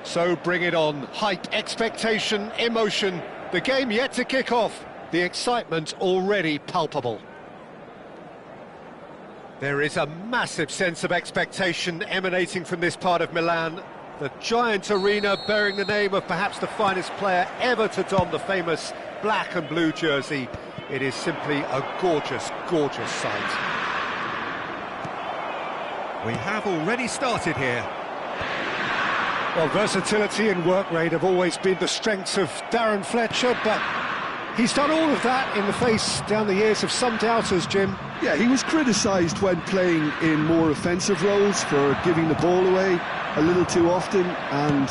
So bring it on. Hype, expectation, emotion. The game yet to kick off. The excitement already palpable. There is a massive sense of expectation emanating from this part of Milan. The giant arena bearing the name of perhaps the finest player ever to don the famous black and blue jersey. It is simply a gorgeous, gorgeous sight. We have already started here. Well, versatility and work rate have always been the strengths of Darren Fletcher, but he's done all of that in the face, down the years, of some doubters, Jim. Yeah, he was criticised when playing in more offensive roles for giving the ball away a little too often and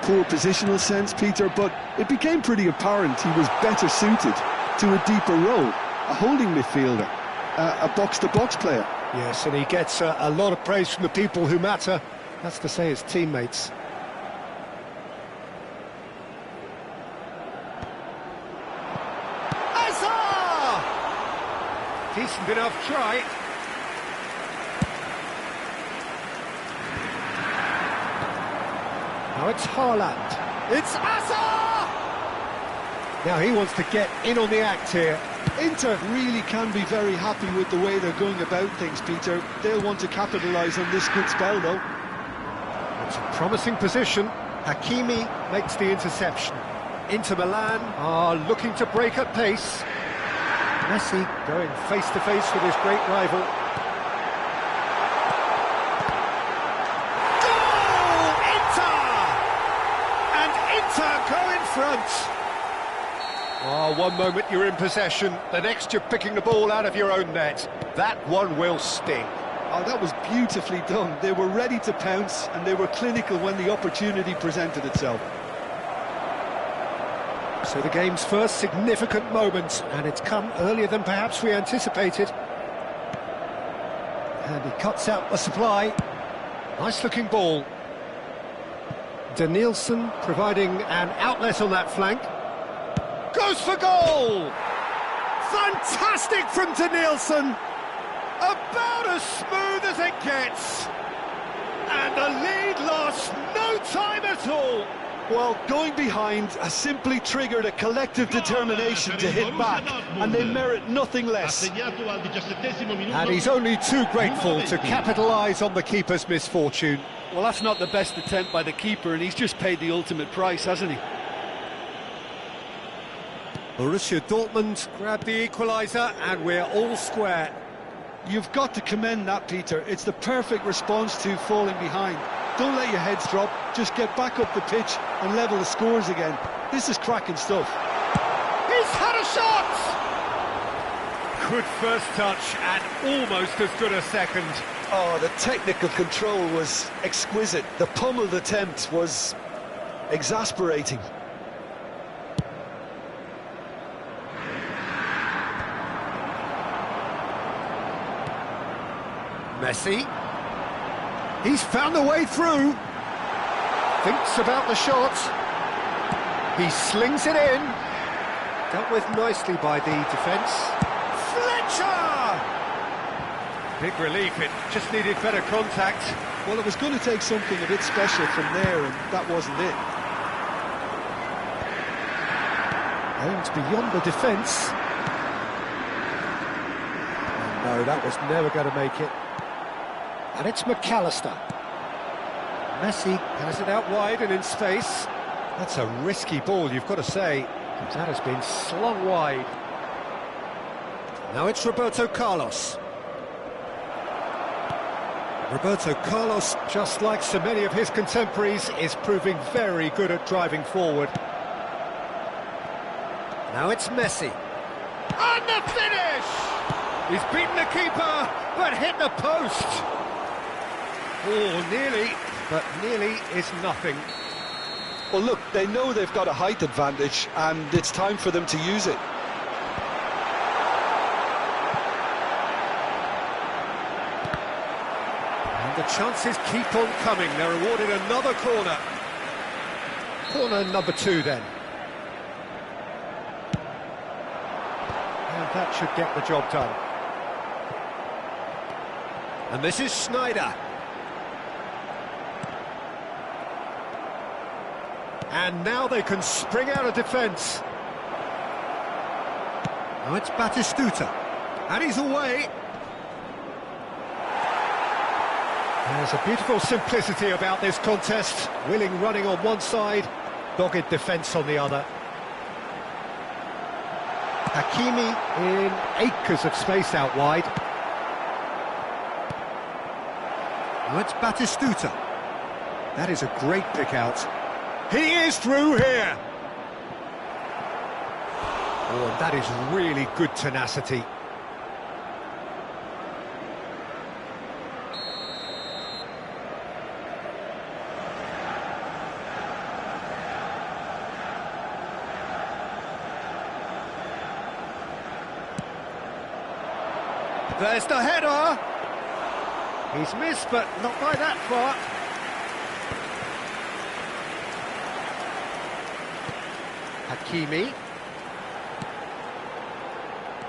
poor positional sense, Peter, but it became pretty apparent he was better suited to a deeper role, a holding midfielder, a box-to-box player. Yes, and he gets a lot of praise from the people who matter, that's to say his teammates. Decent enough try. Now it's Haaland. It's Asa! Now he wants to get in on the act here. Inter really can be very happy with the way they're going about things, Peter. They'll want to capitalise on this good spell, though. It's a promising position. Hakimi makes the interception. Inter Milan are looking to break at pace. Messi going face-to-face with his great rival. Goal! Inter! And Inter go in front. Oh, one moment you're in possession, the next you're picking the ball out of your own net. That one will sting. Oh, that was beautifully done. They were ready to pounce, and they were clinical when the opportunity presented itself. So the game's first significant moment, and it's come earlier than perhaps we anticipated. And he cuts out the supply. Nice looking ball. Danielson providing an outlet on that flank. Goes for goal! Fantastic from Danielson! About as smooth as it gets. And the lead lost no time at all. Well, going behind has simply triggered a collective determination to hit back, and they merit nothing less. And he's only too grateful to capitalise on the keeper's misfortune. Well, that's not the best attempt by the keeper, and he's just paid the ultimate price, hasn't he? Borussia Dortmund grab the equaliser, and we're all square. You've got to commend that, Peter. It's the perfect response to falling behind. Don't let your heads drop, just get back up the pitch and level the scores again. This is cracking stuff. He's had a shot! Good first touch and almost as good a second. Oh, the technical control was exquisite. The pummeled attempt was exasperating. Messi. He's found a way through. Thinks about the shot. He slings it in. Dealt with nicely by the defence. Fletcher! Big relief, it just needed better contact. Well, it was going to take something a bit special from there, and that wasn't it. Aimed beyond the defence. No, that was never going to make it. And it's McAllister. Messi has it out wide and in space. That's a risky ball, you've got to say. That has been slung wide. Now it's Roberto Carlos. Roberto Carlos, just like so many of his contemporaries, is proving very good at driving forward. Now it's Messi. And the finish! He's beaten the keeper, but hit the post. Oh, nearly, but nearly is nothing. Well, look, they know they've got a height advantage, and it's time for them to use it. And the chances keep on coming. They're awarded another corner. Corner number 2, then. And that should get the job done. And this is Schneider. And now they can spring out of defence. Now it's Batistuta. And he's away. There's a beautiful simplicity about this contest. Willing running on one side, dogged defence on the other. Hakimi in acres of space out wide. Now it's Batistuta. That is a great pick out. He is through here. Oh, that is really good tenacity. There's the header. He's missed, but not by that far. Hakimi.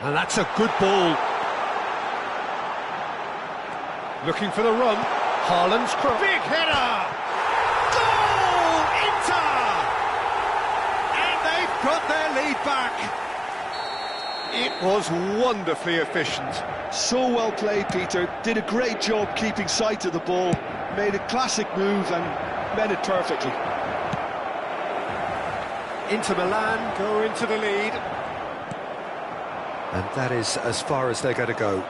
And that's a good ball. Looking for the run. Haaland's cross. Big header! Goal! Inter! And they've got their lead back. It was wonderfully efficient. So well played, Peter. Did a great job keeping sight of the ball. Made a classic move and met it perfectly. Inter Milan go into the lead. And that is as far as they're going to go.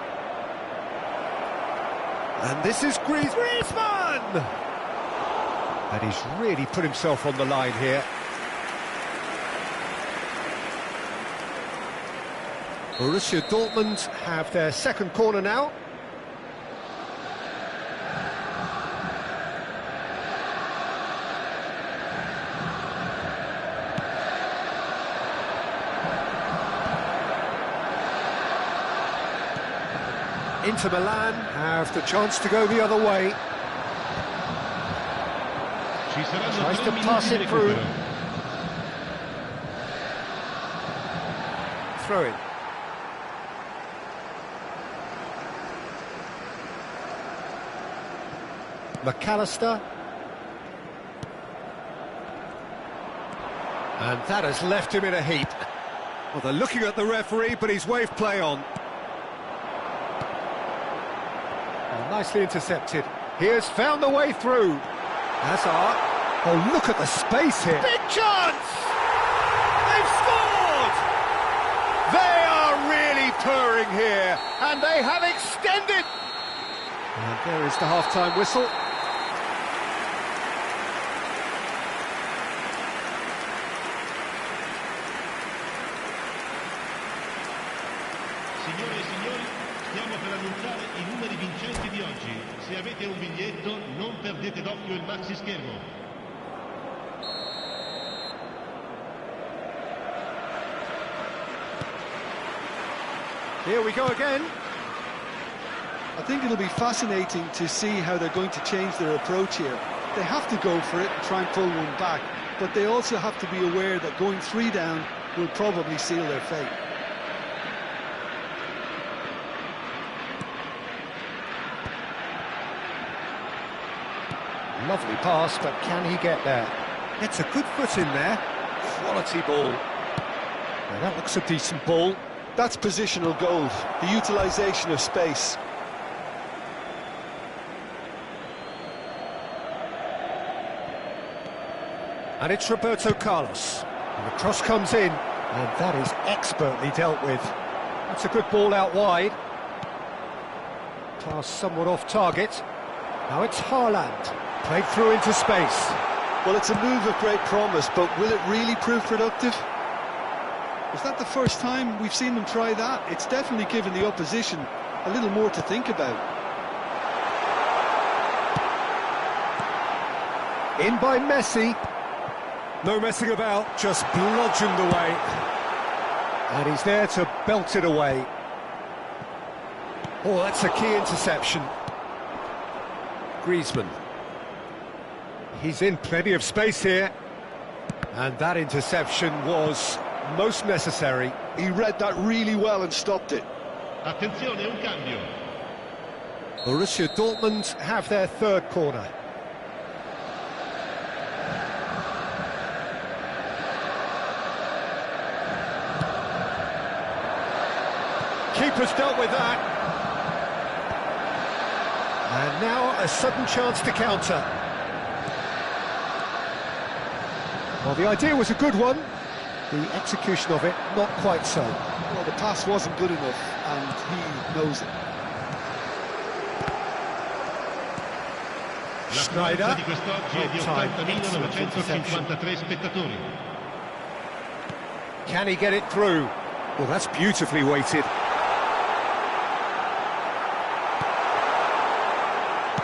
And this is Griezmann! And he's really put himself on the line here. Borussia Dortmund have their second corner now. Inter Milan have the chance to go the other way. Tries to pass it through. Throw in. McAllister. And that has left him in a heap. Well, they're looking at the referee, but he's waved play on. Nicely intercepted. He has found the way through. Hazard. Oh, look at the space here. Big chance! They've scored! They are really purring here, and they have extended. And there is the half-time whistle. Signore e signori, stiamo per annunciare i numeri vincenti di oggi. Se avete un biglietto, non perdete d'occhio il maxi schermo. Here we go again. I think it'll be fascinating to see how they're going to change their approach here. They have to go for it and try and pull one back, but they also have to be aware that going 3 down will probably seal their fate. Lovely pass, but can he get there? It's a good foot in there. Quality ball. Now that looks a decent ball. That's positional goals, the utilisation of space. And it's Roberto Carlos. And the cross comes in, and that is expertly dealt with. That's a good ball out wide. Pass somewhat off target. Now it's Haaland. Played through into space. Well, it's a move of great promise, but will it really prove productive? Is that the first time we've seen them try that? It's definitely given the opposition a little more to think about. In by Messi. No messing about, just bludgeoned away. And he's there to belt it away. Oh, that's a key interception. Griezmann. He's in plenty of space here. And that interception was most necessary. He read that really well and stopped it. Attenzione, un cambio. Borussia Dortmund have their third corner. keeper's dealt with that. And now a sudden chance to counter. Well, the idea was a good one. The execution of it, not quite so. Well, the pass wasn't good enough, and he knows it. La frequenza di quest'oggi è di 80.953 spettatori. Can he get it through? Well, that's beautifully weighted.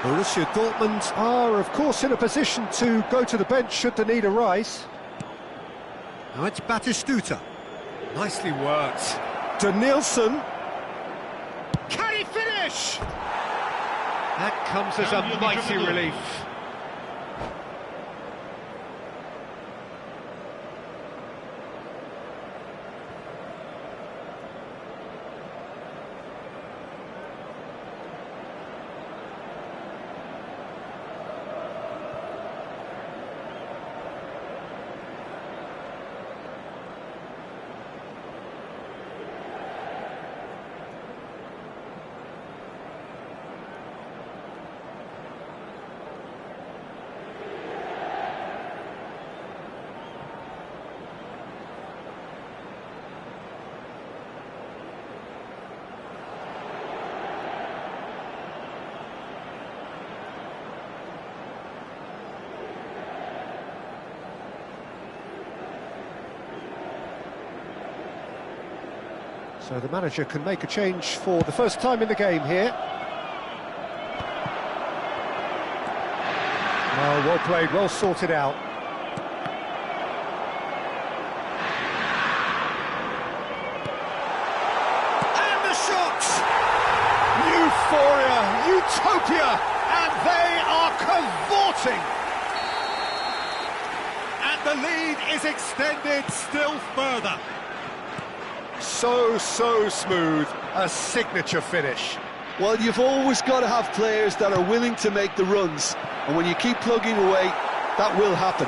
Borussia Dortmund are, of course, in a position to go to the bench should the need arise. Now it's Batistuta. Nicely worked. Danielson. Can he finish? That comes as a mighty relief. So the manager can make a change for the first time in the game here. Well played, well sorted out. And the shot! Euphoria, utopia, and they are cavorting! And the lead is extended still further. So smooth, a signature finish. Well, you've always got to have players that are willing to make the runs, and when you keep plugging away, that will happen.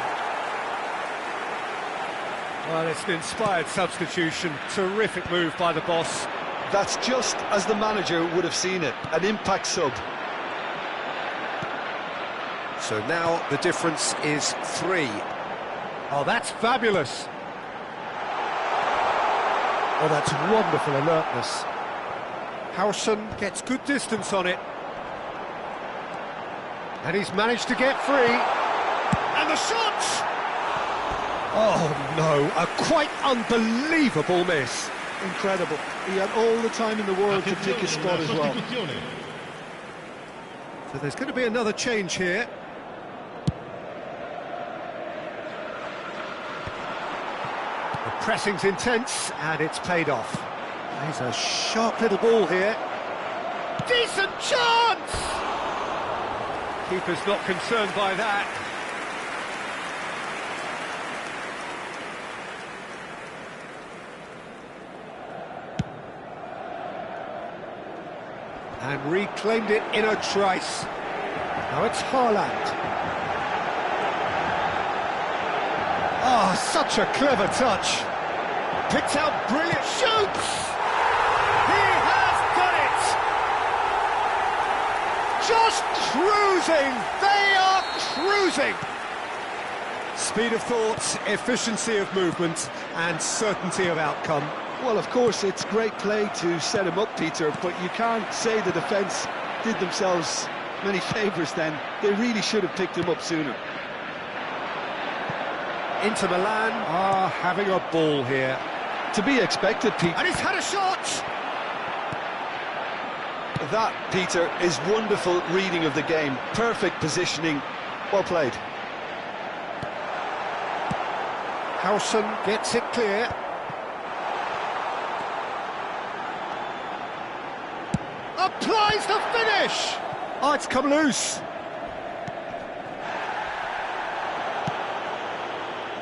Well, it's an inspired substitution, terrific move by the boss. That's just as the manager would have seen it, an impact sub. So now the difference is 3. Oh, that's fabulous. Oh, that's wonderful alertness. Howson gets good distance on it. And he's managed to get free. And the shot! Oh, no, a quite unbelievable miss. Incredible. He had all the time in the world to pick his spot as well. So there's going to be another change here. The pressing's intense, and it's paid off. There's a sharp little ball here. Decent chance! Keeper's not concerned by that. And reclaimed it in a trice. Now it's Haaland. Oh, such a clever touch. Picked out brilliant shoots. He has done it. Just cruising. They are cruising. Speed of thought, efficiency of movement, and certainty of outcome. Well, of course, it's great play to set him up, Peter, but you can't say the defence did themselves many favours then. They really should have picked him up sooner. Inter Milan are having a ball here. To be expected, Peter. And he's had a shot! That, Peter, is wonderful reading of the game. Perfect positioning. Well played. Howson gets it clear. Applies the finish! Oh, it's come loose.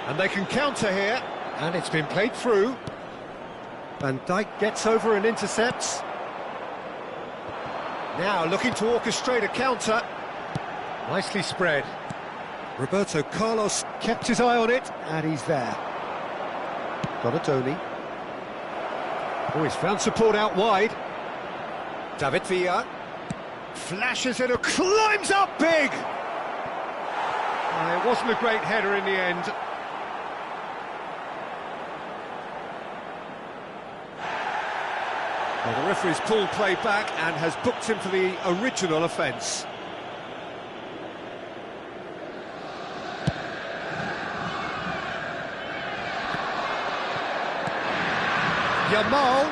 And they can counter here. And it's been played through. Van Dijk gets over and intercepts. Now looking to orchestrate a counter. Nicely spread. Roberto Carlos kept his eye on it, and he's there. Donatoni. Oh, he's found support out wide. David Villa flashes it, climbs up big! It wasn't a great header in the end. Well, the referee's pulled play back and has booked him for the original offence. Yamal,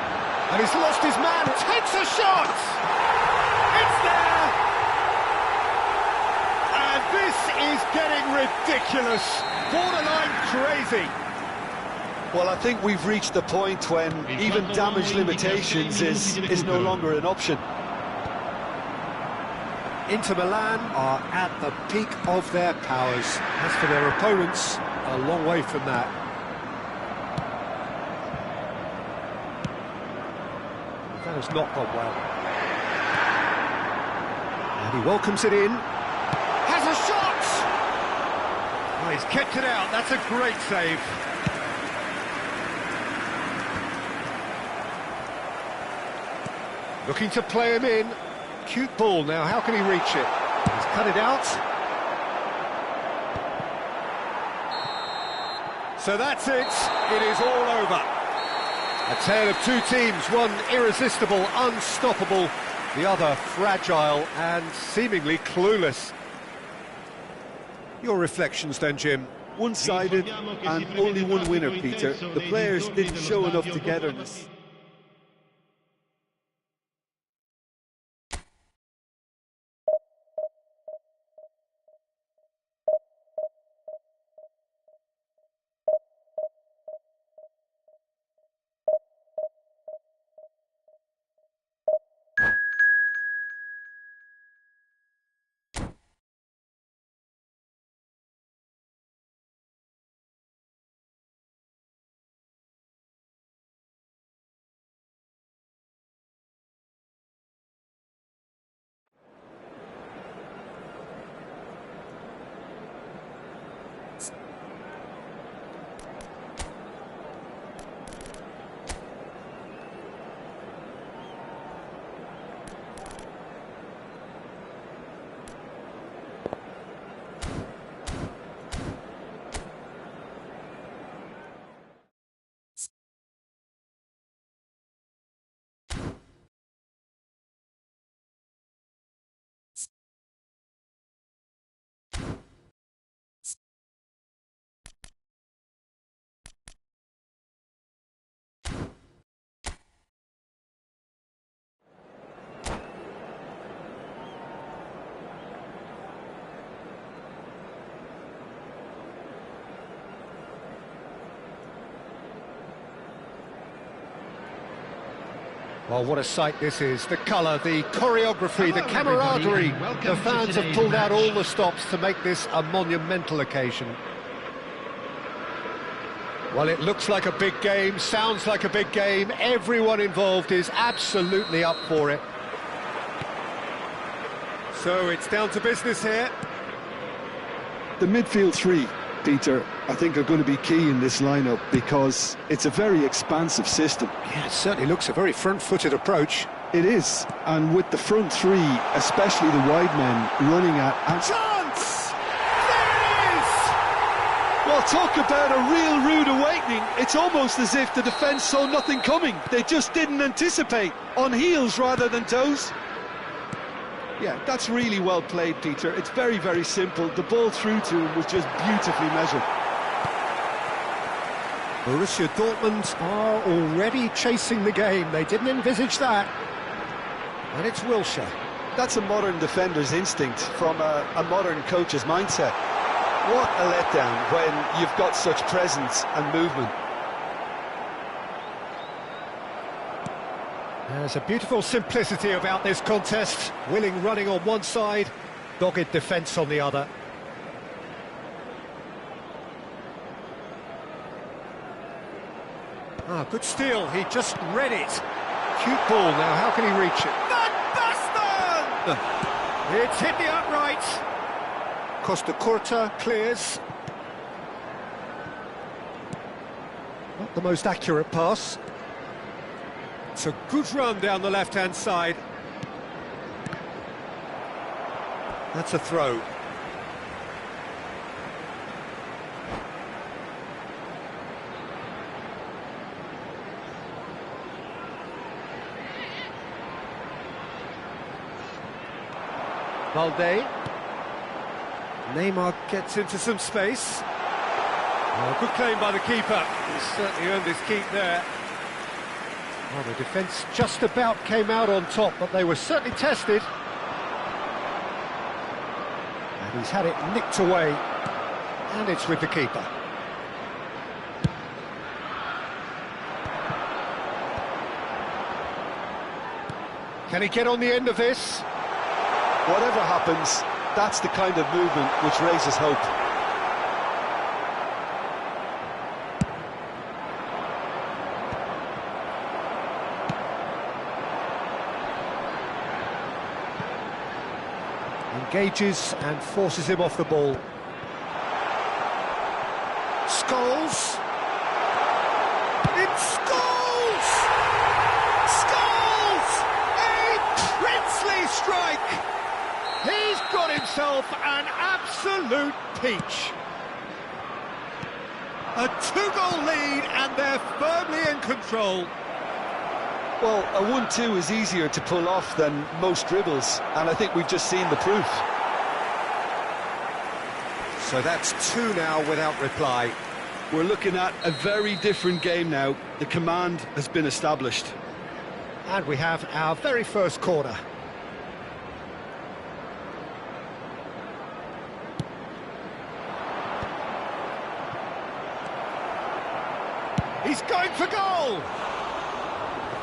and he's lost his man, takes a shot! It's there! And this is getting ridiculous, borderline crazy. Well, I think we've reached the point when even damage limitations is no longer an option. Inter Milan are at the peak of their powers. As for their opponents, a long way from that. That has not gone well. And he welcomes it in. Has a shot! Oh, he's kept it out, that's a great save. Looking to play him in. Cute ball now, how can he reach it? He's cut it out. So that's it, it is all over. A tale of two teams, one irresistible, unstoppable, the other fragile and seemingly clueless. Your reflections then, Jim? One-sided and only one winner, Peter. The players didn't show enough togetherness. Well, what a sight this is. The colour, the choreography, the camaraderie. The fans have pulled out all the stops to make this a monumental occasion. Well, it looks like a big game, sounds like a big game. Everyone involved is absolutely up for it. So it's down to business here. The midfield three, Peter, I think are going to be key in this lineup because it's a very expansive system. Yeah, it certainly looks a very front-footed approach. It is, and with the front three, especially the wide men, running at... Chance! There it is! Well, talk about a real rude awakening. It's almost as if the defence saw nothing coming. They just didn't anticipate, on heels rather than toes. Yeah, that's really well played, Peter. It's very, very simple. The ball through to him was just beautifully measured. Borussia Dortmund are already chasing the game. They didn't envisage that. And it's Wilshere. That's a modern defender's instinct from a modern coach's mindset. What a letdown when you've got such presence and movement. There's a beautiful simplicity about this contest. Willing running on one side, dogged defence on the other. Ah, good steal, he just read it. Cute ball now, how can he reach it? Van Basten! It's hit the upright. Costa Curta clears. Not the most accurate pass. It's a good run down the left-hand side. That's a throw. Valde. Neymar gets into some space. Oh, good claim by the keeper. He certainly earned his keep there. Well, the defence just about came out on top, but they were certainly tested. And he's had it nicked away. And it's with the keeper. Can he get on the end of this? Whatever happens, that's the kind of movement which raises hope. Engages and forces him off the ball. Scholes. It's Scholes! Scholes! A princely strike! He's got himself an absolute peach. A two-goal lead and they're firmly in control. Well, a 1-2 is easier to pull off than most dribbles, and I think we've just seen the proof. So that's two now without reply. We're looking at a very different game now. The command has been established. And we have our very first corner. He's going for goal!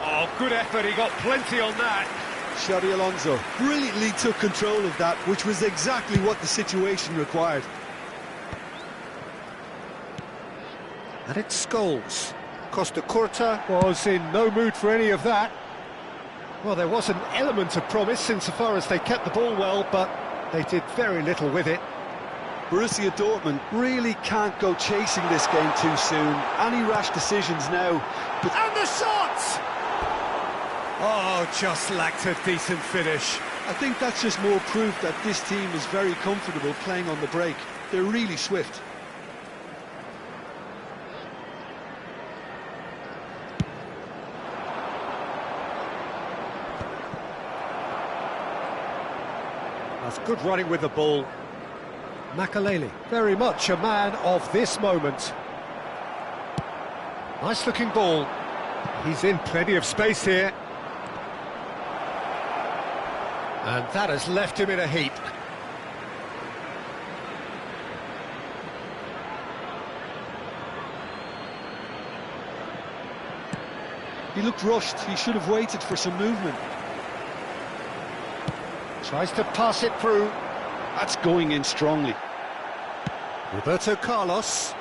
Oh, good effort, he got plenty on that. Xabi Alonso brilliantly took control of that, which was exactly what the situation required. And it's Scholes. Costa Curta was in no mood for any of that. Well, there was an element of promise insofar as they kept the ball well, but they did very little with it. Borussia Dortmund really can't go chasing this game too soon. Any rash decisions now. And the shot! Oh, just lacked a decent finish. I think that's just more proof that this team is very comfortable playing on the break. They're really swift. That's good running with the ball. Makaleli, very much a man of this moment. Nice looking ball. He's in plenty of space here. And that has left him in a heap. He looked rushed. He should have waited for some movement. Tries to pass it through. That's going in strongly. Roberto Carlos.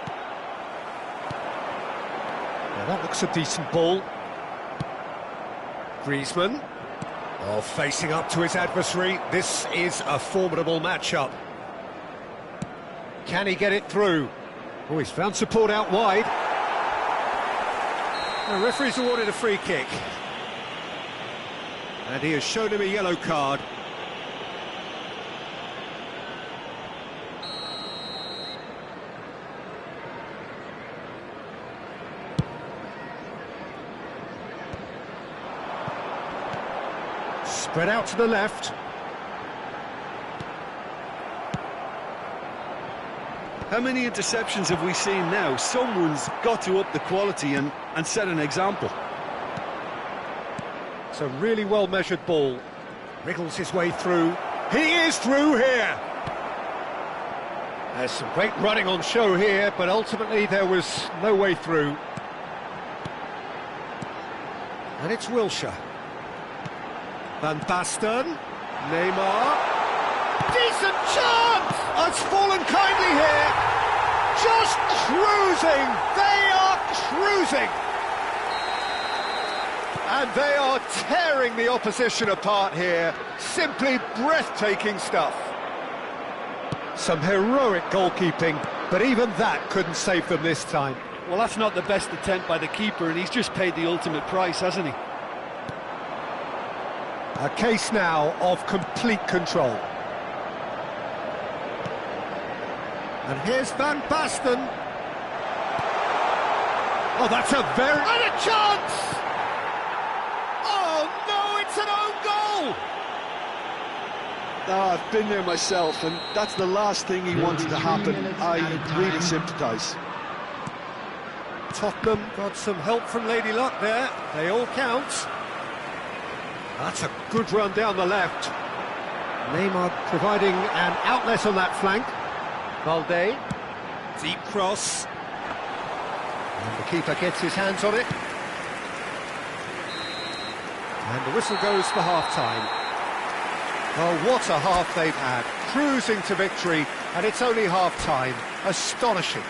Now that looks a decent ball. Griezmann. Oh, facing up to his adversary. This is a formidable matchup. Can he get it through? Oh, he's found support out wide. The referee's awarded a free kick. And he has shown him a yellow card. Spread out to the left. How many interceptions have we seen now? Someone's got to up the quality and set an example. It's a really well-measured ball. Wriggles his way through. He is through here! There's some great running on show here, but ultimately there was no way through. And it's Wilshere. Van Basten, Neymar, decent chance! Oh, it's fallen kindly here, just cruising, they are cruising! And they are tearing the opposition apart here, simply breathtaking stuff. Some heroic goalkeeping, but even that couldn't save them this time. Well, that's not the best attempt by the keeper, and he's just paid the ultimate price, hasn't he? A case now of complete control. And here's Van Basten. Oh, that's a very... And a chance! Oh, no, it's an own goal! I've been there myself, and that's the last thing he wanted to happen. I really sympathise. Tottenham got some help from Lady Luck there. They all count. That's a good run down the left. Neymar providing an outlet on that flank. Valde, deep cross. And the keeper gets his hands on it. And the whistle goes for half-time. Oh, what a half they've had. Cruising to victory, and it's only half-time. Astonishing.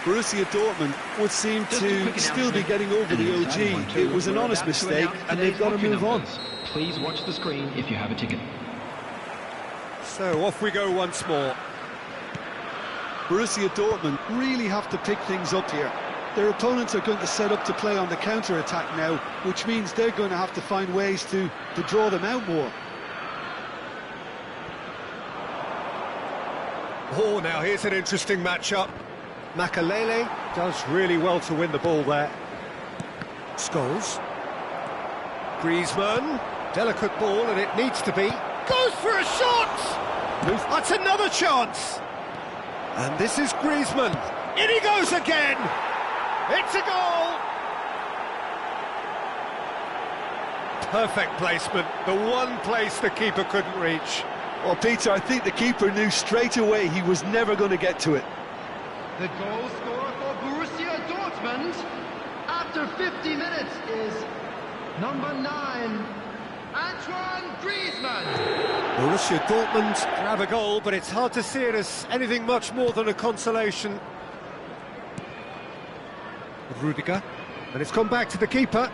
Borussia Dortmund would seem to still be getting over the OG. It was an honest mistake, and they've got to move on. Please watch the screen if you have a ticket. So off we go once more. Borussia Dortmund really have to pick things up here. Their opponents are going to set up to play on the counter-attack now, which means they're going to have to find ways to draw them out more. Oh, now here's an interesting matchup. Makalele does really well to win the ball there. Scholes. Griezmann. Delicate ball, and it needs to be. Goes for a shot! That's another chance! And this is Griezmann. In he goes again! It's a goal! Perfect placement. The one place the keeper couldn't reach. Well, Peter, I think the keeper knew straight away he was never going to get to it. The goal scorer for Borussia Dortmund after 50 minutes is number 9, Antoine Griezmann. Borussia Dortmund grab a goal, but it's hard to see it as anything much more than a consolation. Rudiger, and it's gone back to the keeper.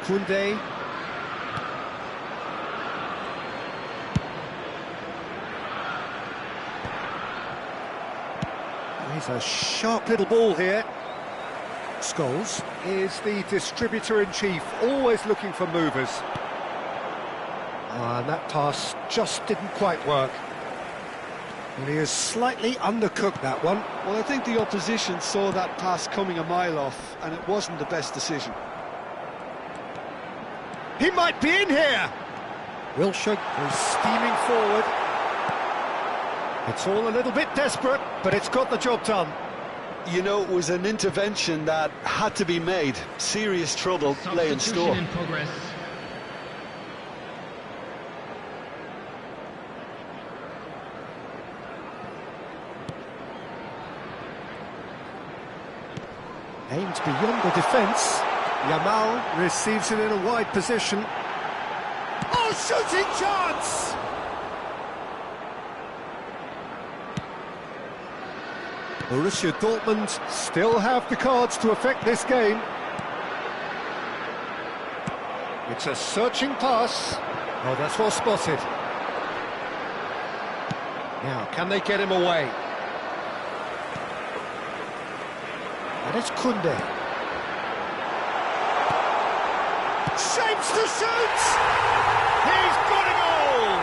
Koundé. He's a sharp little ball here. Scholes is the distributor-in-chief, always looking for movers. And that pass just didn't quite work. And he has slightly undercooked that one. Well, I think the opposition saw that pass coming a mile off, and it wasn't the best decision. He might be in here! Wilshere is steaming forward. It's all a little bit desperate, but it's got the job done. You know, it was an intervention that had to be made. Serious trouble lay in store. In progress. Aimed beyond the defence. Yamal receives it in a wide position. Oh, shooting chance! Borussia Dortmund still have the cards to affect this game. It's a searching pass. Oh, that's well spotted. Now, can they get him away? And it's Koundé. Shapes to shoot! He's got a goal!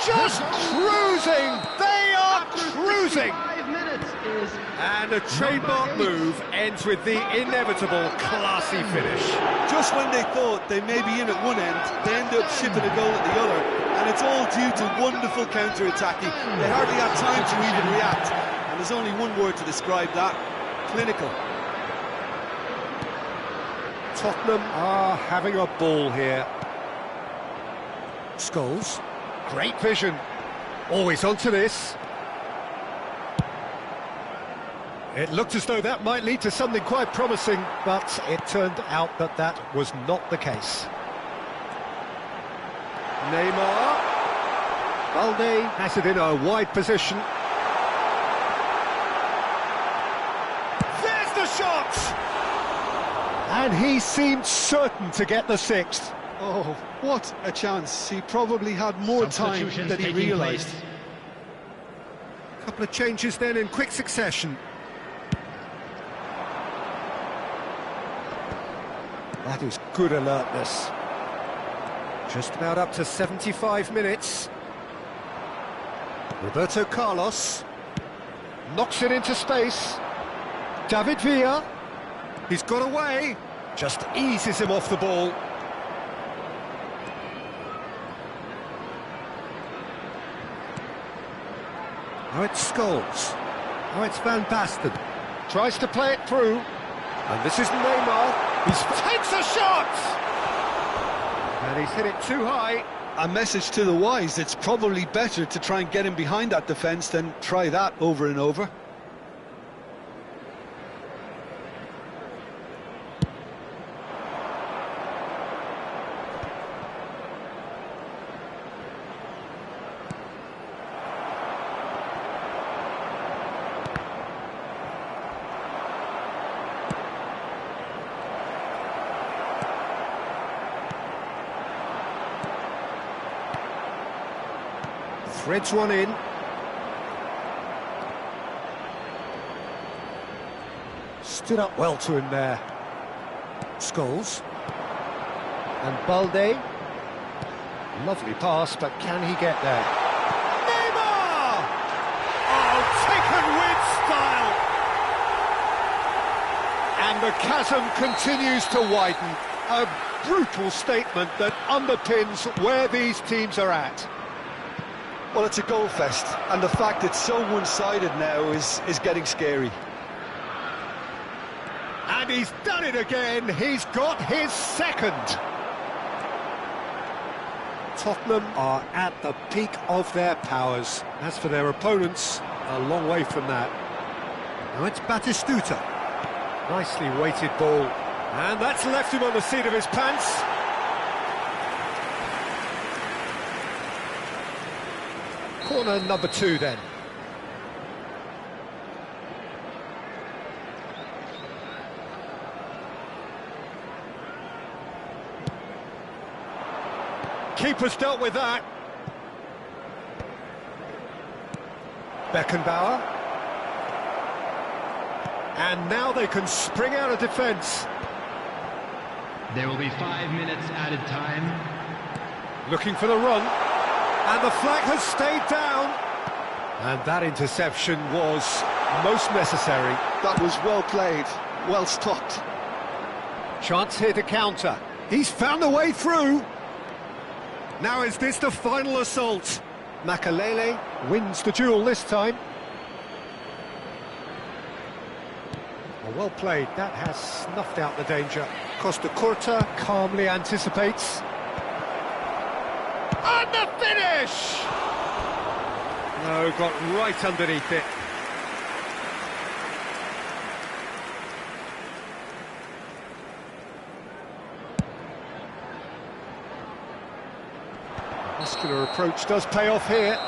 Just cruising! They are cruising! 5 minutes is And a trademark move ends with the inevitable classy finish. Just when they thought they may be in at one end, they end up shipping a goal at the other, and it's all due to wonderful counter-attacking. They hardly had time to even react, and there's only one word to describe that: clinical. Tottenham are having a ball here. Scholes, great vision, always onto this. It looked as though that might lead to something quite promising, but it turned out that that was not the case. Neymar. Valde has it in a wide position. There's the shot! And he seemed certain to get the sixth. Oh, what a chance. He probably had more time than he realised. A couple of changes then in quick succession. That is good alertness. Just about up to 75 minutes. Roberto Carlos knocks it into space. David Villa, he's got away, just eases him off the ball. Now it's Scholes. Now it's Van Basten. Tries to play it through. And this is Neymar. He takes a shot! And he's hit it too high. A message to the wise, it's probably better to try and get him behind that defence than try that over and over. Threads one in. Stood up well to him there. Scholes. And Balde. Lovely pass, but can he get there? Neymar! Oh, taken with style! And the chasm continues to widen. A brutal statement that underpins where these teams are at. Well, it's a goal fest, and the fact it's so one-sided now is getting scary. And he's done it again, he's got his second. Tottenham are at the peak of their powers. As for their opponents, a long way from that. Now it's Batistuta. Nicely weighted ball. And that's left him on the seat of his pants. Corner number 2 then. Keeper's dealt with that. Beckenbauer. And now they can spring out of defence. There will be 5 minutes added time. Looking for the run. And the flag has stayed down. And that interception was most necessary. That was well played, well stopped. Chance here to counter. He's found a way through. Now is this the final assault? Makalele wins the duel this time. Oh, well played. That has snuffed out the danger. Costa Curta calmly anticipates. And the finish! No, got right underneath it. Muscular approach does pay off here.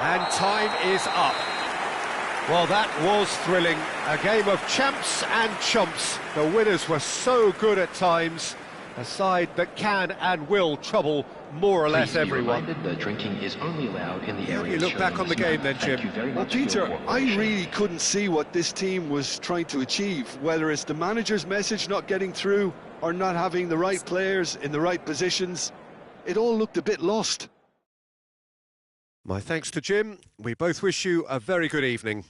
And time is up. Well, that was thrilling. A game of champs and chumps. The winners were so good at times. A side that can and will trouble more or less everyone. That drinking is only allowed in the How do area. you look back on the game then, Jim? Well, Peter, I really couldn't see what this team was trying to achieve, whether it's the manager's message not getting through or not having the right players in the right positions. It all looked a bit lost. My thanks to Jim. We both wish you a very good evening.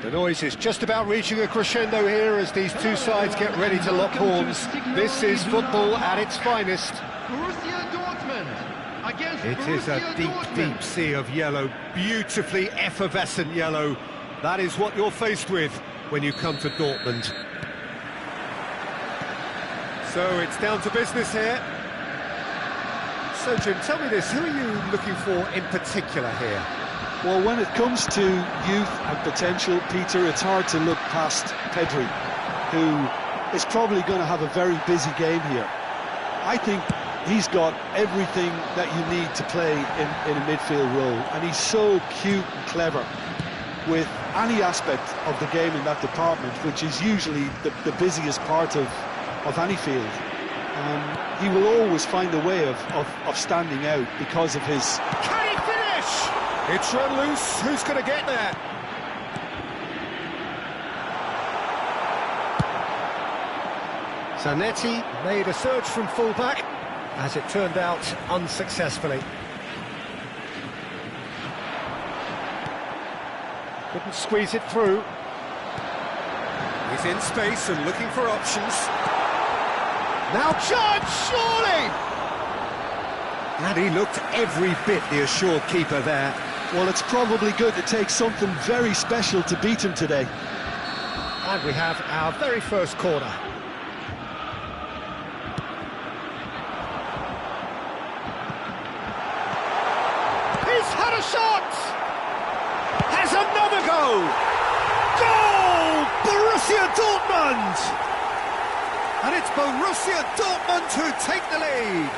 The noise is just about reaching a crescendo here as these two sides get ready to lock horns. This is football at its finest. Borussia Dortmund against It is a Borussia deep, Dortmund. deep sea of yellow, beautifully effervescent yellow. That is what you're faced with when you come to Dortmund. So it's down to business here. So Jim, tell me this, who are you looking for in particular here? Well, when it comes to youth and potential, Peter, it's hard to look past Pedri, who is probably going to have a very busy game here. I think he's got everything that you need to play in a midfield role, and he's so cute and clever with any aspect of the game in that department, which is usually the busiest part of any field. He will always find a way of standing out because of his... Can he finish? It's run loose, who's going to get there? Zanetti made a surge from full-back, as it turned out unsuccessfully. Couldn't squeeze it through. He's in space and looking for options. Now Judge, surely! And he looked every bit the assured keeper there. Well, it's probably going to take something very special to beat him today. And we have our very first corner. He's had a shot! Has another go! Goal! Borussia Dortmund! And it's Borussia Dortmund who take the lead.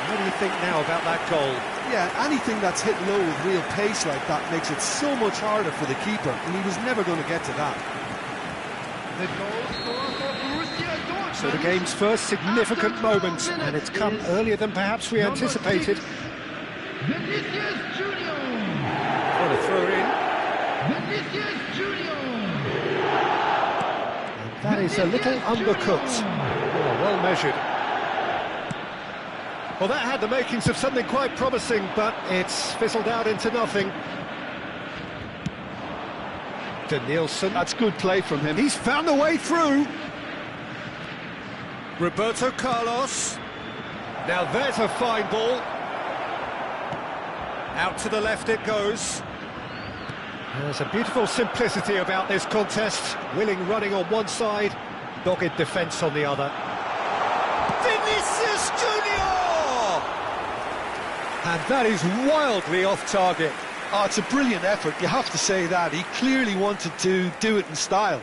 What do you think now about that goal? Yeah, anything that's hit low with real pace like that makes it so much harder for the keeper, and he was never going to get to that. The goal scorer for Borussia Dortmund. So the game's first significant moment, and it's come earlier than perhaps we anticipated. Vinicius Junior. What a throw in. Vinicius Junior. That is a little undercooked. Oh, well measured. Well, that had the makings of something quite promising, but it's fizzled out into nothing. Danielson. That's good play from him. He's found a way through. Roberto Carlos. Now there's a fine ball. Out to the left it goes. There's a beautiful simplicity about this contest. Willing running on one side, dogged defence on the other. Vinicius Junior! And that is wildly off target. Oh, it's a brilliant effort, you have to say that. He clearly wanted to do it in style.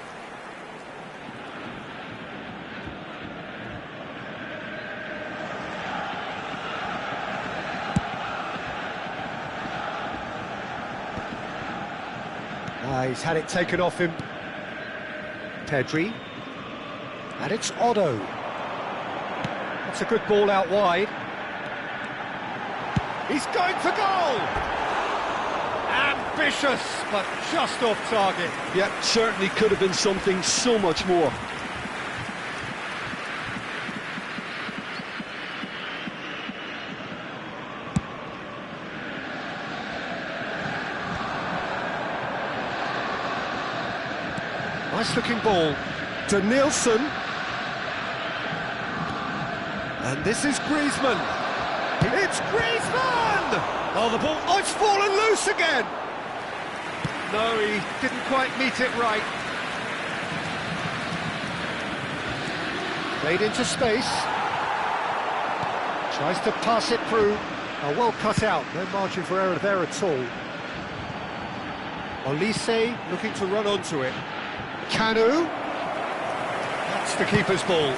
He's had it taken off him. Pedri. And it's Otto. That's a good ball out wide. He's going for goal! Ambitious, but just off target. Yeah, certainly could have been something so much more. Nice looking ball. Danielson. And this is Griezmann. It's Griezmann! Oh, the ball, oh, it's fallen loose again! No, he didn't quite meet it right. Played into space. Tries to pass it through. Oh, well cut out, no margin for error there at all. Olise looking to run onto it. Kanu. That's the keeper's ball.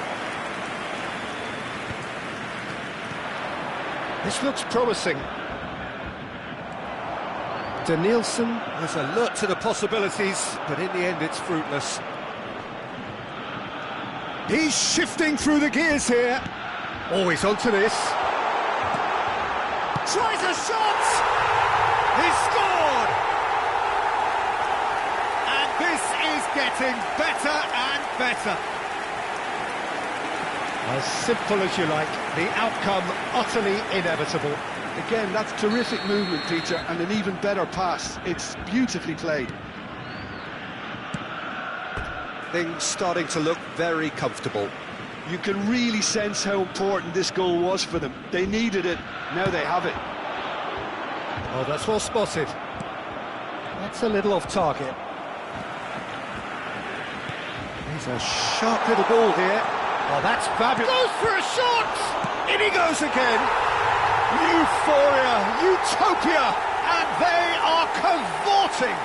This looks promising. Danielson has alert to the possibilities, but in the end it's fruitless. He's shifting through the gears here. Always onto this. Tries a shot! He scored! And this is getting better and better. As simple as you like, the outcome utterly inevitable. Again, that's terrific movement, Peter, and an even better pass. It's beautifully played. Things starting to look very comfortable. You can really sense how important this goal was for them. They needed it, now they have it. Oh, that's well spotted. That's a little off target. He's a sharp little ball here. Oh, that's fabulous. Goes for a shot! In he goes again. Euphoria, utopia, and they are cavorting.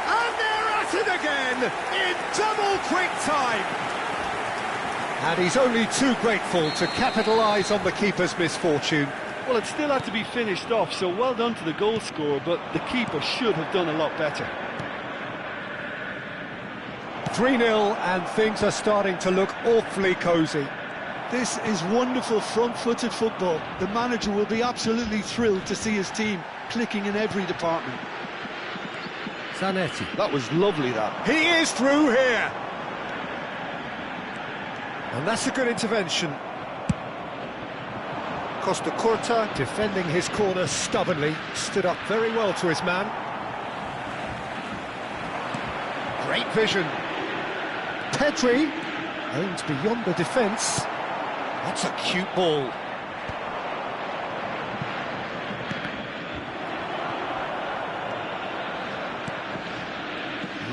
And they're at it again in double quick time. And he's only too grateful to capitalise on the keeper's misfortune. Well, it still had to be finished off, so well done to the goal scorer, but the keeper should have done a lot better. 3-0, and things are starting to look awfully cosy. This is wonderful front-footed football. The manager will be absolutely thrilled to see his team clicking in every department. Zanetti. That was lovely, that. He is through here. And that's a good intervention. Costa Curta defending his corner stubbornly, stood up very well to his man. Great vision. Pedri aims beyond the defence. That's a cute ball.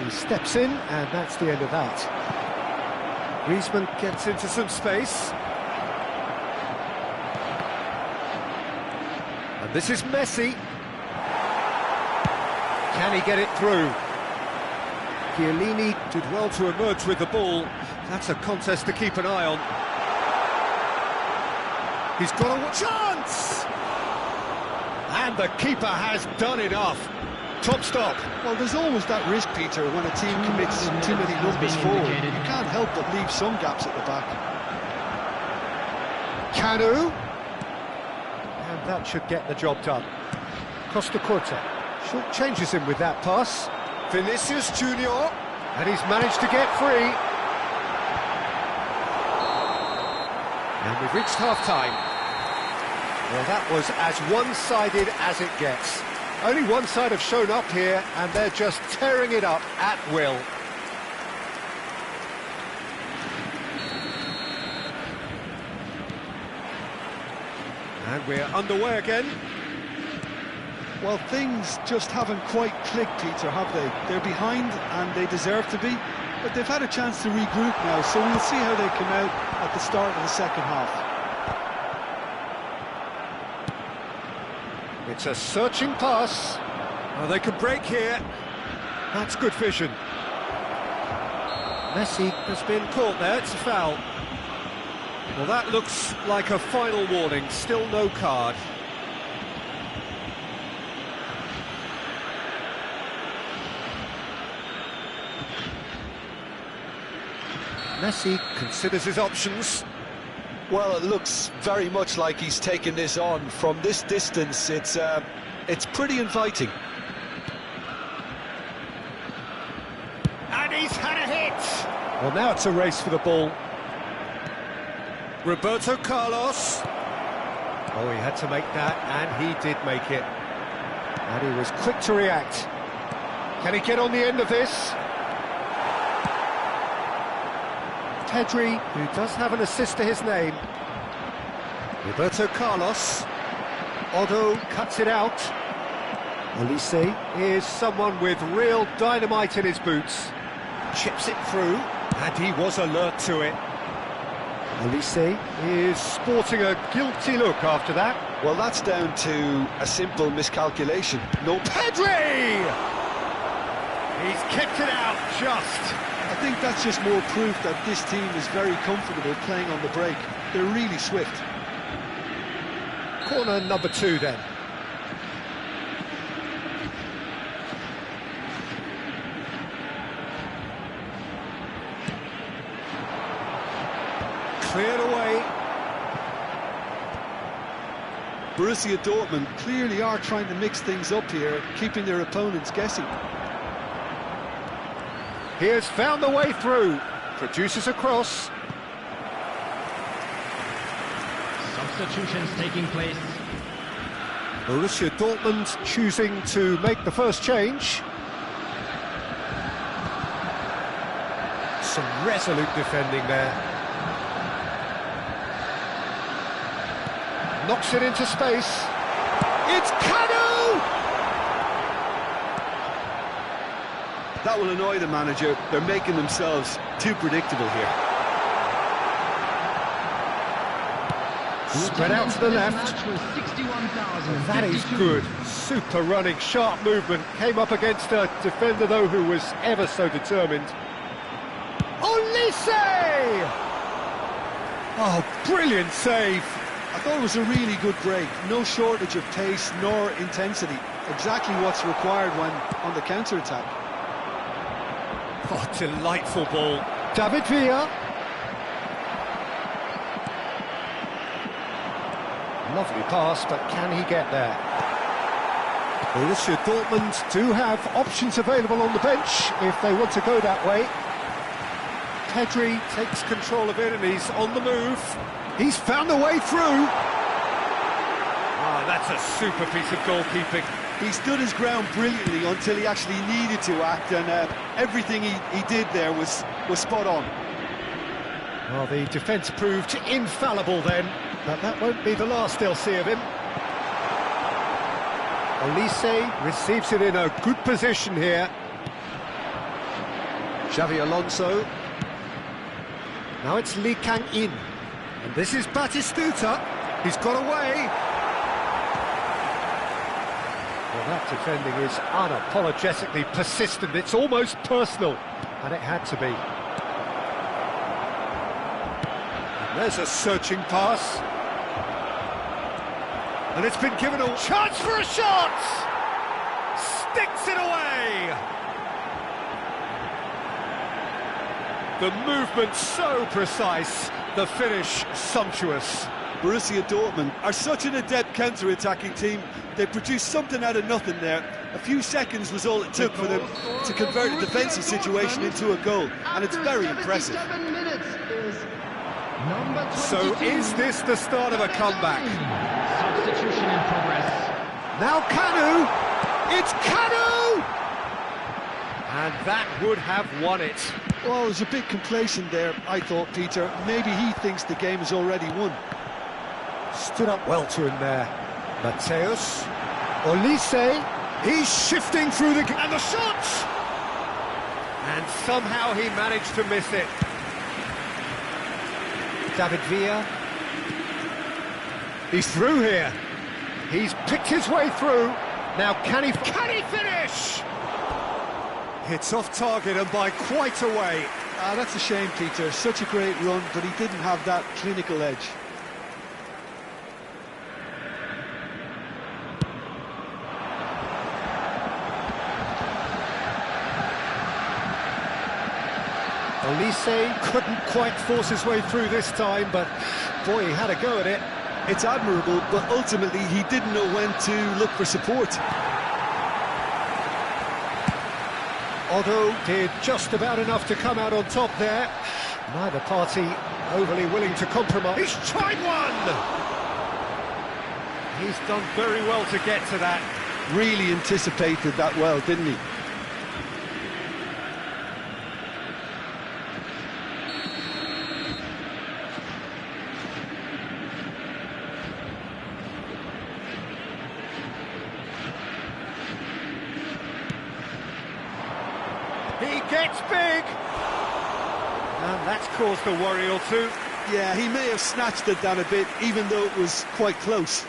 He steps in, and that's the end of that. Griezmann gets into some space. And this is Messi. Can he get it through? Chiellini did well to emerge with the ball. That's a contest to keep an eye on. He's got a chance! And the keeper has done enough. Top stop. Well, there's always that risk, Peter, when a team commits too many numbers forward. You can't help but leave some gaps at the back. Canu. And that should get the job done. Costa Curta short changes him with that pass. Vinicius Junior, and he's managed to get free. And we've reached half-time. Well, that was as one-sided as it gets. Only one side have shown up here, and they're just tearing it up at will. And we're underway again. Well, things just haven't quite clicked, Peter, have they? They're behind, and they deserve to be, but they've had a chance to regroup now, so we'll see how they come out at the start of the second half. It's a searching pass. Oh, they can break here. That's good vision. Messi has been caught there, it's a foul. Well, that looks like a final warning, still no card. Messi considers his options. Well, it looks very much like he's taken this on. From this distance, it's pretty inviting. And he's had a hit! Well, now it's a race for the ball. Roberto Carlos. Oh, he had to make that, and he did make it. And he was quick to react. Can he get on the end of this? Pedri, who does have an assist to his name. Roberto Carlos. Odo cuts it out. Elise is someone with real dynamite in his boots. Chips it through, and he was alert to it. Elise is sporting a guilty look after that. Well, that's down to a simple miscalculation. No, Pedri! He's kicked it out just. I think that's just more proof that this team is very comfortable playing on the break. They're really swift. Corner number 2 then. Cleared away. Borussia Dortmund clearly are trying to mix things up here, keeping their opponents guessing. He has found the way through. Produces a cross. Substitutions taking place. Borussia Dortmund choosing to make the first change. Some resolute defending there. Knocks it into space. It's Kanu! That will annoy the manager. They're making themselves too predictable here. Spread out to the left. That is good. Super running, sharp movement. Came up against a defender, though, who was ever so determined. Olise! Oh, brilliant save. I thought it was a really good break. No shortage of pace nor intensity. Exactly what's required when on the counter-attack. Oh, delightful ball. David Villa. Lovely pass, but can he get there? Borussia Dortmund do have options available on the bench if they want to go that way. Pedri takes control of it and he's on the move. He's found a way through. Ah, that's a super piece of goalkeeping. He stood his ground brilliantly until he actually needed to act, and everything he did there was spot on. Well, the defence proved infallible then, but that won't be the last they'll see of him. Olise receives it in a good position here. Xavi Alonso. Now it's Lee Kang-in. And this is Batistuta. He's got away. Well, that defending is unapologetically persistent. It's almost personal. And it had to be. And there's a searching pass. And it's been given a chance for a shot! Sticks it away! The movement so precise, the finish sumptuous. Borussia Dortmund are such an adept counter-attacking team. They produced something out of nothing there. A few seconds was all it took for them to convert a defensive situation into a goal, and it's very impressive. So is this the start of a comeback? Substitution in progress. Now Kanu! It's Kanu! And that would have won it. Well, I was a bit complacent there, I thought, Peter. Maybe he thinks the game is already won. Stood up well to him there. Mateus. Olise. He's shifting through the... And the shot! And somehow he managed to miss it. David Villa. He's through here. He's picked his way through. Now can he finish? It's off target and by quite a way. That's a shame, Peter. Such a great run, but he didn't have that clinical edge. Olise couldn't quite force his way through this time, but boy, he had a go at it. It's admirable, but ultimately he didn't know when to look for support. Otto did just about enough to come out on top there. Neither party overly willing to compromise. He's tried one! He's done very well to get to that. Really anticipated that well, didn't he? He gets big! And that's caused a worry or two. Yeah, he may have snatched it down a bit, even though it was quite close.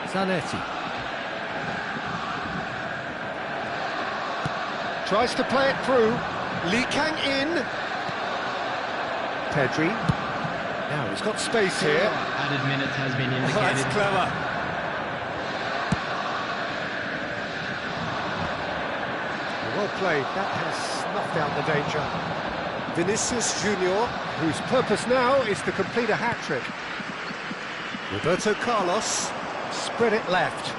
Zanetti. Tries to play it through. Lee Kang-in. Pedri. Now he's got space here. Added minutes has been indicated. Oh, that's clever. Well played. That has snuffed out the danger. Vinicius Junior, whose purpose now is to complete a hat-trick. Roberto Carlos. Spread it left.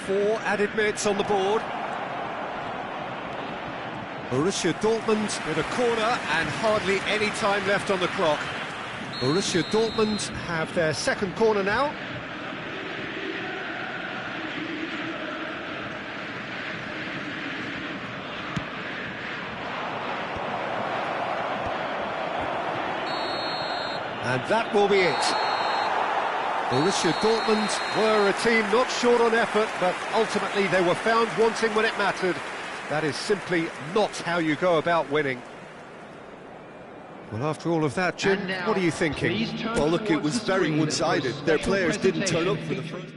4 added minutes on the board. Borussia Dortmund with a corner and hardly any time left on the clock. Borussia Dortmund have their second corner now. And that will be it. Borussia Dortmund were a team not short on effort, but ultimately they were found wanting when it mattered. That is simply not how you go about winning. Well, after all of that, Jim, what are you thinking? Well, look, it was very one-sided. Their players didn't turn up for the first...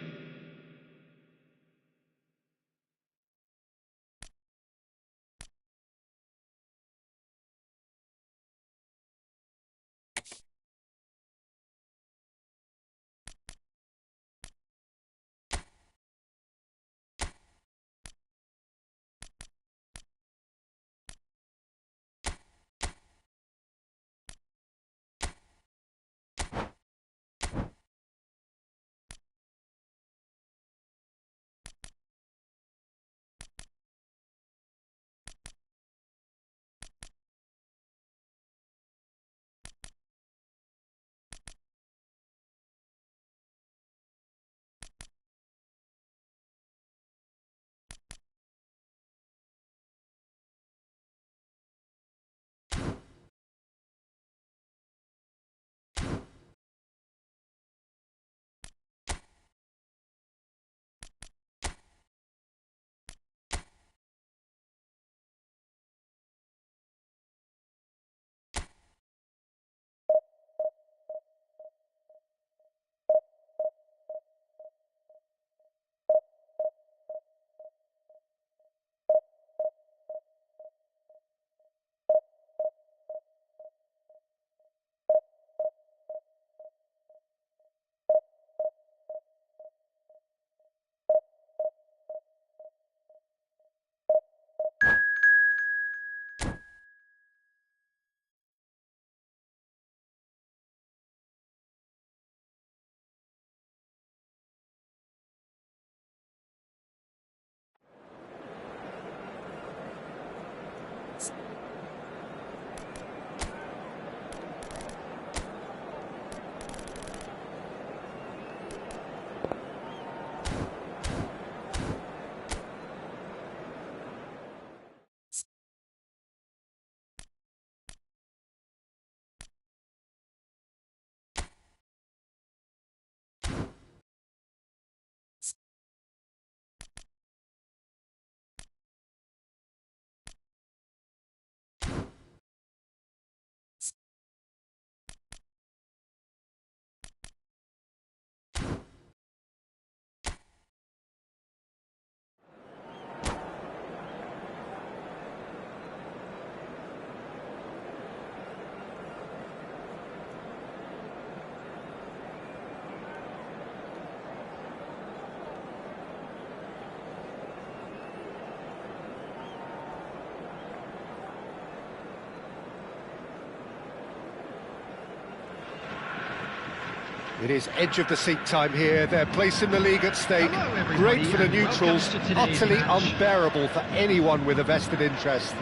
It is edge-of-the-seat time here, their place in the league at stake. Great for the neutrals, utterly unbearable for anyone with a vested interest.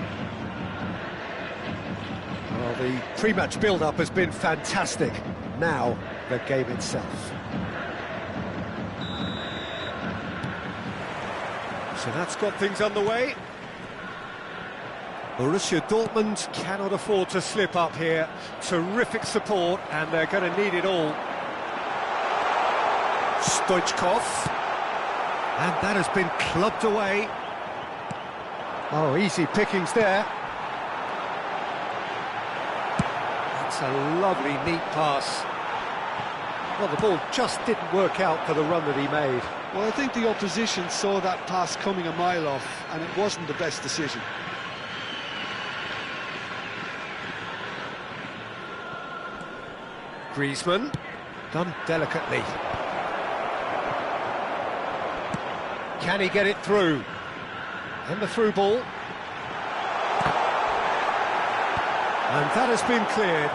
Well, the pre-match build-up has been fantastic. Now, the game itself. So that's got things underway. Borussia Dortmund cannot afford to slip up here. Terrific support, and they're going to need it all. Stoichkov, and that has been clubbed away. Oh, easy pickings there. That's a lovely, neat pass. Well, the ball just didn't work out for the run that he made. Well, I think the opposition saw that pass coming a mile off, and it wasn't the best decision. Griezmann, done delicately. Can he get it through? And the through ball. And that has been cleared.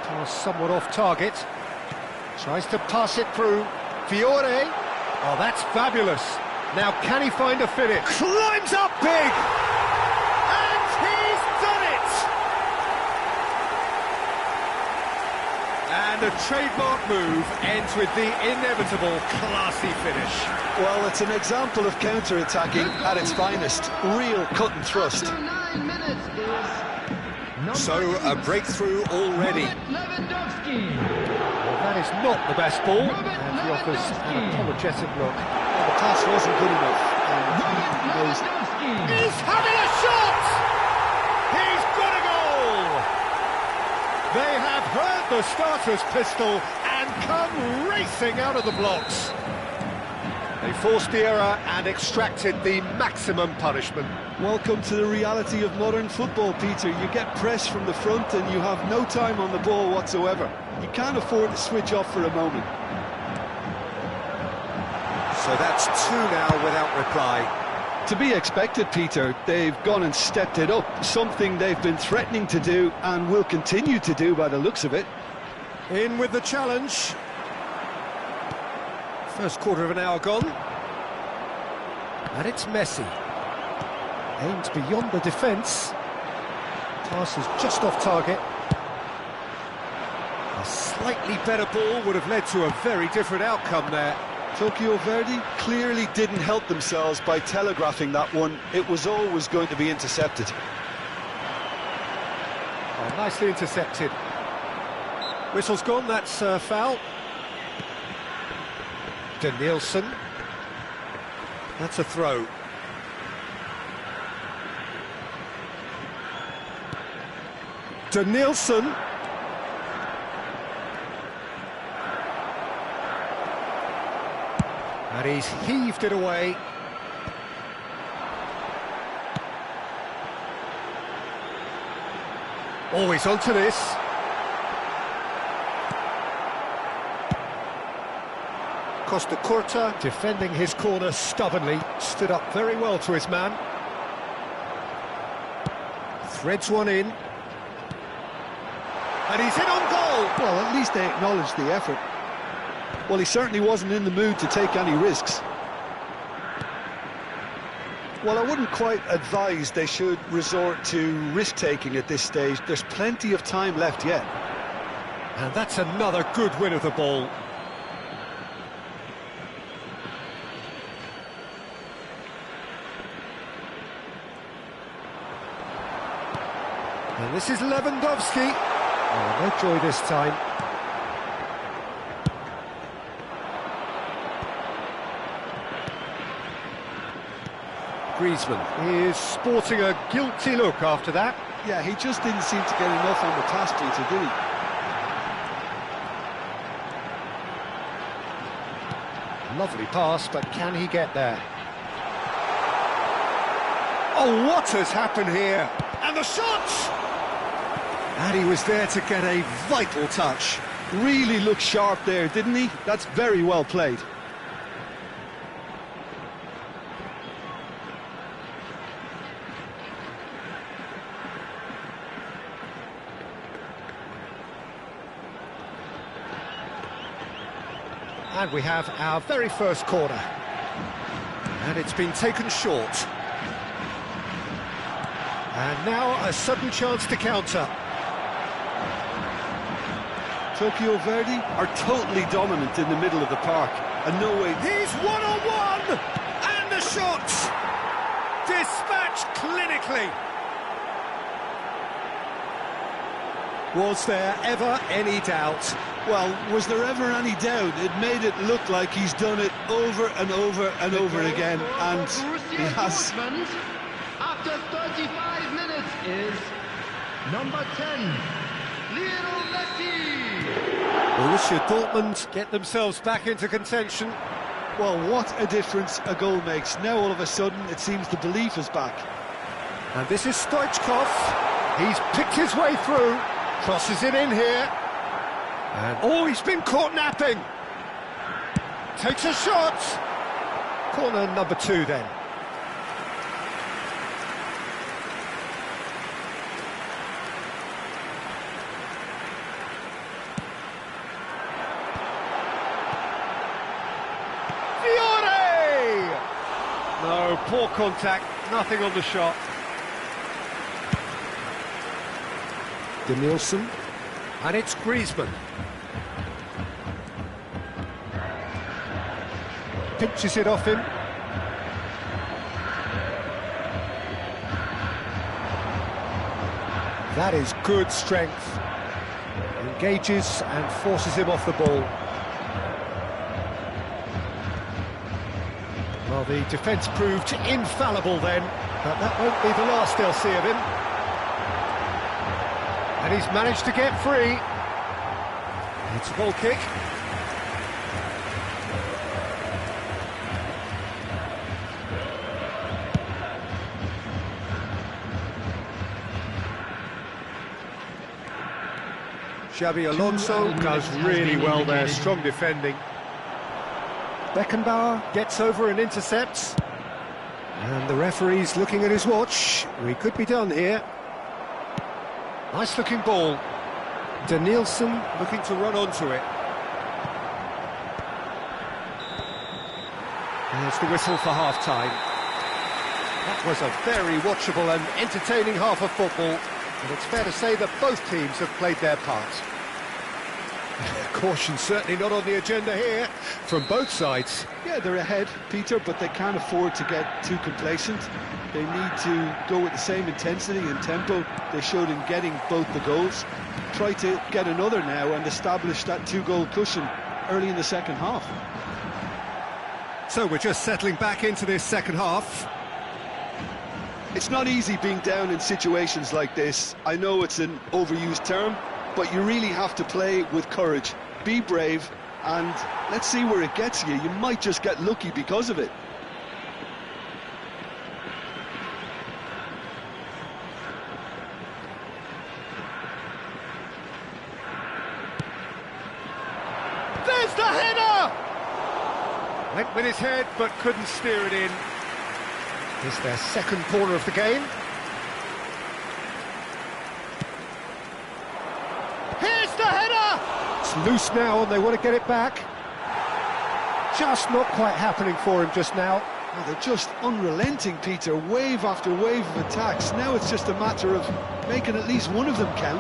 Pass somewhat off target. Tries to pass it through. Fiore. Oh, that's fabulous. Now, can he find a finish? Climbs up big! trademark move ends with the inevitable classy finish. Well, it's an example of counter-attacking at its finest. Real cut and thrust. After 9 minutes is So, a breakthrough already. Lewandowski. Well, that is not the best ball, and he offers an apologetic look. Well, the pass wasn't good enough, and he knows... He's having a shot! He's got a goal! They have heard the starter's pistol and come racing out of the blocks. They forced the error and extracted the maximum punishment. Welcome to the reality of modern football, Peter. You get press from the front and you have no time on the ball whatsoever. You can't afford to switch off for a moment. So that's 2 now without reply. To be expected, Peter. They've gone and stepped it up, something they've been threatening to do and will continue to do by the looks of it. In with the challenge. First quarter of an hour gone. And it's Messi. Aimed beyond the defence. Pass is just off target. A slightly better ball would have led to a very different outcome there. Tokyo Verdy clearly didn't help themselves by telegraphing that one. It was always going to be intercepted. Oh, nicely intercepted. Whistle's gone, that's foul. Danielson. That's a throw. Danielson. And he's heaved it away. Always onto this. Costa Curta defending his corner stubbornly, stood up very well to his man. Threads one in. And he's in on goal! Well, at least they acknowledged the effort. Well, he certainly wasn't in the mood to take any risks. Well, I wouldn't quite advise they should resort to risk-taking at this stage. There's plenty of time left yet. And that's another good win of the ball. And this is Lewandowski. Oh, no joy this time. Griezmann is sporting a guilty look after that. Yeah, he just didn't seem to get enough on the pass, Peter, did he? Lovely pass, but can he get there? Oh, what has happened here? And the shot! And he was there to get a vital touch. Really looked sharp there, didn't he? That's very well played. And we have our very first corner. And it's been taken short. And now a sudden chance to counter. Tokyo Verdy are totally dominant in the middle of the park. And no way... He's one-on-one! And the shot! Dispatched clinically. Was there ever any doubt? Well, was there ever any doubt? It made it look like he's done it over and over and over again, and he has. After 35 minutes is number 10, Lionel Messi. Borussia Dortmund get themselves back into contention. Well, what a difference a goal makes. Now all of a sudden it seems the belief is back. And this is Stoichkov. He's picked his way through, crosses it in here. And oh, he's been caught napping. Takes a shot. Corner number 2 then. Fiore! No, poor contact, nothing on the shot. Danielson. And it's Griezmann. pinches it off him. That is good strength. Engages and forces him off the ball. Well, the defence proved infallible then, but that won't be the last they'll see of him. And he's managed to get free. It's a goal kick. Xabi Alonso does really well there, strong defending. Beckenbauer gets over and intercepts. And the referee's looking at his watch. We could be done here. Nice looking ball. Danielson looking to run onto it. There's the whistle for half-time. That was a very watchable and entertaining half of football. And it's fair to say that both teams have played their part. Caution certainly not on the agenda here from both sides. Yeah, they're ahead, Peter, but they can't afford to get too complacent. They need to go with the same intensity and tempo they showed in getting both the goals. Try to get another now and establish that two-goal cushion early in the second half. So we're just settling back into this second half. It's not easy being down in situations like this. I know it's an overused term, but you really have to play with courage. Be brave, and let's see where it gets you. You might just get lucky because of it. There's the header! Went with his head, but couldn't steer it in. It's their second corner of the game. Here's the header! It's loose now and they want to get it back. Just not quite happening for him just now. Well, they're just unrelenting, Peter. Wave after wave of attacks. Now it's just a matter of making at least one of them count.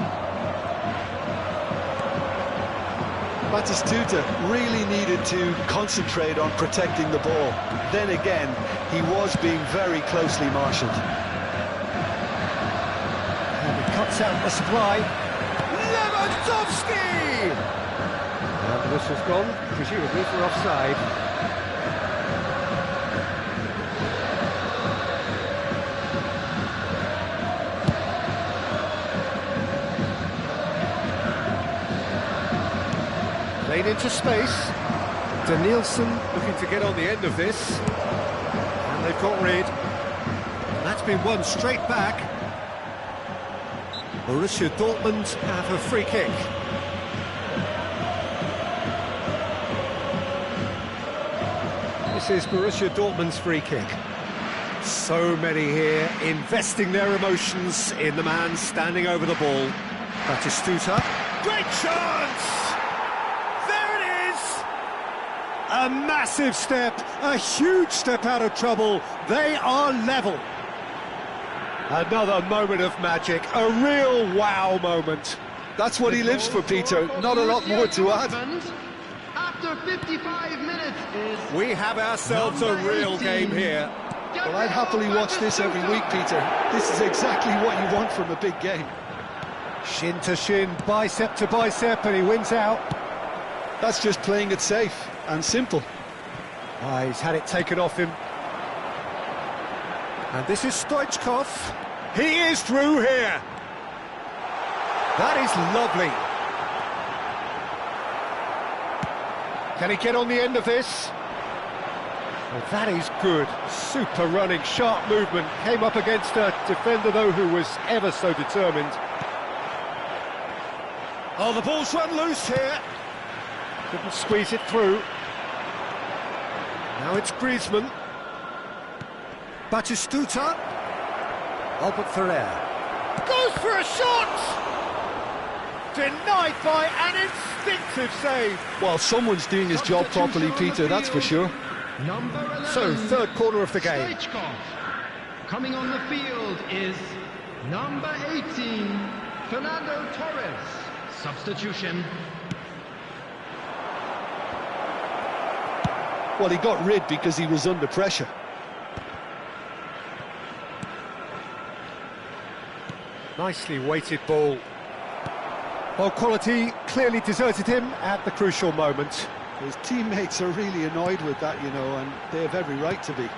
Batistuta really needed to concentrate on protecting the ball. Then again, he was being very closely marshalled. And he cuts out the supply. Lewandowski! And the whistle's gone, presumably for offside. Played into space. Danielson looking to get on the end of this. And they've got rid. And that's been won straight back. Borussia Dortmund have a free kick. This is Borussia Dortmund's free kick. So many here investing their emotions in the man standing over the ball. Batistuta. Great chance! A massive step, a huge step out of trouble. They are level. Another moment of magic, a real wow moment. That's what he lives for, Peter. Not a lot more to add. After 55 minutes is... We have ourselves a real game here. Well, I'd happily watch this every week, Peter. This is exactly what you want from a big game. Shin to shin, bicep to bicep, and he wins out. That's just playing it safe and simple. He's had it taken off him. And this is Stoichkov. He is through here. That is lovely. Can he get on the end of this? Well, that is good. Super running, sharp movement. Came up against a defender, though, who was ever so determined. Oh, the ball's run loose here. Couldn't squeeze it through. Now it's Griezmann. Batistuta. Albert Ferrer. Goes for a shot! Denied by an instinctive save. Well, someone's doing his job properly, Peter, that's for sure. Number 11, So, third corner of the game. Stoichkov. Coming on the field is number 18, Fernando Torres. Substitution. Well, he got rid because he was under pressure. Nicely weighted ball. Well, quality clearly deserted him at the crucial moment. His teammates are really annoyed with that, you know, and they have every right to be.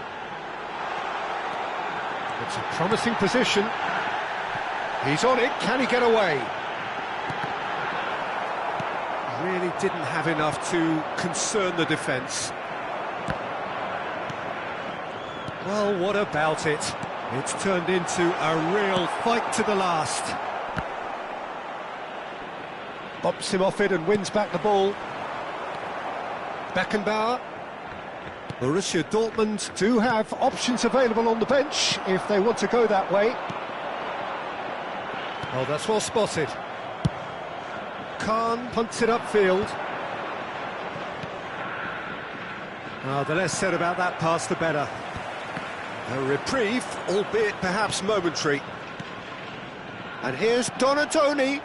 It's a promising position. He's on it, can he get away? Really didn't have enough to concern the defence. Well, what about it? It's turned into a real fight to the last. Bumps him off it and wins back the ball. Beckenbauer. Borussia Dortmund do have options available on the bench if they want to go that way. Oh, that's well spotted. Kahn punts it upfield. Oh, the less said about that pass, the better. A reprieve, albeit perhaps momentary. And here's Donatoni.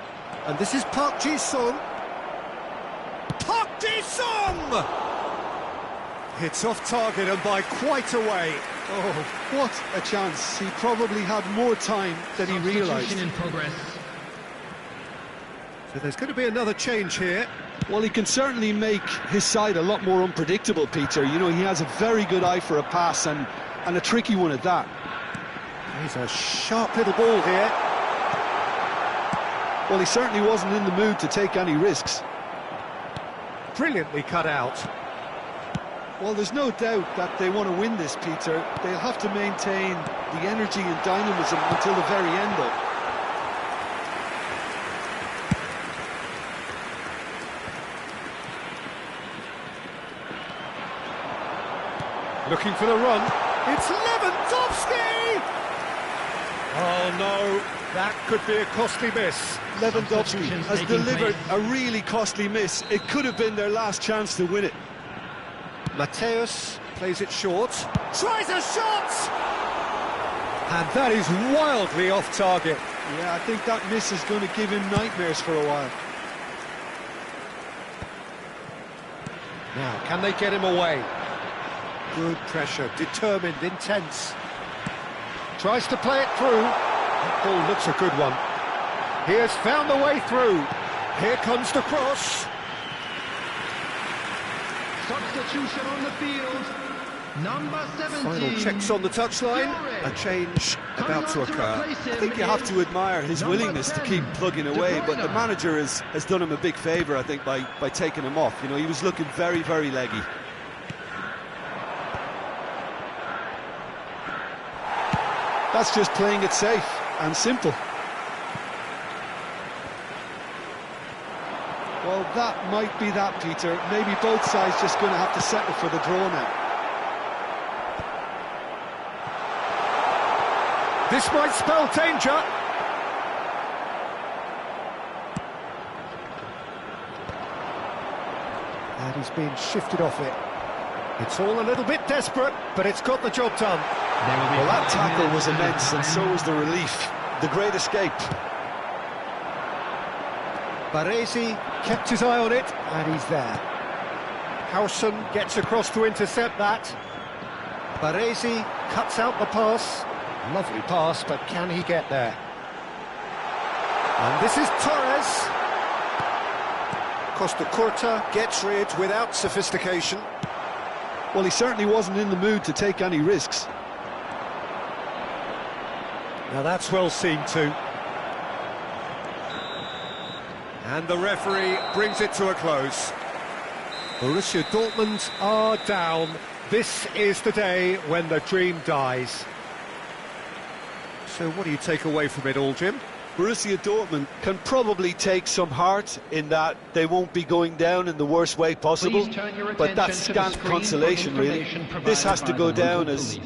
And this is Park Ji-sung. Park Ji-sung! Hits off target and by quite a way. Oh, what a chance. He probably had more time than he realised. Substitution in progress. So there's going to be another change here. Well, he can certainly make his side a lot more unpredictable, Peter. You know, he has a very good eye for a pass and a tricky one at that. He's a sharp little ball here. Well, he certainly wasn't in the mood to take any risks. Brilliantly cut out. Well, there's no doubt that they want to win this, Peter. They'll have to maintain the energy and dynamism until the very end, though. Looking for the run. It's Lewandowski! Oh no, that could be a costly miss. Lewandowski has delivered a really costly miss. It could have been their last chance to win it. Mateus plays it short. Tries a shot! And that is wildly off target. Yeah, I think that miss is going to give him nightmares for a while. Now, can they get him away? Good pressure, determined, intense. Tries to play it through. That ball looks a good one. He has found the way through. Here comes the cross. Substitution on the field. Number 17. Final checks on the touchline. A change about to occur. I think you have to admire his willingness to keep plugging away, but the manager has done him a big favour, I think, by taking him off. You know, he was looking very, very leggy. That's just playing it safe and simple. Well, that might be that, Peter. Maybe both sides just going to have to settle for the draw now. This might spell danger. And he's being shifted off it. It's all a little bit desperate, but it's got the job done. Well, that tackle was immense, and so was the relief. The great escape. Baresi kept his eye on it, and he's there. Howson gets across to intercept that. Baresi cuts out the pass. Lovely pass, but can he get there? And this is Torres. Costa Curta gets rid without sophistication. Well, he certainly wasn't in the mood to take any risks. Now that's well seen too. And the referee brings it to a close. Borussia Dortmund are down. This is the day when the dream dies. So what do you take away from it all, Jim? Borussia Dortmund can probably take some heart in that they won't be going down in the worst way possible, but that's scant consolation, really. This has to go down as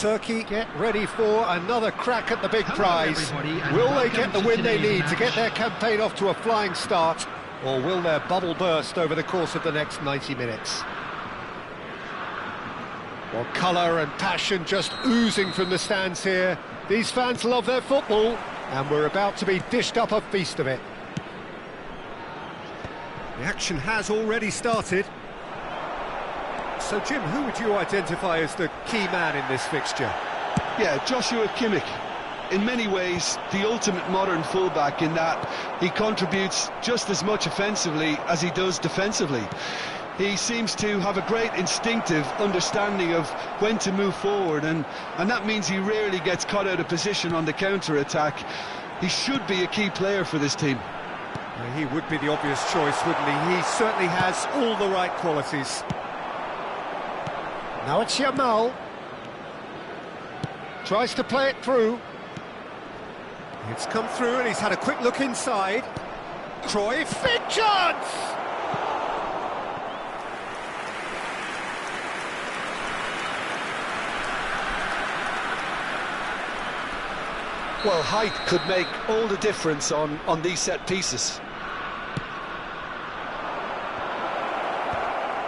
Turkey get ready for another crack at the big Hello, prize. everybody, and Will they welcome get the to win they today's need to get match. their campaign off to a flying start, or will their bubble burst over the course of the next 90 minutes? Well, colour and passion just oozing from the stands here. These fans love their football, and we're about to be dished up a feast of it. The action has already started. So, Jim, who would you identify as the key man in this fixture? Yeah, Joshua Kimmich. In many ways, the ultimate modern fullback in that he contributes just as much offensively as he does defensively. He seems to have a great instinctive understanding of when to move forward, and that means he rarely gets caught out of position on the counter-attack. He should be a key player for this team. He would be the obvious choice, wouldn't he? He certainly has all the right qualities. Now it's Yamal. Tries to play it through. It's come through and he's had a quick look inside. Cruyff, big chance! Well, height could make all the difference on these set pieces.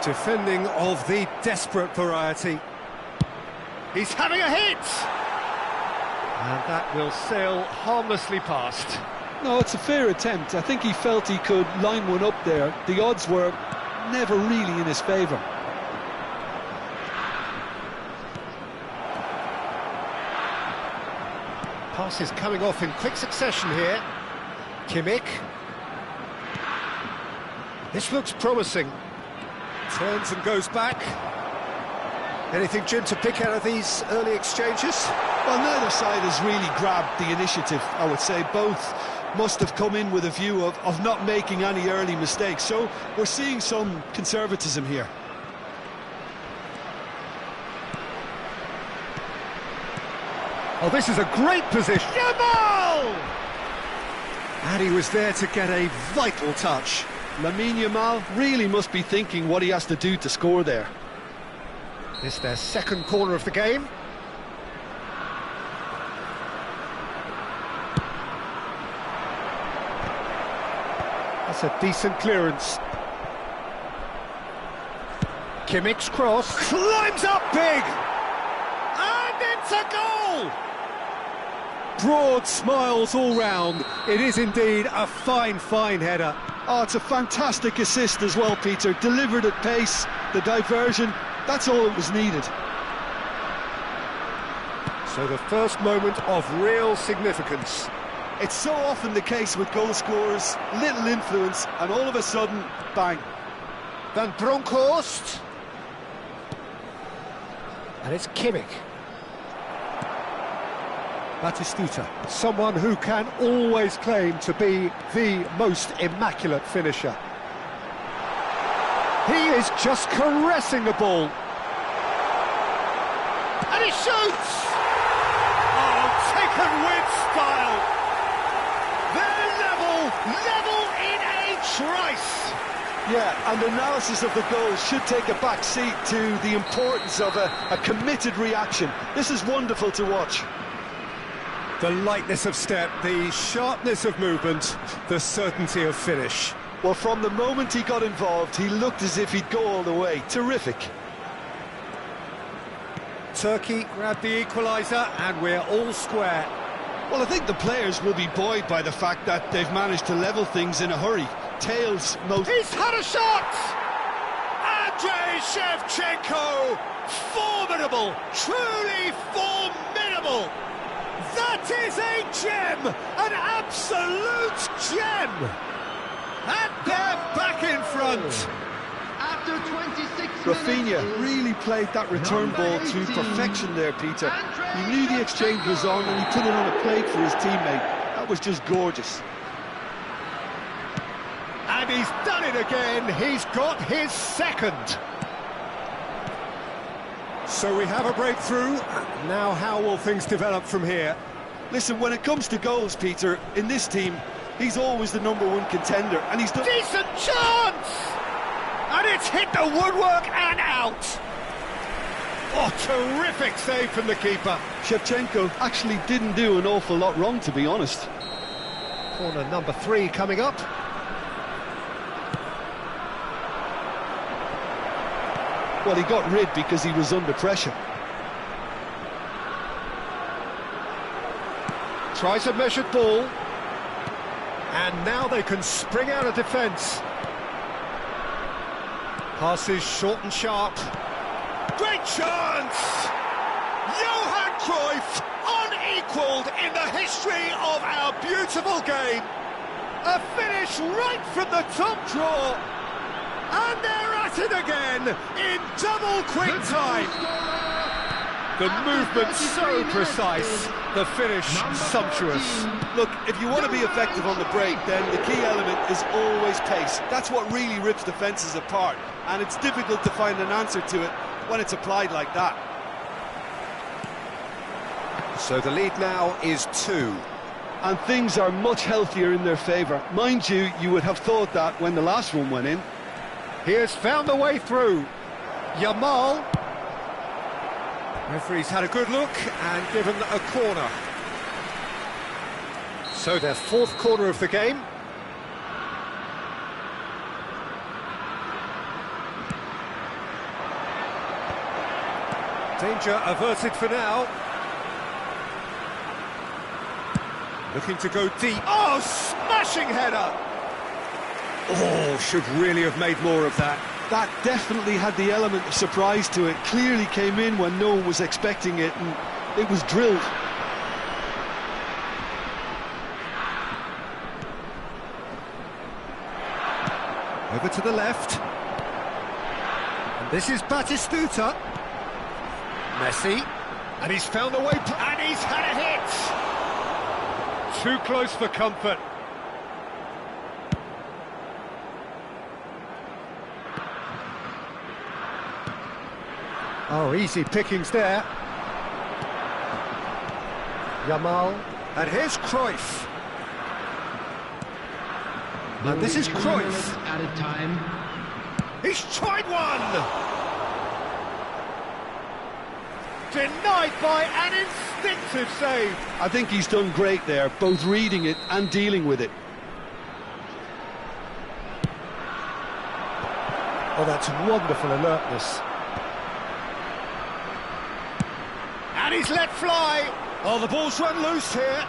Defending of the desperate variety. He's having a hit! And that will sail harmlessly past. No, it's a fair attempt. I think he felt he could line one up there. The odds were never really in his favour. Passes coming off in quick succession here. Kimmich. This looks promising. Turns and goes back. Anything, Jim, to pick out of these early exchanges? Well, neither side has really grabbed the initiative, I would say. Both must have come in with a view of not making any early mistakes. So we're seeing some conservatism here. Oh, this is a great position. Yamal! And he was there to get a vital touch. Lamine Yamal really must be thinking what he has to do to score there. This their second corner of the game. That's a decent clearance. Kimmich's cross. Climbs up big! And it's a goal! Broad smiles all round. It is indeed a fine, fine header. Oh, it's a fantastic assist as well, Peter. Delivered at pace, the diversion, that's all that was needed. So the first moment of real significance. It's so often the case with goal scorers, little influence, and all of a sudden, bang. Van Bronckhorst. And it's Kimmich. Batistuta, someone who can always claim to be the most immaculate finisher. He is just caressing the ball. And he shoots! Oh, taken with style. They're level in a trice. Yeah, and analysis of the goal should take a back seat to the importance of a committed reaction. This is wonderful to watch. The lightness of step, the sharpness of movement, the certainty of finish. Well, from the moment he got involved, he looked as if he'd go all the way. Terrific. Turkey grabbed the equaliser, and we're all square. Well, I think the players will be buoyed by the fact that they've managed to level things in a hurry. Tails most... He's had a shot! Andrei Shevchenko! Formidable! Truly formidable! That is a gem! An absolute gem! And they're back in front! After 26 Rafinha minutes, really played that return ball to 18, perfection there, Peter. He knew the exchange was on and he put it on a plate for his teammate. That was just gorgeous. And he's done it again. He's got his second. So we have a breakthrough. Now how will things develop from here? Listen, when it comes to goals, Peter, in this team, he's always the #1 contender, and he's done... Decent chance! And it's hit the woodwork and out. Oh, terrific save from the keeper. Shevchenko actually didn't do an awful lot wrong, to be honest. Corner number 3 coming up. Well, he got rid because he was under pressure. Tries a measured ball. And now they can spring out of defence. Passes short and sharp. Great chance! Johan Cruyff, unequalled in the history of our beautiful game. A finish right from the top draw. And they're at it again in double quick time. The movement so precise, the finish sumptuous. Look, if you want to be effective on the break, then the key element is always pace. That's what really rips defences apart, and it's difficult to find an answer to it when it's applied like that. So the lead now is 2. And things are much healthier in their favour. Mind you, you would have thought that when the last one went in. He has found a way through. Yamal. Referee's had a good look and given a corner. So their 4th corner of the game. Danger averted for now. Looking to go deep. Oh, smashing header! Oh, should really have made more of that. That definitely had the element of surprise to it. Clearly came in when no one was expecting it, and it was drilled. Over to the left. And this is Batistuta. Messi. And he's found a way, and he's had a hit! Too close for comfort. Oh, easy pickings there. Yamal. And here's Cruyff. And this is Cruyff. Added time. He's tried one! Denied by an instinctive save. I think he's done great there, both reading it and dealing with it. Oh, that's wonderful alertness. And he's let fly. Oh, the ball's run loose here.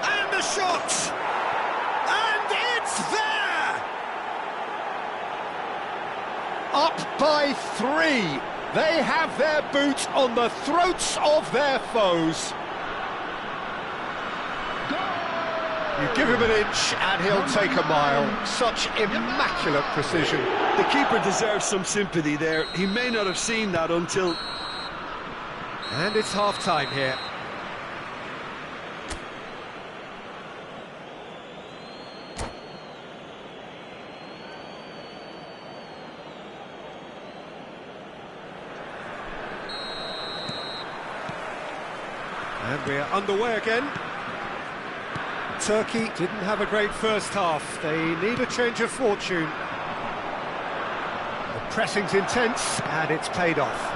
And the shot. And it's there. Up by 3. They have their boot on the throats of their foes. You give him an inch and he'll take a mile. Such immaculate precision. The keeper deserves some sympathy there. He may not have seen that until... And it's half-time here. And we're underway again. Turkey didn't have a great first half. They need a change of fortune. The pressing's intense, and it's paid off.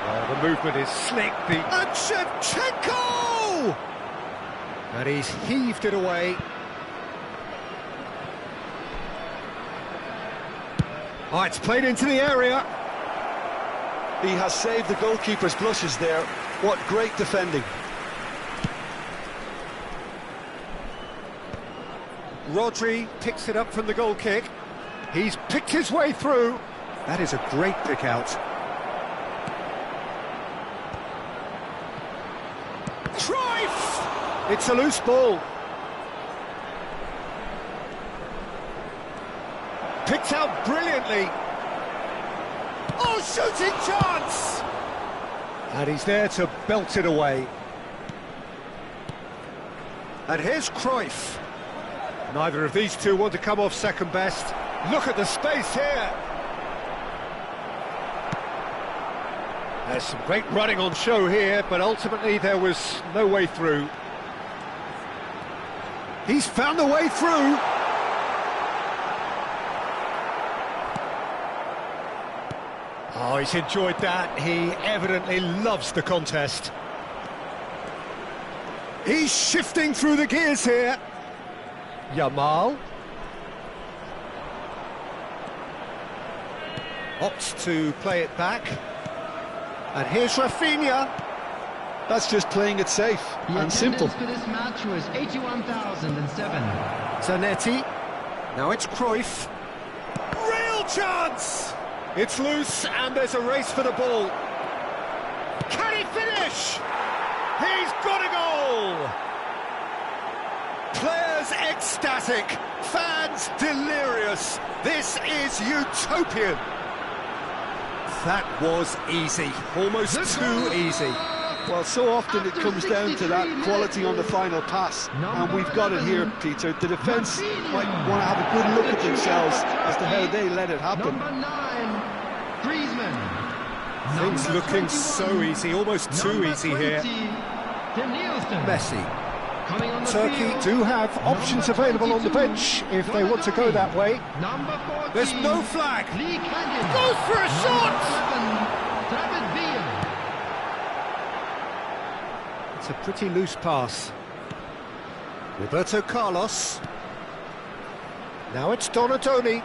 Well, the movement is slick. And Shevchenko! And he's heaved it away. Oh, it's played into the area. He has saved the goalkeeper's blushes there. What great defending. Rodri picks it up from the goal kick. He's picked his way through. That is a great pick out. Cruyff! It's a loose ball. Picked out brilliantly. Oh, shooting chance! And he's there to belt it away. And here's Cruyff. Neither of these two want to come off second best. Look at the space here. There's some great running on show here, but ultimately there was no way through. He's found a way through. Oh, he's enjoyed that. He evidently loves the contest. He's shifting through the gears here. Yamal. Opts to play it back. And here's Rafinha. That's just playing it safe and simple. For this match was 81,007. Zanetti. Now it's Cruyff. Real chance! It's loose and there's a race for the ball. Can he finish? He's got a goal! Players ecstatic, fans delirious. This is utopian. That was easy, almost too easy. Well, so often it comes down to that quality on the final pass, and we've got it here, Peter. The defence might want to have a good look at themselves as to how they let it happen. Number 9, Griezmann. Things looking so easy, almost too easy here. Messi. Turkey do have options available on the bench if they want to go that way. There's no flag. Goes for a shot! It's a pretty loose pass. Roberto Carlos. Now it's Donatoni.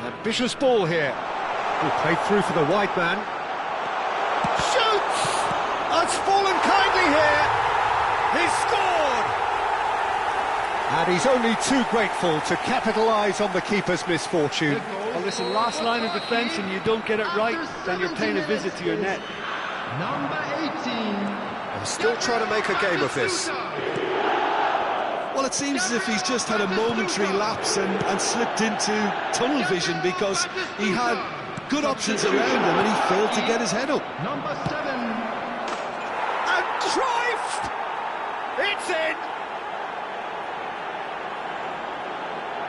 Ambitious ball here. He played through for the wide man. Shoots! That's fallen kindly here. He's scored! And he's only too grateful to capitalise on the keeper's misfortune. Well, listen, last line of defence and you don't get it right, then you're paying a visit to your net. Number 18. I'm still trying to make a game of this. Well, it seems as if he's just had a momentary lapse and slipped into tunnel vision, because he had good options around him and he failed to get his head up. Number 7. And Cruyff! It's in!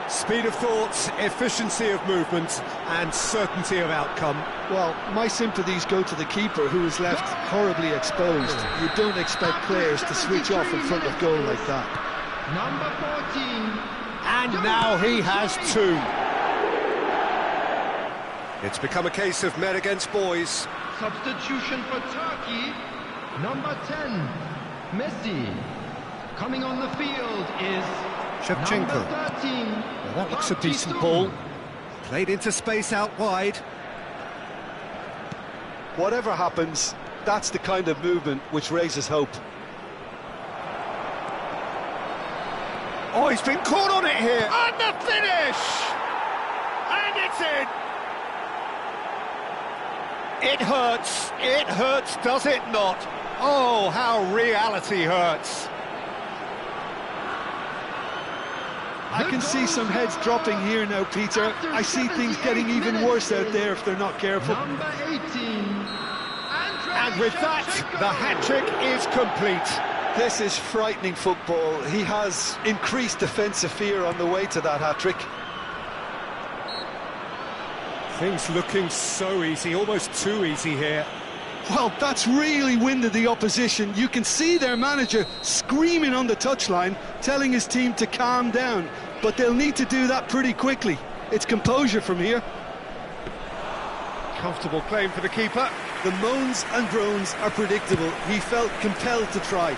Speed of thought, efficiency of movement and certainty of outcome. Well, my sympathies go to the keeper, who is left horribly exposed. You don't expect players to switch off in front of goal like that. Number 14. And now he has two. It's become a case of men against boys. Substitution for Turkey. Number 10. Messi. Coming on the field is Shevchenko. number 13. Well, that looks a decent ball. Played into space out wide. Whatever happens, that's the kind of movement which raises hope. Oh, he's been caught on it here. And the finish! And it's in. It hurts, does it not? Oh, how reality hurts. I can see some heads dropping here now, Peter. I see things getting even worse out there if they're not careful. Number 18. And with that, the hat-trick is complete. This is frightening football. He has increased defensive fear on the way to that hat-trick. Things looking so easy, almost too easy here. Well, that's really winded the opposition. You can see their manager screaming on the touchline, telling his team to calm down. But they'll need to do that pretty quickly. It's composure from here. Comfortable claim for the keeper. The moans and groans are predictable. He felt compelled to try.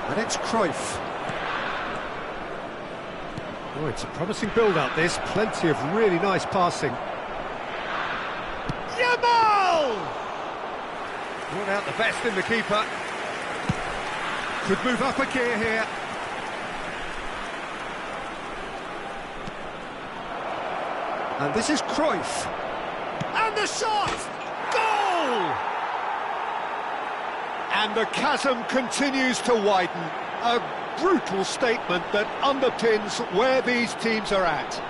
And it's Cruyff. Oh, it's a promising build-up, this. Plenty of really nice passing. Yamal! Brought out the best in the keeper. Could move up a gear here. And this is Cruyff. And the shot! Goal! And the chasm continues to widen. A brutal statement that underpins where these teams are at.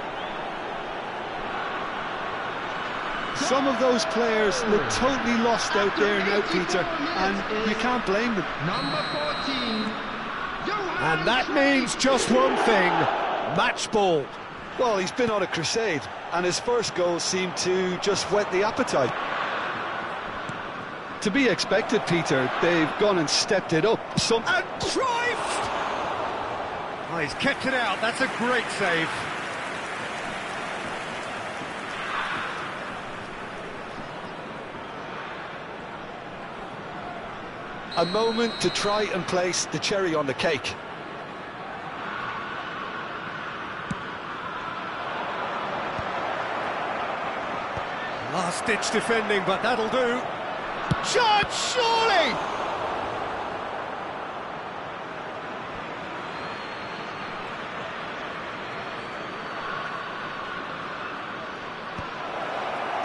Some of those players look totally lost out there now, Peter, and you can't blame them. Number 14. And that means just one thing, match ball. Well, he's been on a crusade, and his first goal seemed to just whet the appetite. To be expected, Peter. They've gone and stepped it up. And Cruyff! Oh, he's kept it out. That's a great save. A moment to try and place the cherry on the cake. Last-ditch defending, but that'll do. Chance, surely!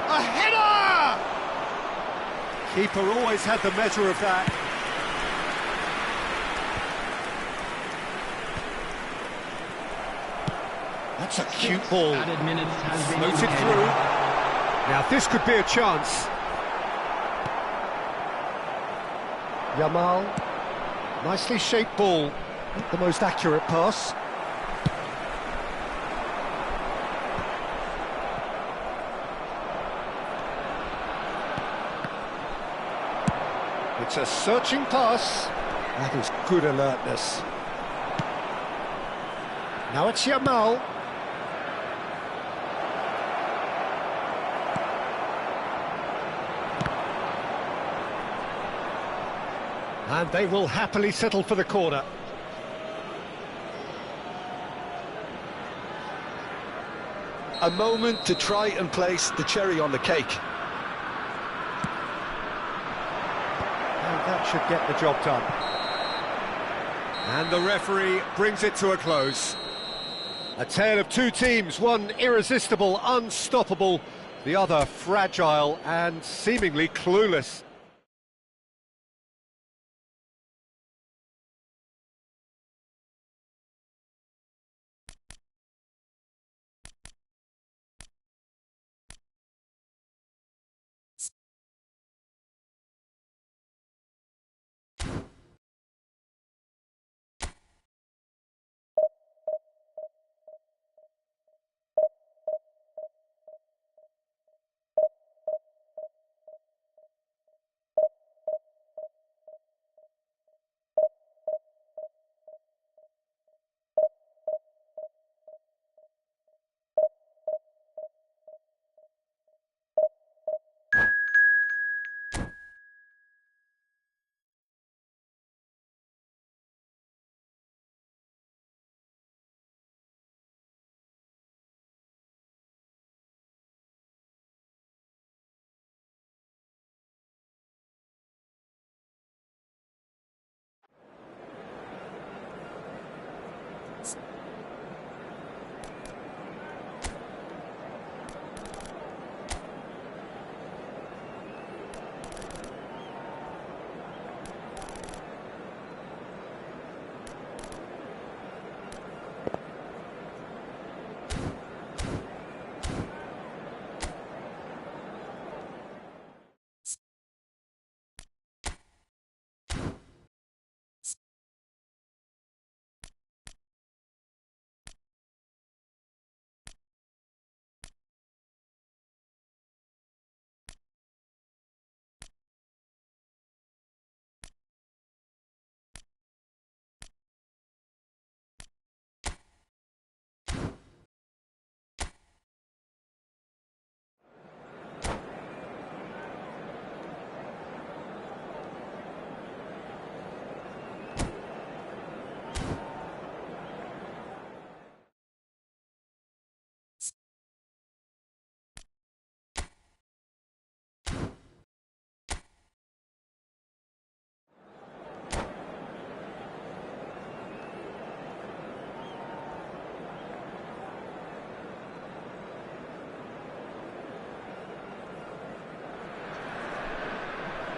A header! Keeper always had the measure of that. That's a cute ball. Added minutes has been Floated indicated. through. Now this could be a chance. Yamal. Nicely shaped ball. Not the most accurate pass. It's a searching pass. That is good alertness. Now it's Yamal. And they will happily settle for the corner. A moment to try and place the cherry on the cake. And that should get the job done. And the referee brings it to a close. A tale of two teams, one irresistible, unstoppable, the other fragile and seemingly clueless.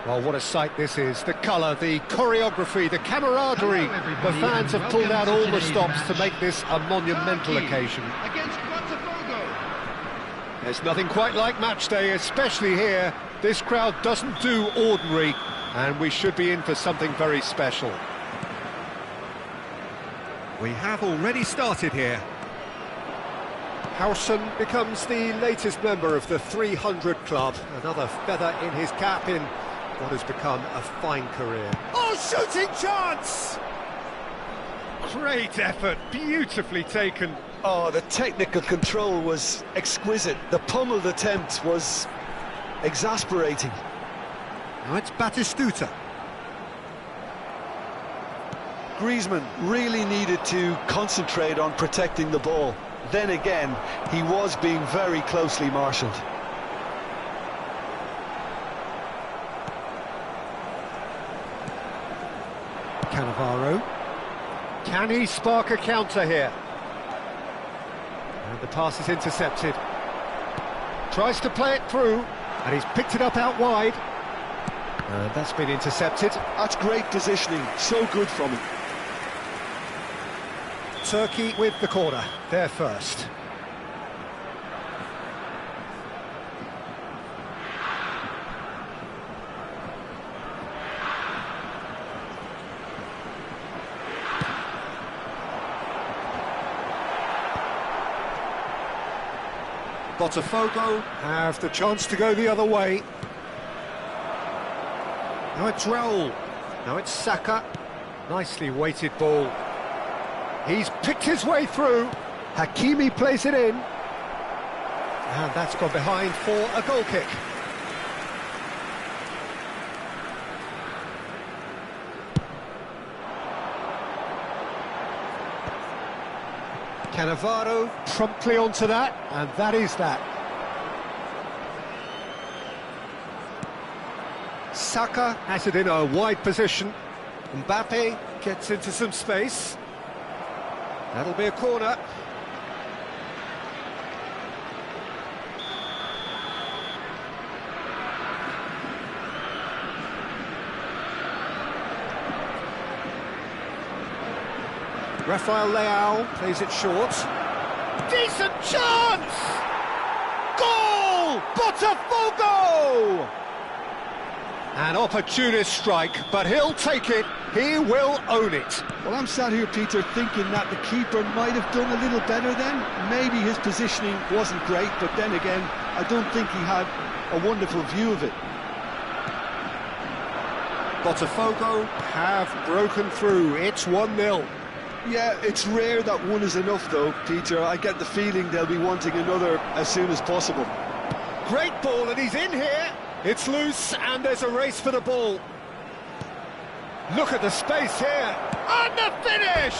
Well, what a sight this is. The colour, the choreography, the camaraderie. The fans have pulled out all the stops to make this a monumental occasion. Against Botafogo. There's nothing quite like match day, especially here. This crowd doesn't do ordinary, and we should be in for something very special. We have already started here. Howson becomes the latest member of the 300 club. Another feather in his cap in what has become a fine career. Oh, shooting chance! Great effort, beautifully taken. Oh, the technical control was exquisite. The pummeled attempt was exasperating. Now it's Batistuta. Griezmann really needed to concentrate on protecting the ball. Then again, he was being very closely marshalled. Cannavaro. Can he spark a counter here? And the pass is intercepted. Tries to play it through, and he's picked it up out wide. And that's been intercepted. That's great positioning, so good from him. Turkey with the corner, they're first. Botafogo have the chance to go the other way. Now it's Raul. Now it's Saka. Nicely weighted ball. He's picked his way through. Hakimi plays it in. And that's gone behind for a goal kick. Cannavaro promptly onto that, and that is that. Saka has it in a wide position. Mbappe gets into some space. That'll be a corner. Rafael Leao plays it short. Decent chance! Goal! Botafogo! An opportunist strike, but he'll take it. He will own it. Well, I'm sat here, Peter, thinking that the keeper might have done a little better then. Maybe his positioning wasn't great, but then again, I don't think he had a wonderful view of it. Botafogo have broken through. It's 1-0. Yeah, it's rare that one is enough, though, Peter. I get the feeling they'll be wanting another as soon as possible. Great ball, and he's in here. It's loose, and there's a race for the ball. Look at the space here. And the finish!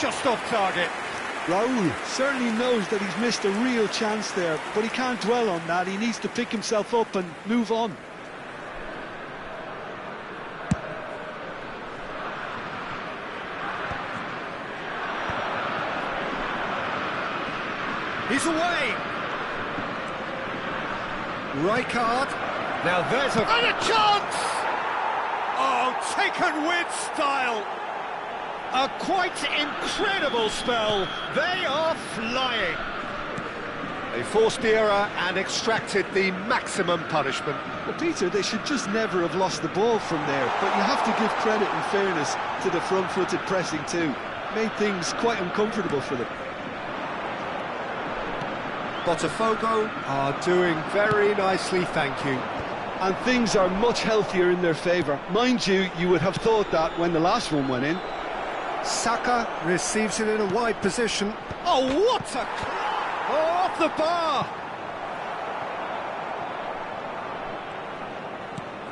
Just off target. Raul certainly knows that he's missed a real chance there, but he can't dwell on that. He needs to pick himself up and move on. He's away. Rijkaard. Now there's a... And a chance! Oh, taken with style. A quite incredible spell. They are flying. They forced the error and extracted the maximum punishment. Well, Peter, they should just never have lost the ball from there, but you have to give credit and fairness to the front-footed pressing too. Made things quite uncomfortable for them. Botafogo are doing very nicely, thank you. And things are much healthier in their favour. Mind you, you would have thought that when the last one went in. Saka receives it in a wide position. Oh, what a... Oh, off the bar!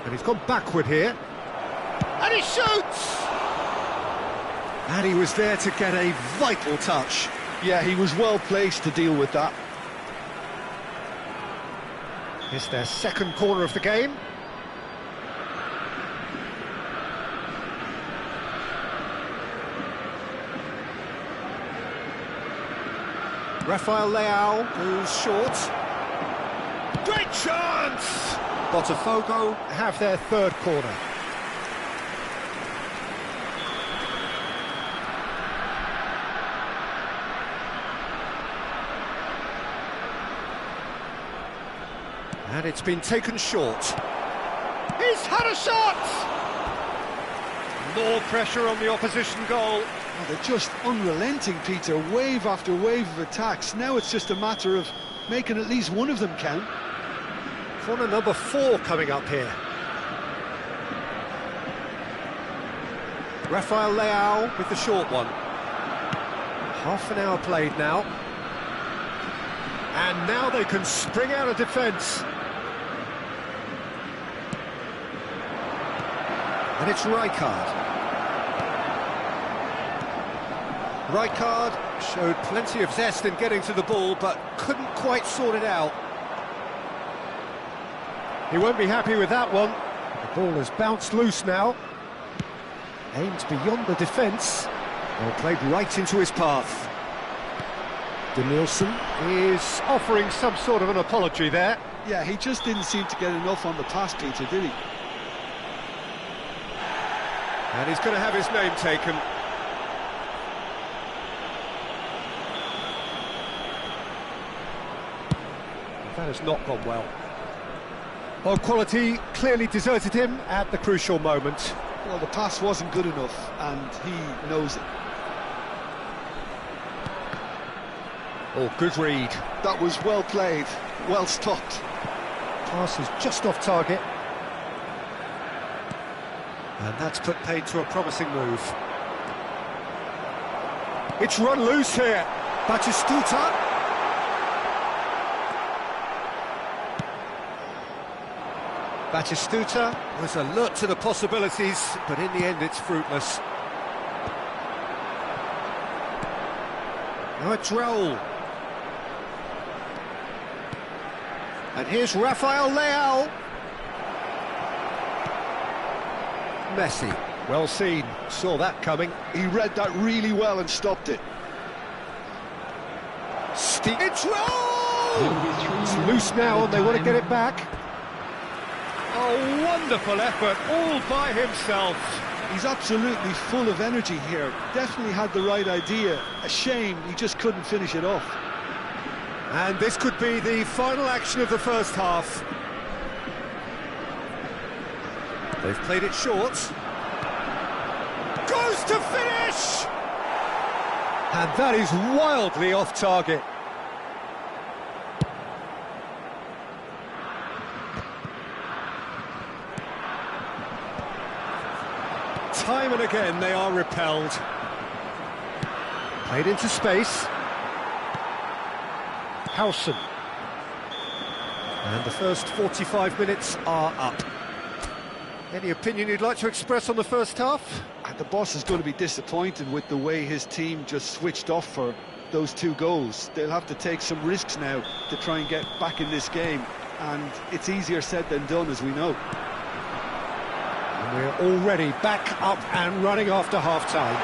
And he's gone backward here. And he shoots! And he was there to get a vital touch. Yeah, he was well placed to deal with that. It's their second corner of the game. Rafael Leao goes short. Great chance! Botafogo have their third corner. And it's been taken short. He's had a shot! More pressure on the opposition goal. Oh, they're just unrelenting, Peter. Wave after wave of attacks. Now it's just a matter of making at least one of them count. Corner number 4 coming up here. Rafael Leao with the short one. Half an hour played now. And now they can spring out of defence. And it's Rijkaard. Rijkaard showed plenty of zest in getting to the ball, but couldn't quite sort it out. He won't be happy with that one. The ball has bounced loose now. Aimed beyond the defence. Well, played right into his path. Denilson is offering some sort of an apology there. Yeah, he just didn't seem to get enough on the pass, Peter, did he? And he's going to have his name taken. That has not gone well. Well, quality clearly deserted him at the crucial moment. Well, the pass wasn't good enough, and he knows it. Oh, good read. That was well played, well stopped. Pass is just off target. And that's put paid to a promising move. It's run loose here. Batistuta. Batistuta was alert to the possibilities, but in the end it's fruitless. Now it's Raul. And here's Rafael Leao. Messi. Well seen. Saw that coming. He read that really well and stopped it. It's Raul! It's loose now and they want to get it back. Oh, wonderful effort, all by himself. He's absolutely full of energy here. Definitely had the right idea. A shame he just couldn't finish it off. And this could be the final action of the first half. They've played it short. Goes to finish! And that is wildly off target. Time and again they are repelled. Played into space. Howson. And the first 45 minutes are up. Any opinion you'd like to express on the first half? The boss is going to be disappointed with the way his team just switched off for those 2 goals. They'll have to take some risks now to try and get back in this game, and it's easier said than done, as we know. And we're already back up and running after half-time.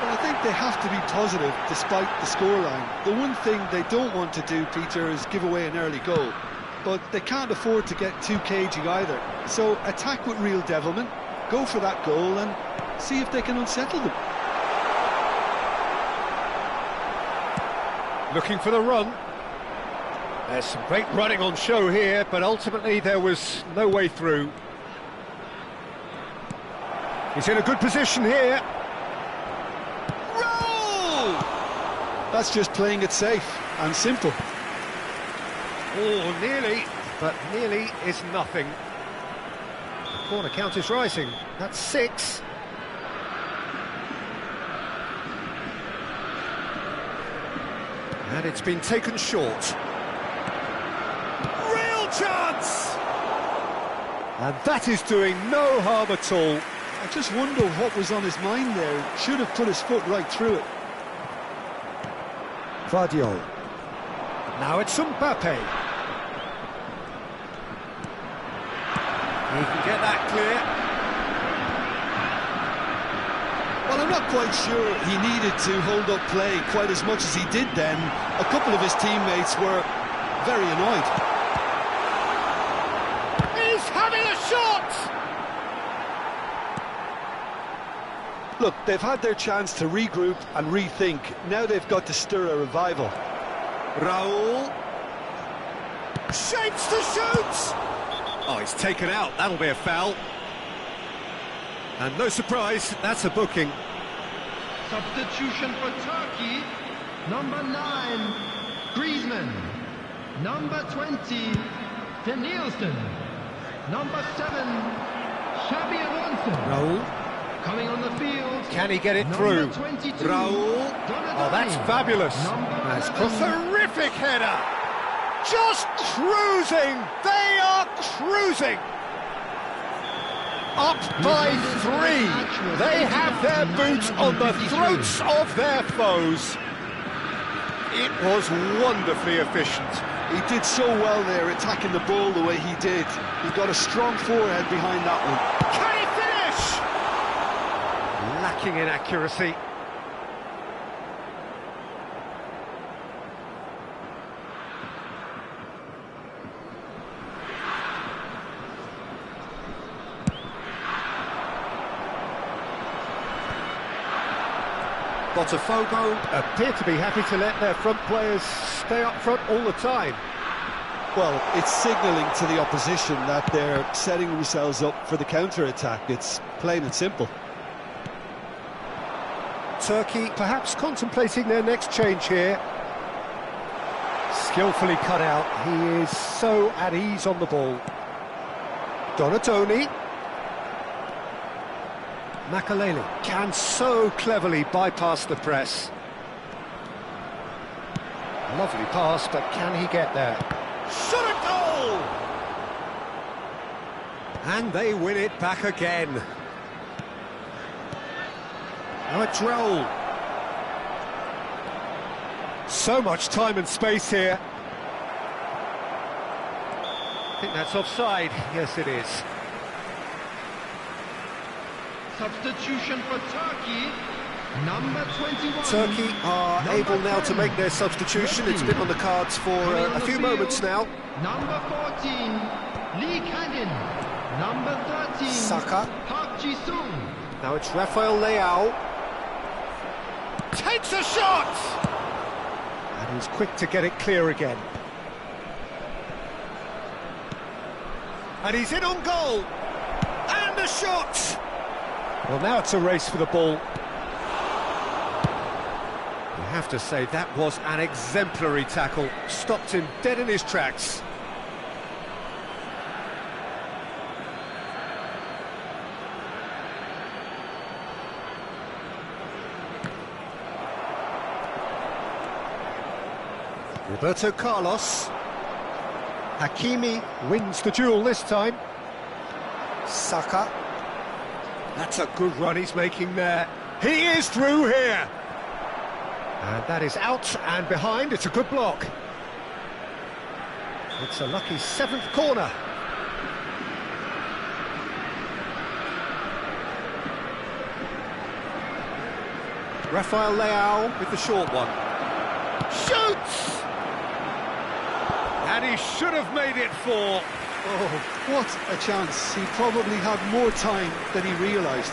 Well, I think they have to be positive despite the scoreline. The one thing they don't want to do, Peter, is give away an early goal. But they can't afford to get too cagey either. So attack with real devilment, go for that goal and see if they can unsettle them. Looking for the run. There's some great running on show here, but ultimately there was no way through. He's in a good position here. Roll! That's just playing it safe and simple. Oh, nearly, but nearly is nothing. The corner count is rising. That's 6. And it's been taken short. Real chance! And that is doing no harm at all. I just wonder what was on his mind there. Should have put his foot right through it. Vardiol. Now it's Mbappe. He can get that clear. Well, I'm not quite sure he needed to hold up play quite as much as he did then. A couple of his teammates were very annoyed. He's having a shot! Look, they've had their chance to regroup and rethink. Now they've got to stir a revival. Raul. Shapes to shoot! Oh, he's taken out. That'll be a foul. And no surprise, that's a booking. Substitution for Turkey, number 9, Griezmann. Number 20, Danielson. Number 7, Xabi Alonso. Raul. Coming on the field. Can he get it number through? 22, Raul. Oh, that's fabulous. That's a terrific header. Just cruising. They are cruising. Up by 3. They have their boots on the throats of their foes. It was wonderfully efficient. He did so well there, attacking the ball the way he did. He got a strong forehead behind that one. Can he finish? Lacking in accuracy. Botafogo appear to be happy to let their front players stay up front all the time. Well, it's signalling to the opposition that they're setting themselves up for the counter-attack. It's plain and simple. Turkey perhaps contemplating their next change here. Skillfully cut out. He is so at ease on the ball. Donatoni. Makalele can so cleverly bypass the press. Lovely pass, but can he get there? Shot a goal! And they win it back again. Now it's Raul. So much time and space here. I think that's offside. Yes, it is. Substitution for Turkey, number 21. Turkey are able now to make their substitution. It's been on the cards for a few moments now. Number 14, Lee Kangin. Number 13, Saka. Park Ji-sung. Now it's Rafael Leao. Takes a shot! And he's quick to get it clear again. And he's in on goal. And a shot! Well, now it's a race for the ball. You have to say that was an exemplary tackle. Stopped him dead in his tracks. Roberto Carlos. Hakimi wins the duel this time. Saka. That's a good run he's making there. He is through here. And that is out and behind. It's a good block. It's a lucky 7th corner. Rafael Leao with the short one. Shoots! And he should have made it 4. Oh, what a chance. He probably had more time than he realised.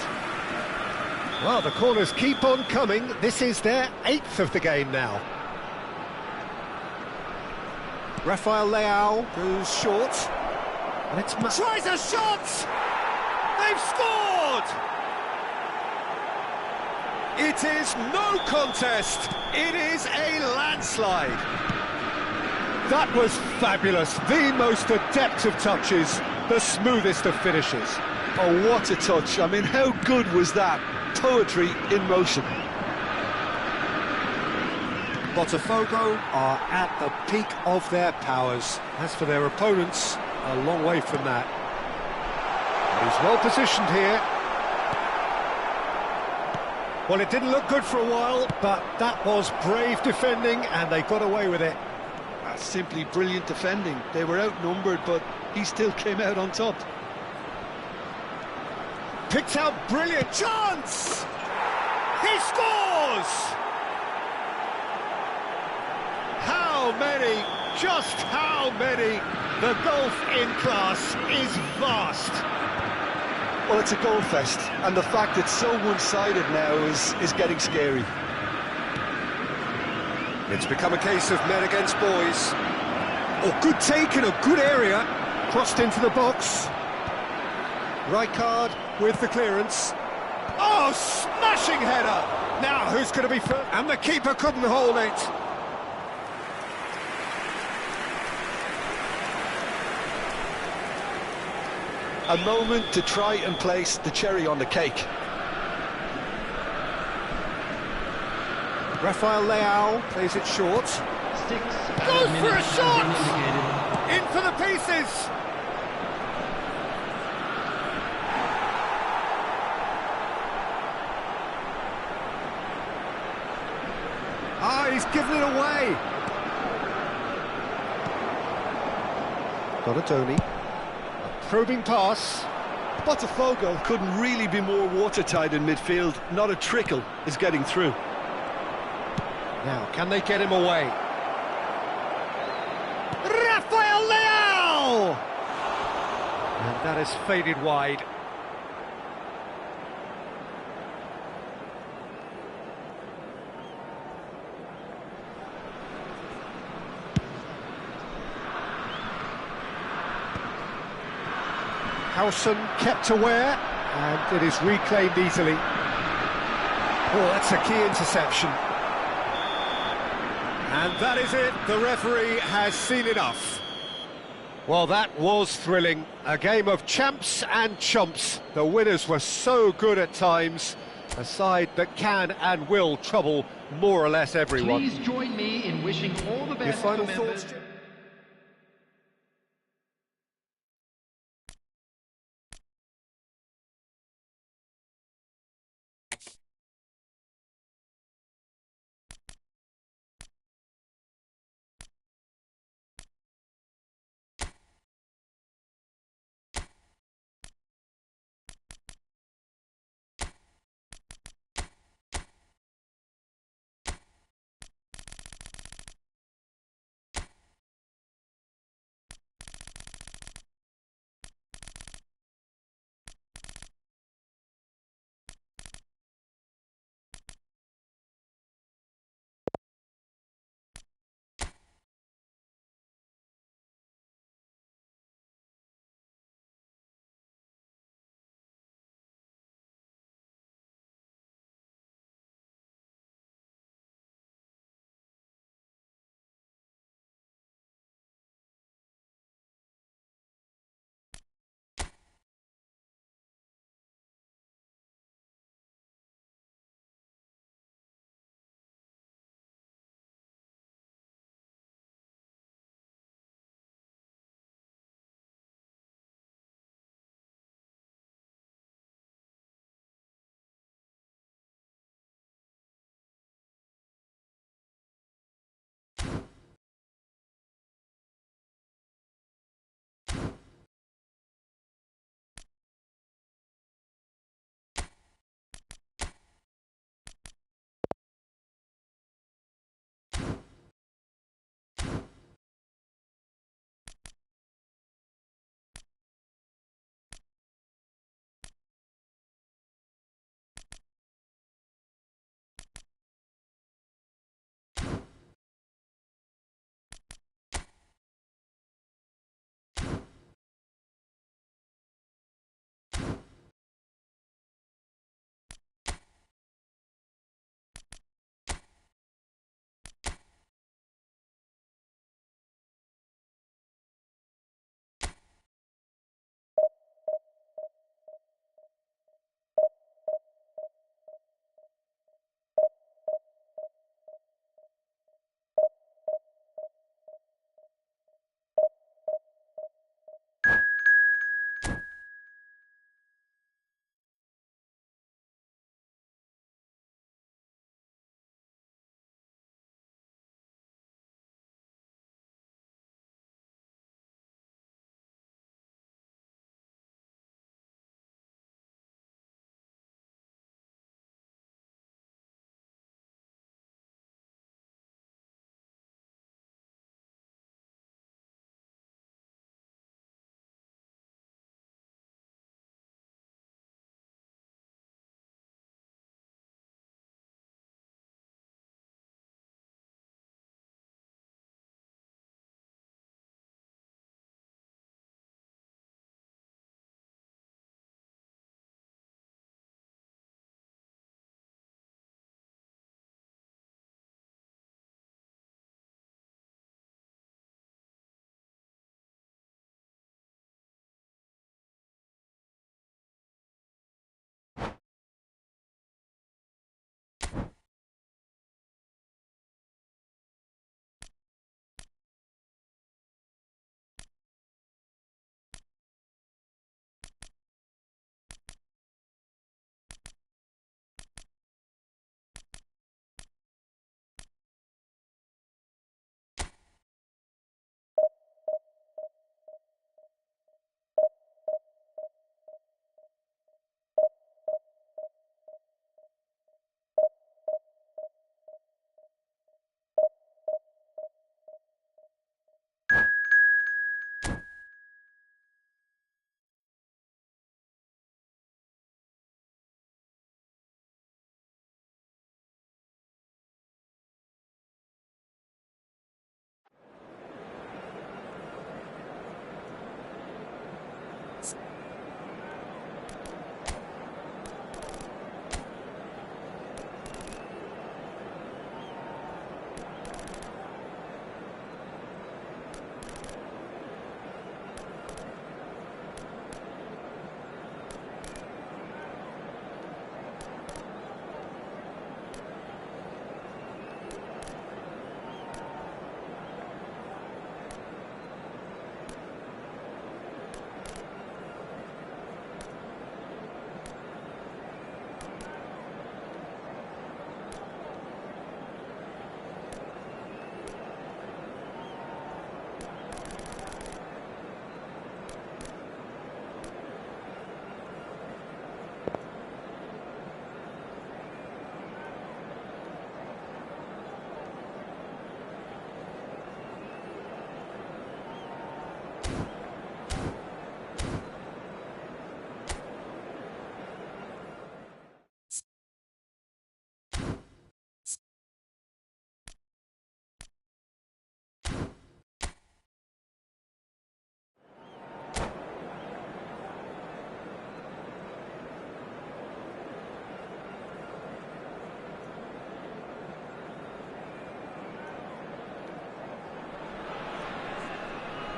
Well, the corners keep on coming. This is their 8th of the game now. Rafael Leao goes short. And it's... tries a shot! They've scored! It is no contest. It is a landslide. That was fabulous. The most adept of touches, the smoothest of finishes. Oh, what a touch. I mean, how good was that? Poetry in motion. Botafogo are at the peak of their powers. As for their opponents, a long way from that. He's well positioned here. Well, it didn't look good for a while, but that was brave defending, and they got away with it. That's simply brilliant defending. They were outnumbered, but he still came out on top. Picked out brilliant chance! He scores! How many? Just how many? The gulf in class is vast. Well, it's a goal fest, and the fact it's so one-sided now is getting scary. It's become a case of men against boys. Oh, good take in a good area. Crossed into the box. Rijkaard with the clearance. Oh, smashing header! Now, who's going to be first? And the keeper couldn't hold it. A moment to try and place the cherry on the cake. Rafael Leao plays it short. 6 Goes added for a minutes shot! have been indicated. In for the pieces! Ah, he's given it away. Donatoni. A probing pass. Botafogo couldn't really be more watertight in midfield. Not a trickle is getting through. Now, can they get him away? Rafael Leao! And that has faded wide. Howson kept aware, and it is reclaimed easily. Oh, that's a key interception. And that is it, the referee has seen enough. Well, that was thrilling. A game of champs and chumps. The winners were so good at times. A side that can and will trouble more or less everyone. Please join me in wishing all the best Your final to thoughts, members. Jim?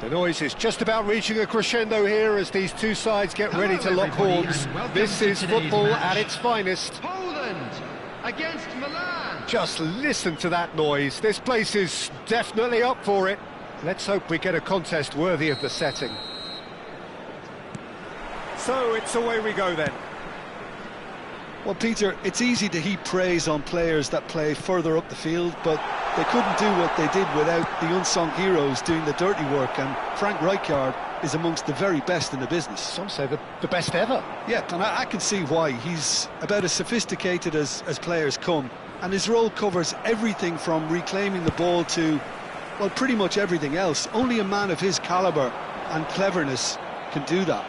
The noise is just about reaching a crescendo here as these two sides get ready to lock horns. This is football at its finest. Poland against Milan. Just listen to that noise. This place is definitely up for it. Let's hope we get a contest worthy of the setting. So it's away we go then. Well, Peter, it's easy to heap praise on players that play further up the field, but they couldn't do what they did without the unsung heroes doing the dirty work, and Frank Rijkaard is amongst the very best in the business. Some say the best ever. Yeah, and I can see why. He's about as sophisticated as players come, and his role covers everything from reclaiming the ball to, well, pretty much everything else. Only a man of his calibre and cleverness can do that.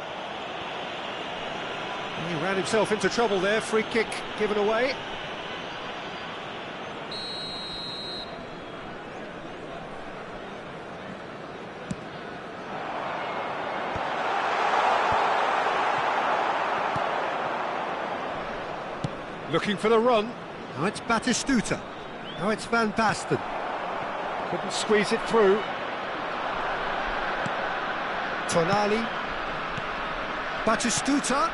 He ran himself into trouble there, free kick given away. Looking for the run. Now it's Batistuta. Now it's Van Basten. Couldn't squeeze it through. Tonali. Batistuta.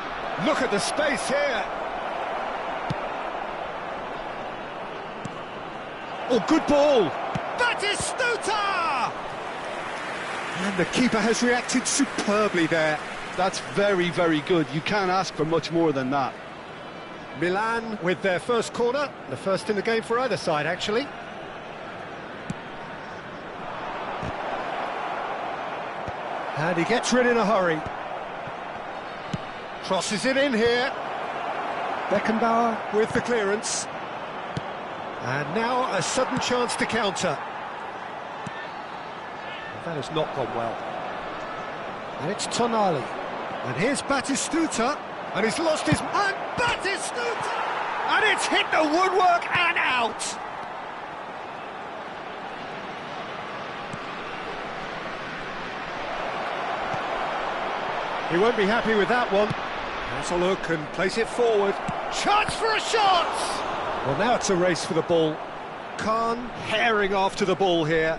Look at the space here. Oh, good ball. Batistuta! And the keeper has reacted superbly there. That's very, very good. You can't ask for much more than that. Milan with their first corner. The first in the game for either side, actually. And he gets rid in a hurry. Crosses it in here. Beckenbauer with the clearance. And now a sudden chance to counter. That has not gone well. And it's Tonali. And here's Batistuta. And he's lost his... And Batistuta! And it's hit the woodwork and out! He won't be happy with that one. Has a look and place it forward. Chance for a shot! Well, now it's a race for the ball. Khan herring after the ball here.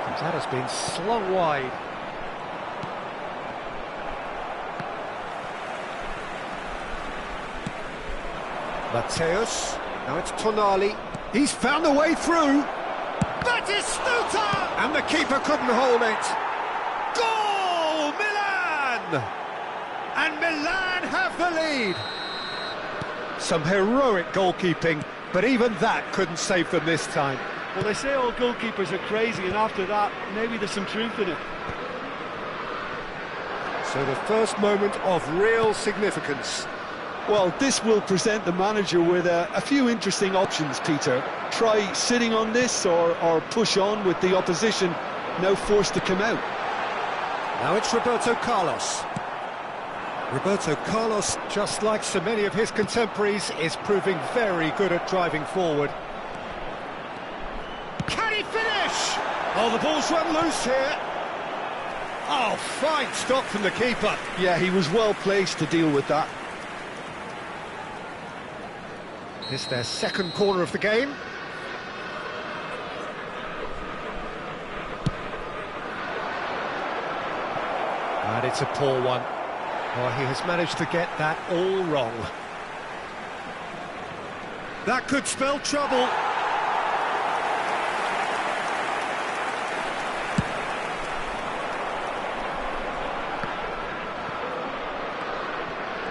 And that has been slung wide. Mateus. Now it's Tonali. He's found a way through. Batistuta! And the keeper couldn't hold it. Goal! Milan! And Milan have the lead. Some heroic goalkeeping, but even that couldn't save them this time. Well, they say all goalkeepers are crazy, and after that, maybe there's some truth in it. So the first moment of real significance. Well, this will present the manager with a few interesting options, Peter. Try sitting on this or push on with the opposition now forced to come out. Now it's Roberto Carlos. Roberto Carlos, just like so many of his contemporaries, is proving very good at driving forward. Can he finish? Oh, the ball's run loose here. Oh, fine stop from the keeper. Yeah, he was well placed to deal with that. It's their second corner of the game. And it's a poor one. Oh, he has managed to get that all wrong. That could spell trouble.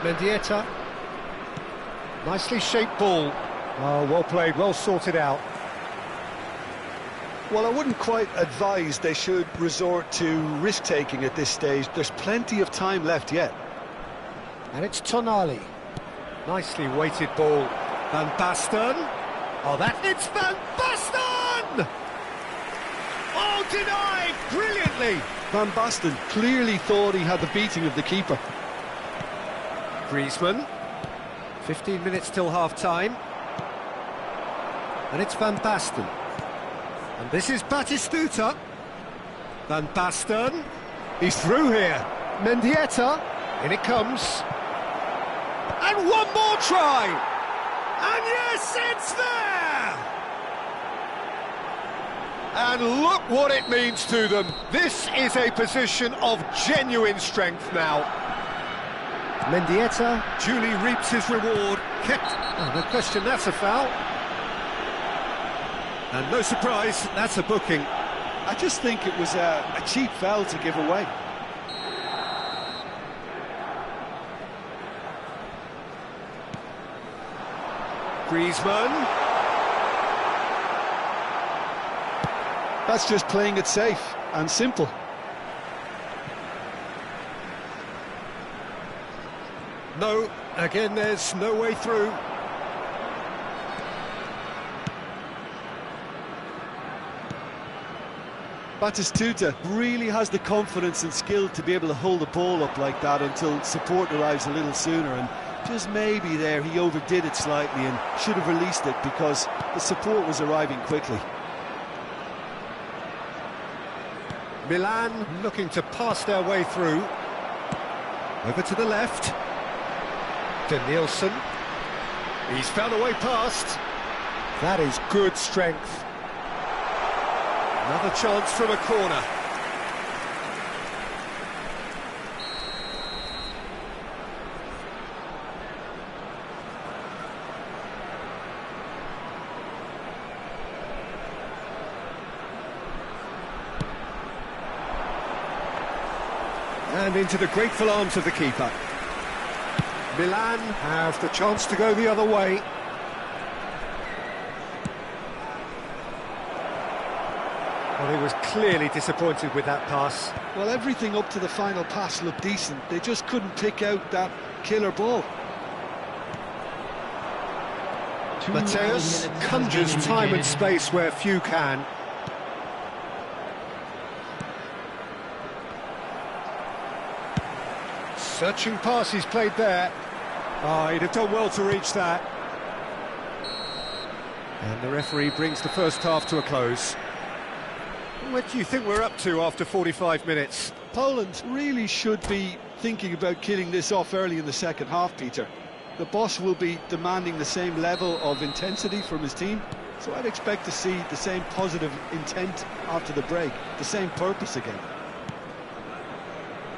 Mendieta. Nicely shaped ball. Oh, well played, well sorted out. Well, I wouldn't quite advise they should resort to risk-taking at this stage. There's plenty of time left yet. And it's Tonali. Nicely weighted ball. Van Basten. Oh, it's Van Basten! Oh, denied brilliantly. Van Basten clearly thought he had the beating of the keeper. Griezmann. 15 minutes till half-time. And it's Van Basten. And this is Batistuta. Van Basten. He's through here. Mendieta. In it comes. And one more try. And yes, it's there! And look what it means to them. This is a position of genuine strength now. Mendieta duly reaps his reward. Kept... Oh, no question, that's a foul. And no surprise, that's a booking. I just think it was a cheap foul to give away. Griezmann. That's just playing it safe and simple. No, again there's no way through. Batistuta really has the confidence and skill to be able to hold the ball up like that until support arrives a little sooner, and just maybe there he overdid it slightly and should have released it because the support was arriving quickly. Milan looking to pass their way through. Over to the left. Danielson. He's found a way past. That is good strength. Another chance from a corner. And into the grateful arms of the keeper. Milan have the chance to go the other way. Well, he was clearly disappointed with that pass. Well, everything up to the final pass looked decent. They just couldn't pick out that killer ball. Mateus conjures time and space where few can. Searching pass he's played there. Oh, he'd have done well to reach that. And the referee brings the first half to a close. What do you think we're up to after 45 minutes? Poland really should be thinking about killing this off early in the second half, Peter. The boss will be demanding the same level of intensity from his team, so I'd expect to see the same positive intent after the break, the same purpose again.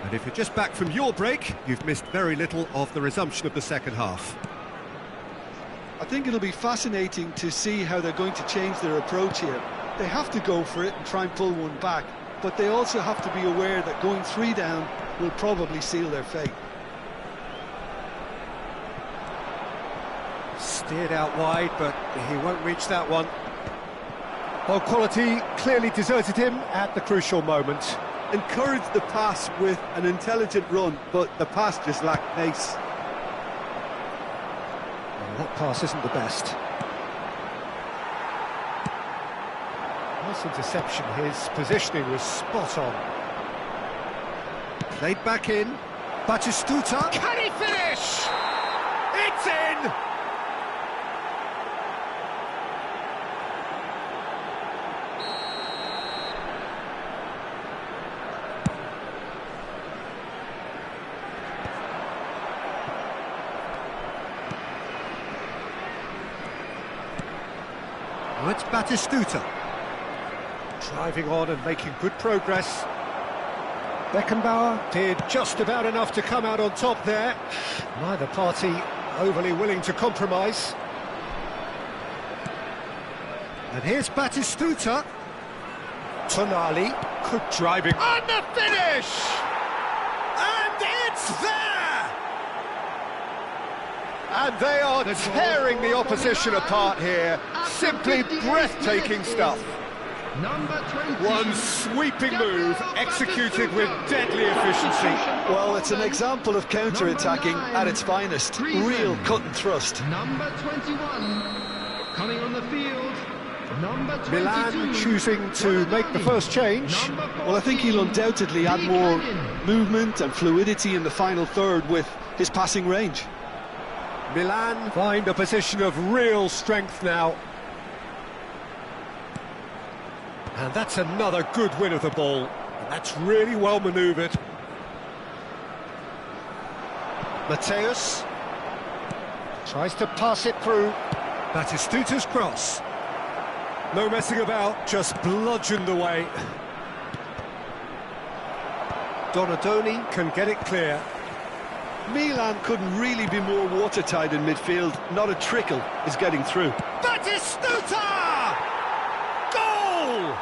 And if you're just back from your break, you've missed very little of the resumption of the second half. I think it'll be fascinating to see how they're going to change their approach here. They have to go for it and try and pull one back, but they also have to be aware that going 3 down will probably seal their fate. Steered out wide, but he won't reach that one. Well, quality clearly deserted him at the crucial moment. Encouraged the pass with an intelligent run, but the pass just lacked pace. Well, that pass isn't the best. Nice interception, his positioning was spot on. Played back in. Batistuta. Can he finish? It's in! Well, it's Batistuta. Driving on and making good progress. Beckenbauer did just about enough to come out on top there. Neither party overly willing to compromise. And here's Batistuta. Tonali, good driving. And the finish! And it's there! And they are tearing the opposition apart here. Simply breathtaking stuff. Number 20. One sweeping move, executed with deadly efficiency. Well, it's an example of counter-attacking at its finest. Real cut and thrust. Number 21. Coming on the field. Number 22. Milan choosing to make the first change. Well, I think he'll undoubtedly add more movement and fluidity in the final third with his passing range. Milan find a position of real strength now. And that's another good win of the ball. And that's really well manoeuvred. Mateus tries to pass it through. Batistuta's cross. No messing about, just bludgeoned away. Donadoni can get it clear. Milan couldn't really be more watertight in midfield. Not a trickle is getting through. Batistuta! Goal!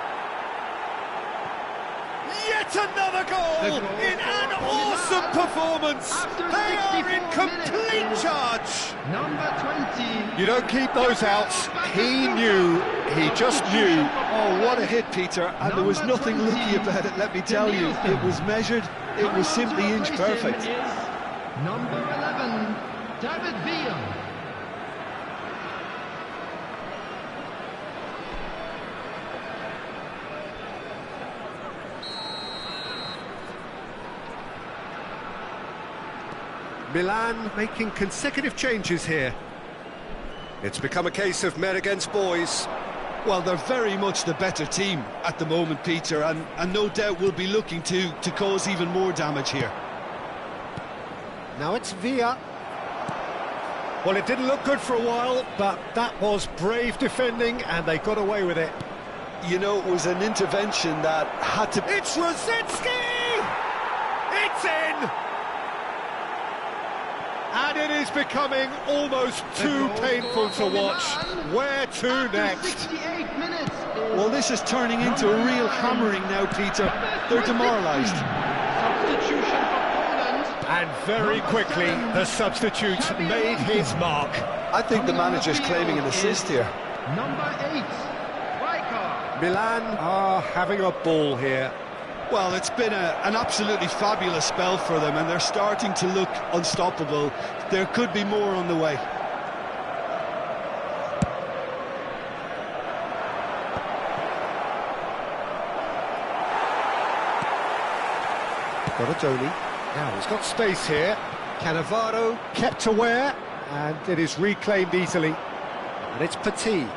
Yet another goal in an awesome performance. They are in complete charge. Number 20. You don't keep those outs. He knew. He just knew. Oh, what a hit, Peter. And there was nothing lucky about it, let me tell you. It was measured. It was simply inch perfect. Number 11, David Villa. Milan making consecutive changes here. It's become a case of men against boys. Well, they're very much the better team at the moment, Peter, and no doubt will be looking to cause even more damage here. Now it's Villa. Well, it didn't look good for a while, but that was brave defending, and they got away with it. You know, it was an intervention that had to... It's Rosicki! It's in! And it is becoming almost too painful to watch. Where to next? 68 minutes. Well, this is turning into a real hammering now, Peter. They're demoralised. Substitution for Poland. And very quickly, the substitute made his mark. I think the manager's claiming an assist here. Number 8, Rijkaard. Milan are having a ball here. Well, it's been an absolutely fabulous spell for them, and they're starting to look unstoppable. There could be more on the way. Donadoni. Now he's got space here. Cannavaro kept aware, and it is reclaimed easily. And it's Petit.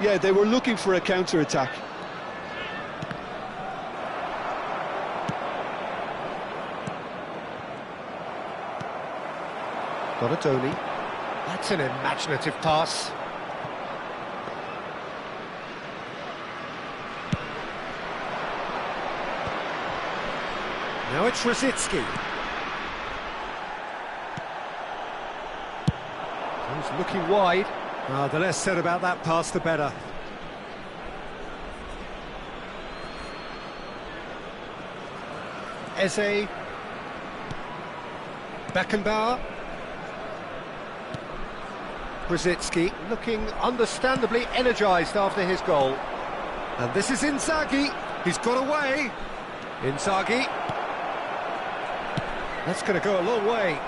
Yeah, they were looking for a counter-attack. Donadoni. That's an imaginative pass. Now it's Rosicki. He's looking wide. The less said about that pass, the better. Eze. Beckenbauer. Rosicki looking understandably energised after his goal. And this is Inzaghi. He's got away. Inzaghi. That's going to go a long way.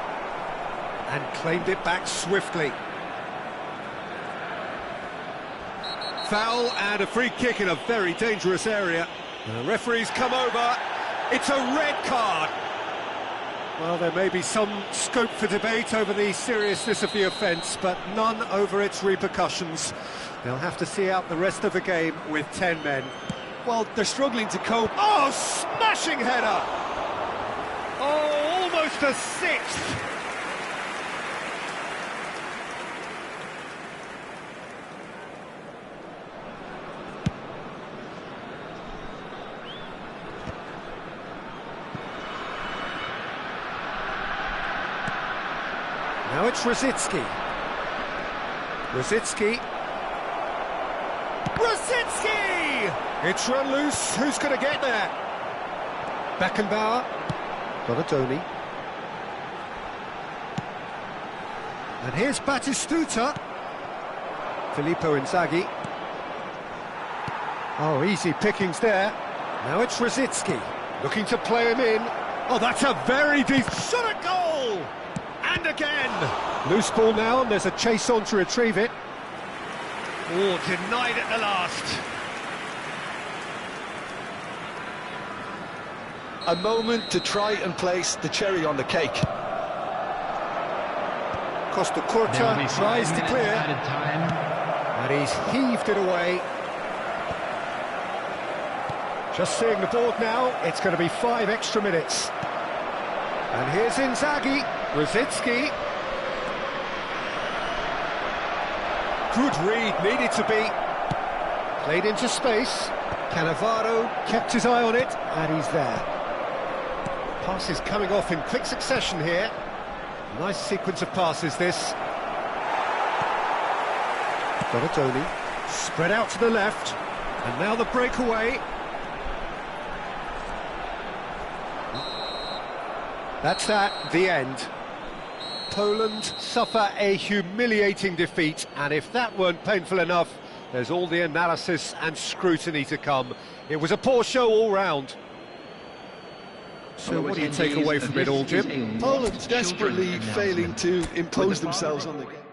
And claimed it back swiftly. Foul and a free kick in a very dangerous area. The referee's come over. It's a red card. Well, there may be some scope for debate over the seriousness of the offence, but none over its repercussions. They'll have to see out the rest of the game with 10 men. Well, they're struggling to cope. Oh, smashing header! Oh, almost a sixth! Now it's Rosicki. Rosicki. It's run loose. Who's going to get there? Beckenbauer. Donadoni. And here's Batistuta. Filippo Inzaghi. Oh, easy pickings there. Now it's Rosicki. Looking to play him in. Oh, that's a very deep shot at goal! And again! Loose ball now, and there's a chase on to retrieve it. Oh, denied at the last. A moment to try and place the cherry on the cake. Costa Curta tries to clear. And he's heaved it away. Just seeing the board now, it's going to be 5 extra minutes. And here's Inzaghi. Rosicki. Good read, needed to be. Played into space. Cannavaro kept his eye on it, and he's there. Passes coming off in quick succession here. Nice sequence of passes, this. Donatoni, spread out to the left, and now the breakaway. That's that, the end. Poland suffer a humiliating defeat, and if that weren't painful enough, there's all the analysis and scrutiny to come. It was a poor show all round. So what do you take away from it all, Jim? Poland desperately failing to impose themselves on the game.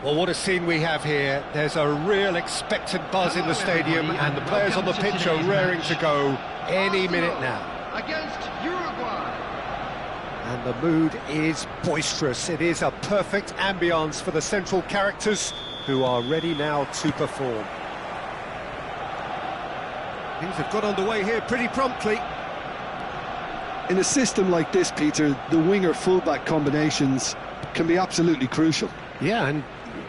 Well, what a scene we have here. There's a real expectant buzz in the stadium, and the players on the pitch are raring to go any minute now. Against Uruguay. And the mood is boisterous. It is a perfect ambience for the central characters who are ready now to perform. Things have got underway here pretty promptly. In a system like this, Peter, the winger-fullback combinations can be absolutely crucial. Yeah, and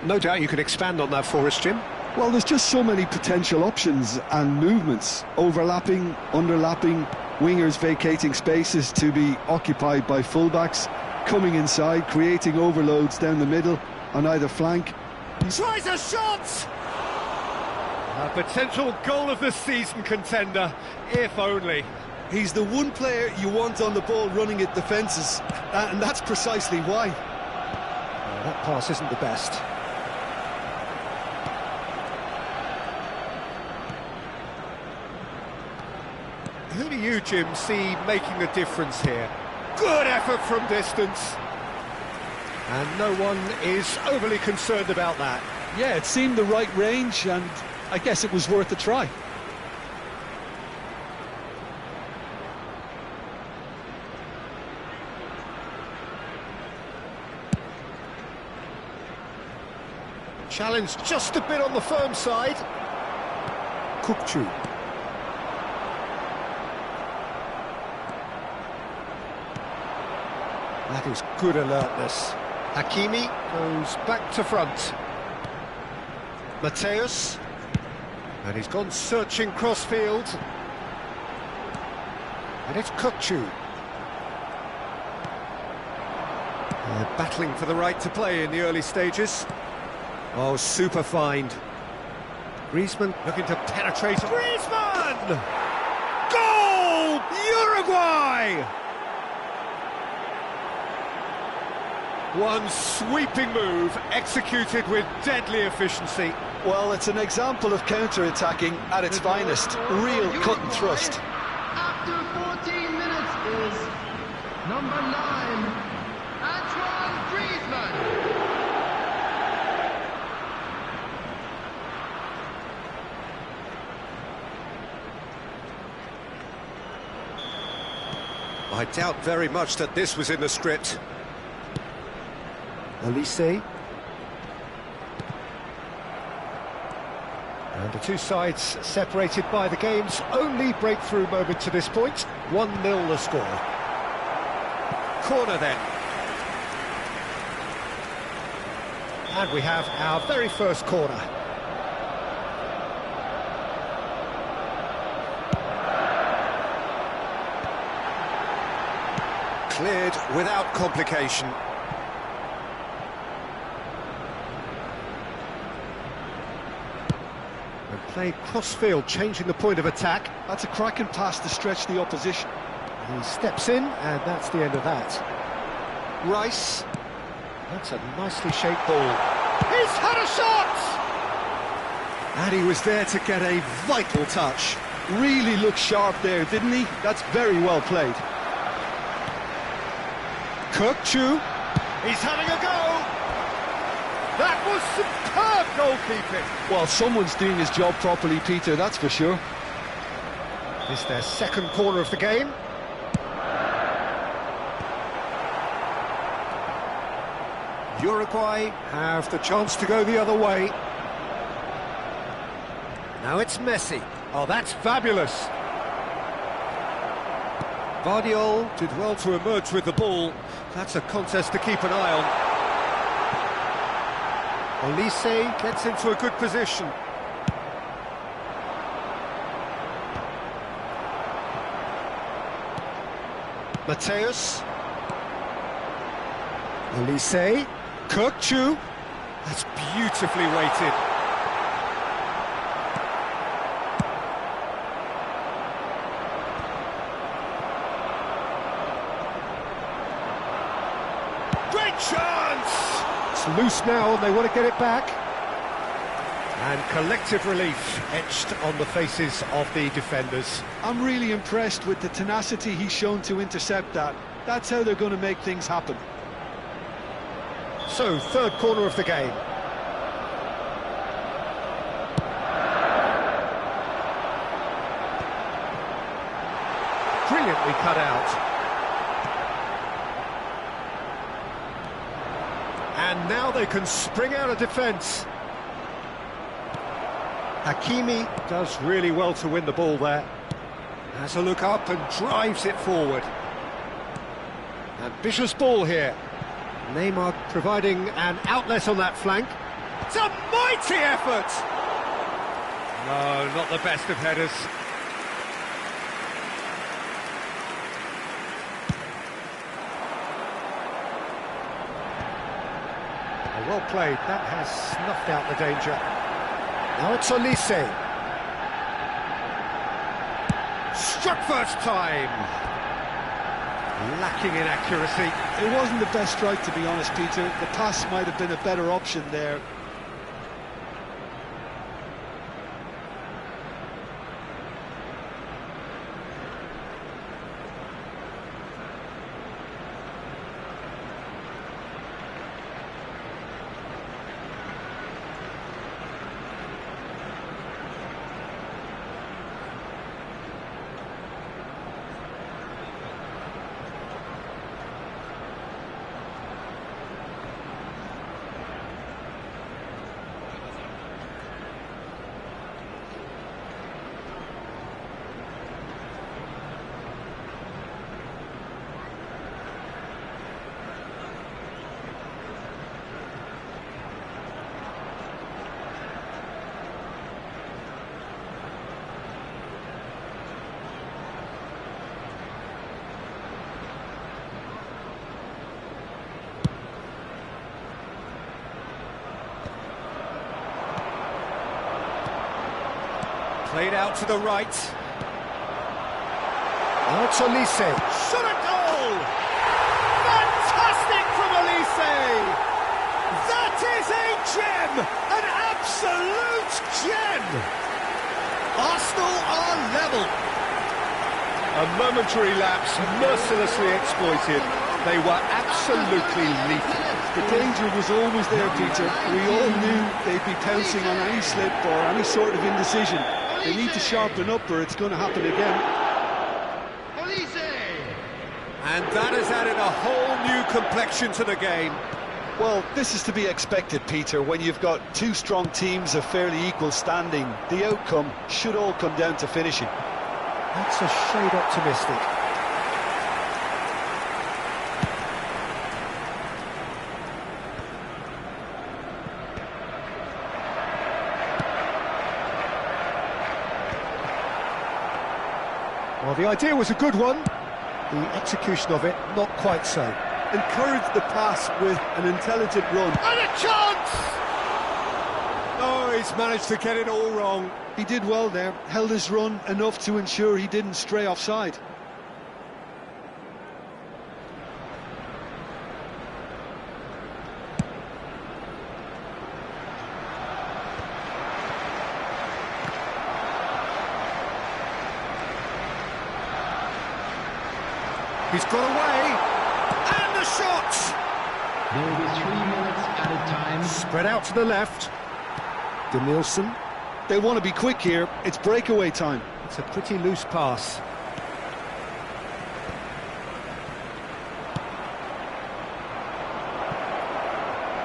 no doubt you could expand on that for us, Jim. Well, there's just so many potential options and movements, overlapping, underlapping, wingers vacating spaces to be occupied by fullbacks, coming inside, creating overloads down the middle on either flank. Tries a shot! A potential goal of the season contender, if only. He's the one player you want on the ball running at defences, and that's precisely why. That pass isn't the best. Who do you, Jim, see making a difference here? Good effort from distance. And no one is overly concerned about that. Yeah, it seemed the right range, and I guess it was worth a try. Challenge just a bit on the firm side. Kukçu. That is good alertness. Hakimi goes back to front. Mateus. And he's gone searching crossfield. And it's Kukçu. They're battling for the right to play in the early stages. Oh, super find. Griezmann looking to penetrate. Griezmann! Goal! Uruguay! One sweeping move, executed with deadly efficiency. Well, it's an example of counter-attacking at its finest. Real cut and thrust. After 14 minutes is number 9, Antoine Griezmann. I doubt very much that this was in the script. Elise. And the two sides separated by the game's only breakthrough moment to this point. 1-0 the score. Corner then. And we have our very first corner. Cleared without complication. And played cross-field, changing the point of attack. That's a cracking pass to stretch the opposition. He steps in, and that's the end of that. Rice. That's a nicely shaped ball. He's had a shot! And he was there to get a vital touch. Really looked sharp there, didn't he? That's very well played. Kukçu, he's having a go! That was superb goalkeeping! Well, someone's doing his job properly, Peter, that's for sure. This their second corner of the game. Uruguay have the chance to go the other way. Now it's Messi. Oh, that's fabulous! Vardiol did well to emerge with the ball. That's a contest to keep an eye on. Elise gets into a good position. Mateus. Elise. Kukçu. That's beautifully weighted. Great chance! It's loose now and they want to get it back. And collective relief etched on the faces of the defenders. I'm really impressed with the tenacity he's shown to intercept that. That's how they're going to make things happen. So, third corner of the game. brilliantly cut out. And now they can spring out of defence. Hakimi does really well to win the ball there. Has a look up and drives it forward. Ambitious ball here. Neymar providing an outlet on that flank. It's a mighty effort! No, not the best of headers. Oh, well played, that has snuffed out the danger. Now it's Olise. Struck first time. Lacking in accuracy. It wasn't the best strike, to be honest, Peter. The pass might have been a better option there. Played out to the right. Now it's Olise. Shot at goal! Fantastic from Olise! That is a gem! An absolute gem! Arsenal are level. A momentary lapse, mercilessly exploited. They were absolutely lethal. The danger was always there, Peter. We all knew they'd be pouncing on any slip or any sort of indecision. They need to sharpen up or it's going to happen again. And that has added a whole new complexion to the game. Well, this is to be expected, Peter, when you've got two strong teams of fairly equal standing. The outcome should all come down to finishing. That's a shade optimistic. Well, the idea was a good one. The execution of it, not quite so. Encourage the pass with an intelligent run. And a chance! Oh, he's managed to get it all wrong. He did well there, held his run enough to ensure he didn't stray offside. He's got away, and the shot! There will be 3 minutes added time. Spread out to the left. Denilson. They want to be quick here, it's breakaway time. It's a pretty loose pass.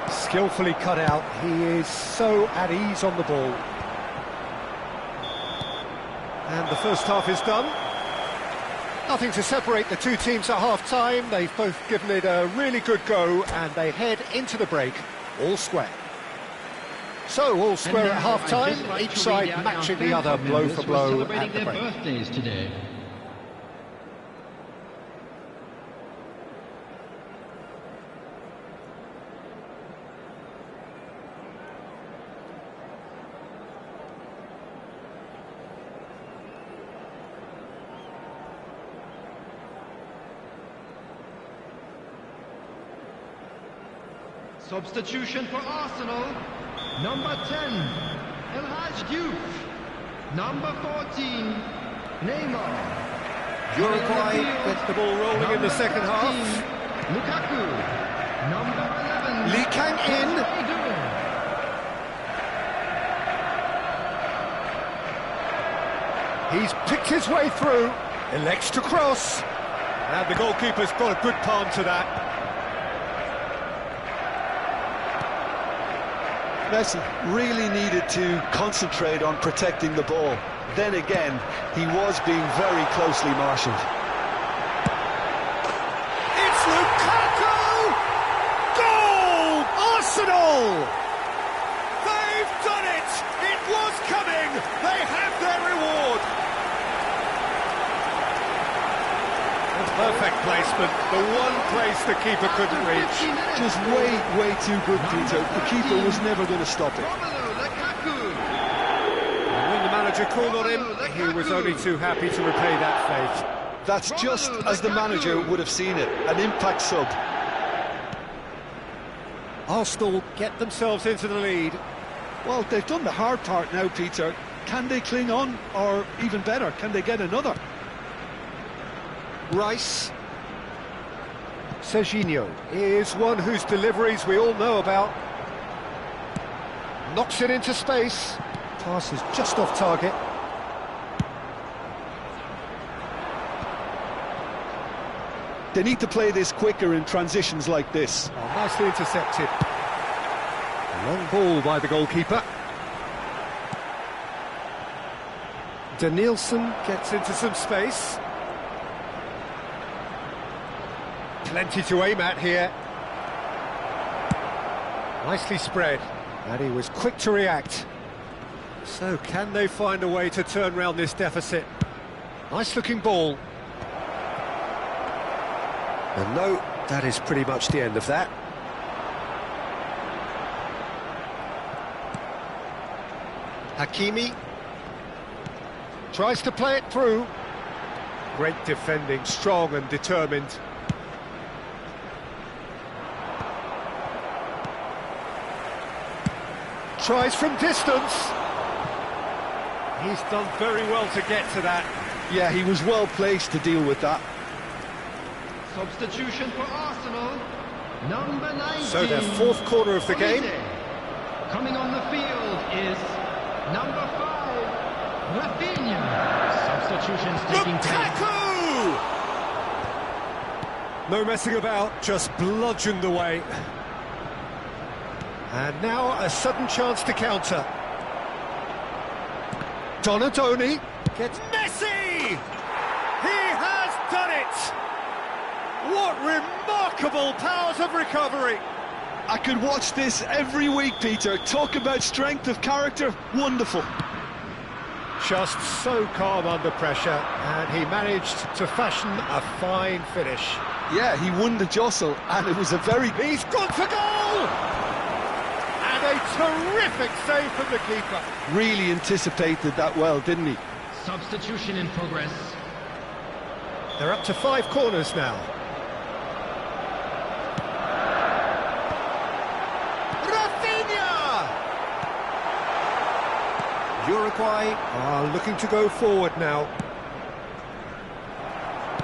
Skillfully cut out, he is so at ease on the ball. And the first half is done. Nothing to separate the two teams at half-time. They've both given it a really good go, and they head into the break all square. So, all square at half-time, each side matching the other blow for blow at the break. Birthdays today. Substitution for Arsenal. Number 10, El Hadj Diouf. Number 14, Neymar. Uruguay gets the ball rolling in the second half. Lukaku. Number 11, Lee Kang in. He's picked his way through. Elects to cross. And the goalkeeper's got a good palm to that. Messi really needed to concentrate on protecting the ball. Then again, he was being very closely marshalled. It's Lukaku! Goal! Arsenal! They've done it! It was coming! They have their reward! Perfect placement, the one place the keeper couldn't reach. Just way too good, Peter. The keeper was never going to stop it. And when the manager called on him, he was only too happy to repay that fate. That's just as the manager would have seen it, an impact sub. Arsenal get themselves into the lead. Well, they've done the hard part now, Peter. Can they cling on, or even better, can they get another? Rice. Serginho is one whose deliveries we all know about. Knocks it into space. Pass is just off target. They need to play this quicker in transitions like this. Oh, nicely intercepted. Long ball by the goalkeeper. Danielson gets into some space. Plenty to aim at here. Nicely spread, and he was quick to react. So can they find a way to turn round this deficit? Nice looking ball. And no, that is pretty much the end of that. Hakimi tries to play it through. Great defending, strong and determined. Tries from distance. He's done very well to get to that. Yeah, he was well placed to deal with that. Substitution for Arsenal, number 19. So their fourth corner of the game. Coming on the field is number 5, Rafinha. Substitutions taking place. Lukaku! No messing about, just bludgeoned away. And now a sudden chance to counter. Donadoni gets Messi! He has done it! What remarkable powers of recovery! I could watch this every week, Peter. Talk about strength of character, wonderful. Just so calm under pressure, and he managed to fashion a fine finish. Yeah, he won the jostle, and it was a very... He's gone for goal! And a terrific save from the keeper. Really anticipated that well, didn't he? Substitution in progress. They're up to 5 corners now. Rafinha! Uruguay are looking to go forward now.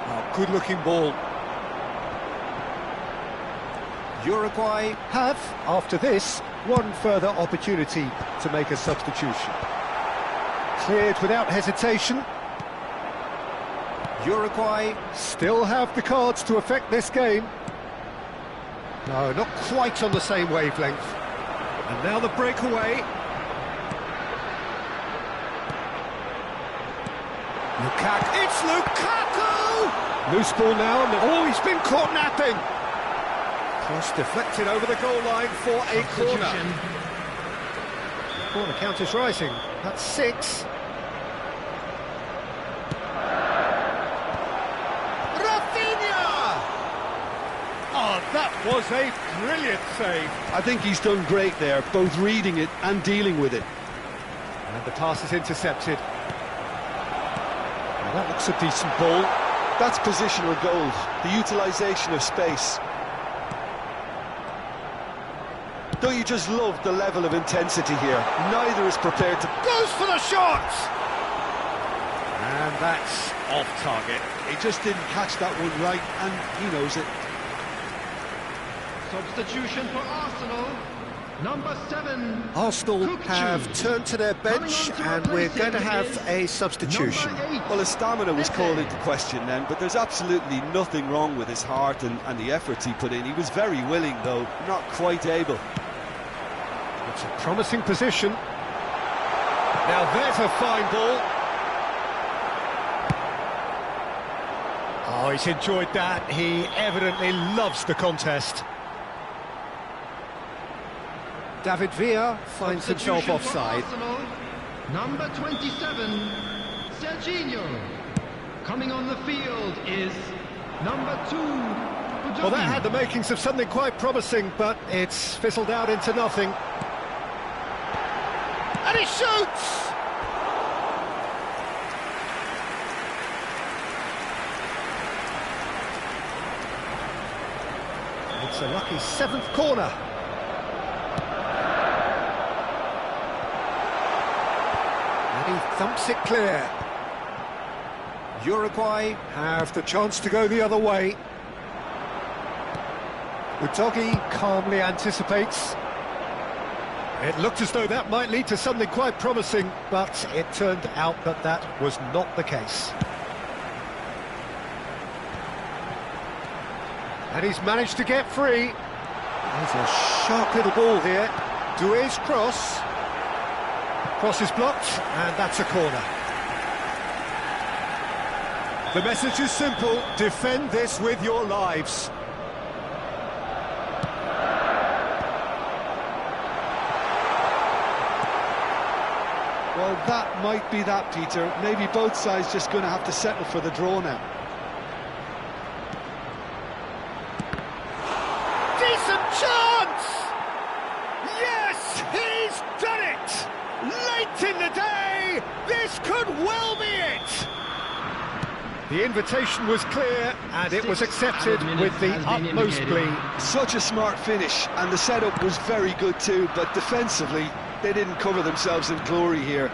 Oh, good-looking ball. Uruguay have, after this, one further opportunity to make a substitution. Cleared without hesitation. Uruguay still have the cards to affect this game. No, not quite on the same wavelength. And now the breakaway. Lukaku. It's Lukaku! Loose ball now, and oh, he's been caught napping. Cross deflected over the goal line for a corner. Corner count is rising. That's 6. Rafinha! Oh, that was a brilliant save. I think he's done great there, both reading it and dealing with it. And the pass is intercepted. Well, that looks a decent ball. That's positional gold, the utilisation of space. Don't you just love the level of intensity here? Neither is prepared to... Goes for the shot! And that's off target. He just didn't catch that one right, and he knows it. Substitution for Arsenal, Number 7. Arsenal Cook have Chu. turned to their bench Coming on to and we're replace going to him have is a substitution. Number 8. Well, his stamina was Pepe. called into question then, but there's absolutely nothing wrong with his heart and the efforts he put in. He was very willing, though, not quite able. It's a promising position. Now there's a fine ball. Oh, he's enjoyed that. He evidently loves the contest. David Villa finds himself Substitution for offside. Arsenal. Number 27, Serginho. Coming on the field is number 2, Well, that had the makings of something quite promising, but it's fizzled out into nothing. And he shoots! It's a lucky 7th corner. And he thumps it clear. Uruguay have the chance to go the other way. Udogi calmly anticipates. It looked as though that might lead to something quite promising, but it turned out that that was not the case. And he's managed to get free. There's a sharp little ball here. Doué's cross. Cross is blocked, and that's a corner. The message is simple: defend this with your lives. Well, that might be that, Peter. Maybe both sides just going to have to settle for the draw now. Decent chance! Yes, he's done it! Late in the day, this could well be it! The invitation was clear, and it was accepted with the utmost glee. Such a smart finish, and the setup was very good too, but defensively, they didn't cover themselves in glory here.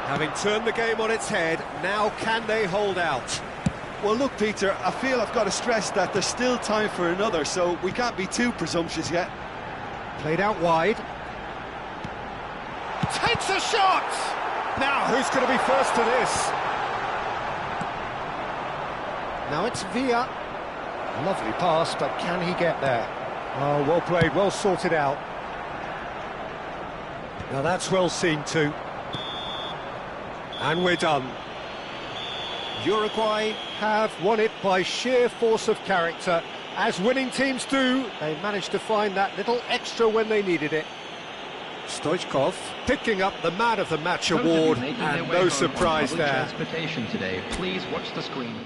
Having turned the game on its head, now can they hold out? Well, look, Peter, I feel I've got to stress that there's still time for another, so we can't be too presumptuous yet. Played out wide. Takes a shot! Now, who's going to be first to this? Now it's Villa. Lovely pass, but can he get there? Oh, well played, well sorted out. Now that's well seen too. And we're done. Uruguay have won it by sheer force of character. As winning teams do, they managed to find that little extra when they needed it. Stoichkov picking up the Man of the Match award, and no surprise there. Transportation today. Please watch the screen.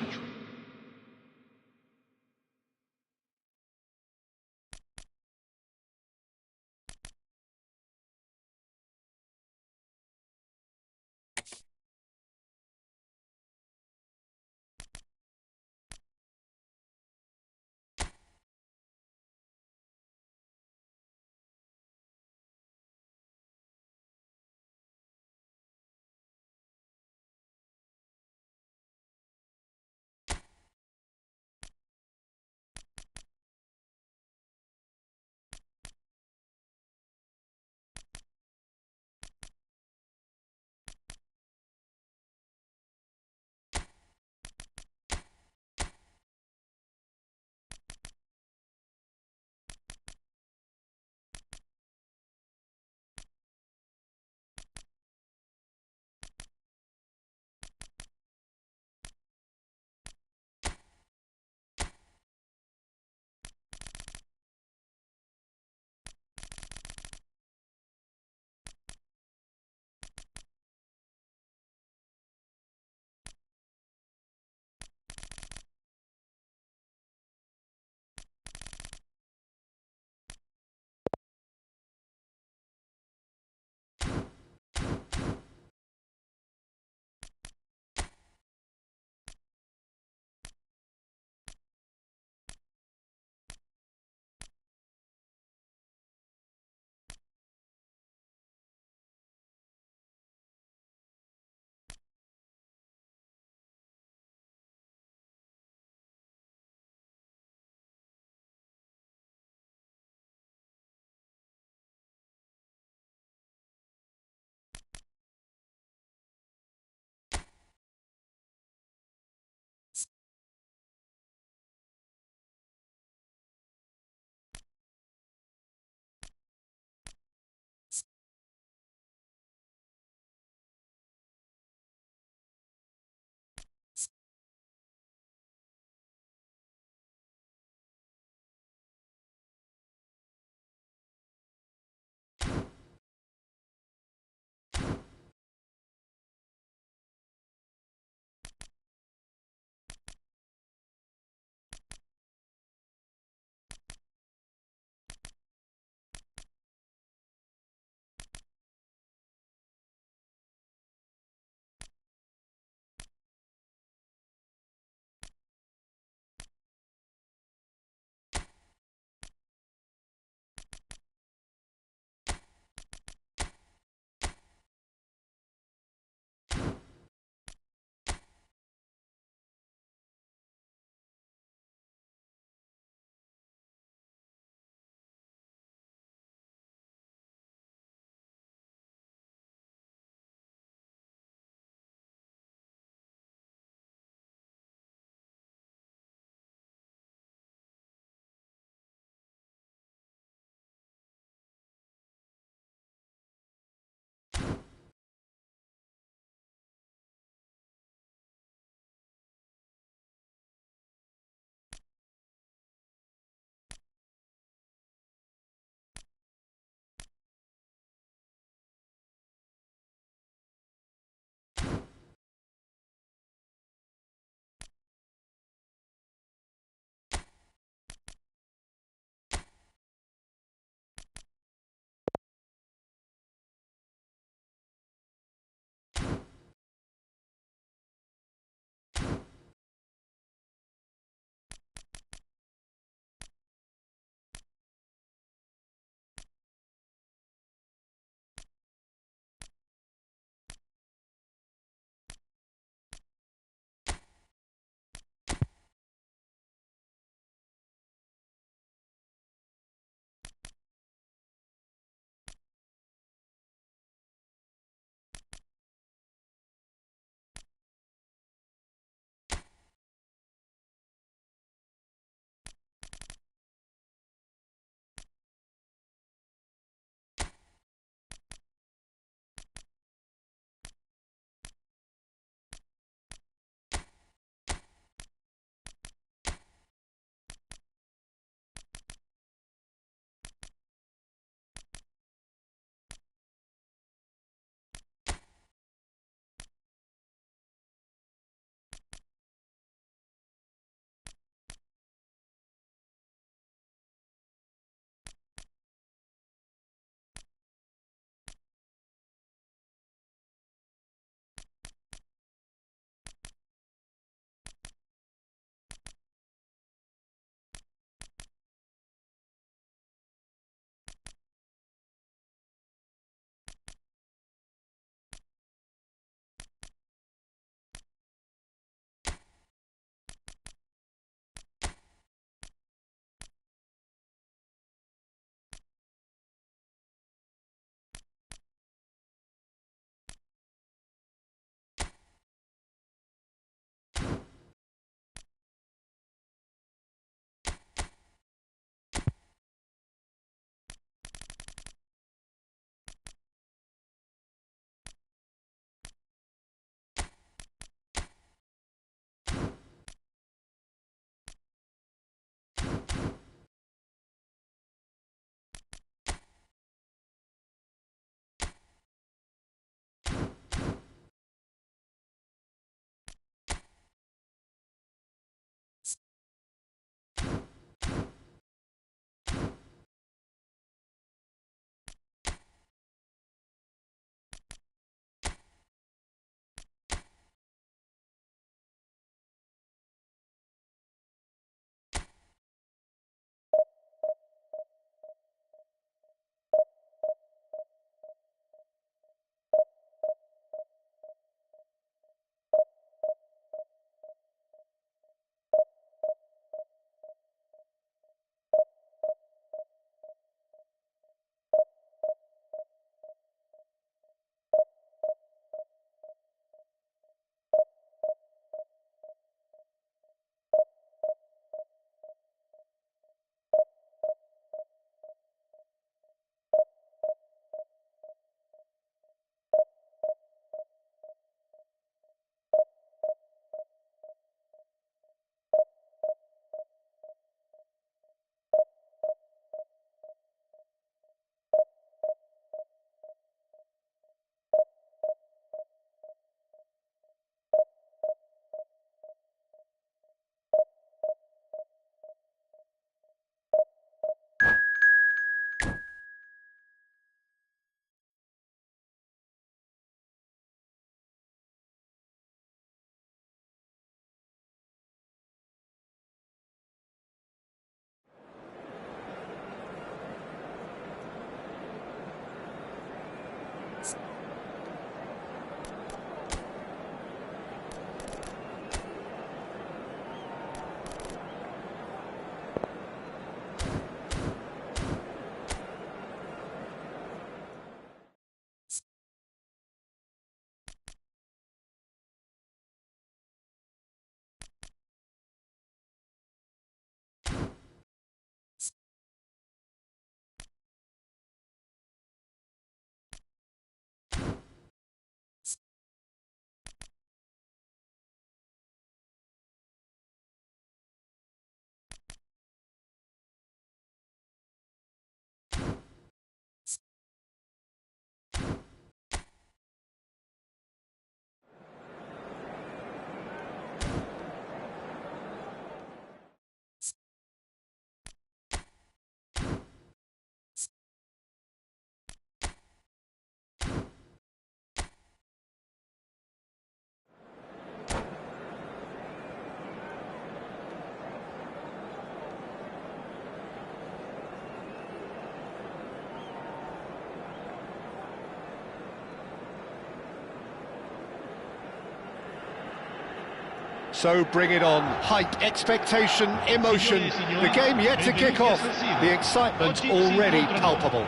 So bring it on. Hype, expectation, emotion. The game yet to kick off. The excitement already palpable.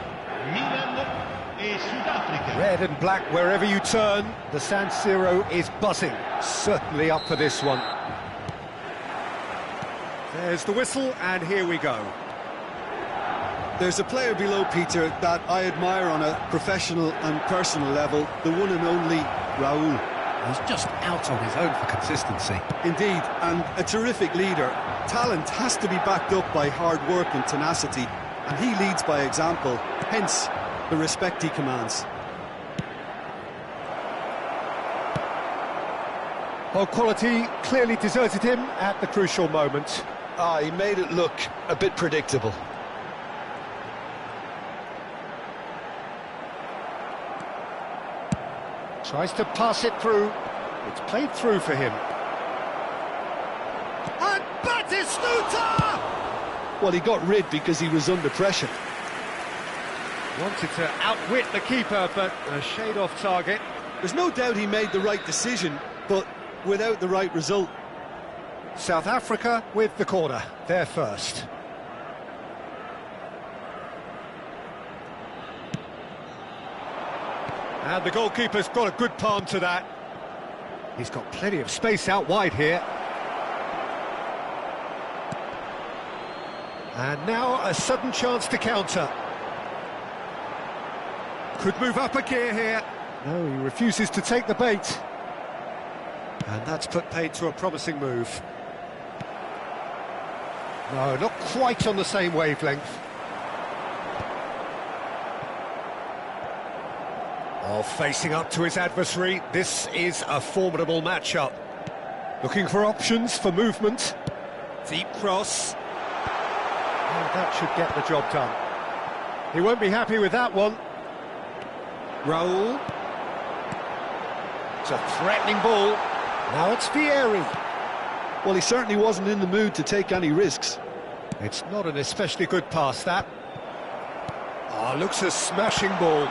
Red and black wherever you turn. The San Siro is buzzing. Certainly up for this one. There's the whistle, and here we go. There's a player below, Peter, that I admire on a professional and personal level, the one and only Raúl. He's just out on his own for consistency. Indeed, and a terrific leader. Talent has to be backed up by hard work and tenacity, and he leads by example, hence the respect he commands. Well, quality clearly deserted him at the crucial moment. He made it look a bit predictable. Tries to pass it through. It's played through for him. And Batistuta! Well, he got rid because he was under pressure. Wanted to outwit the keeper, but a shade off target. There's no doubt he made the right decision, but without the right result. South Africa with the corner. They're first. And the goalkeeper's got a good palm to that. He's got plenty of space out wide here. And now a sudden chance to counter. Could move up a gear here. No, he refuses to take the bait. And that's put paid to a promising move. No, not quite on the same wavelength. Oh, facing up to his adversary, this is a formidable matchup. Looking for options for movement. Deep cross. And that should get the job done. He won't be happy with that one. Raúl. It's a threatening ball. Now it's Vieri. Well, he certainly wasn't in the mood to take any risks. It's not an especially good pass, that. Oh, looks a smashing ball.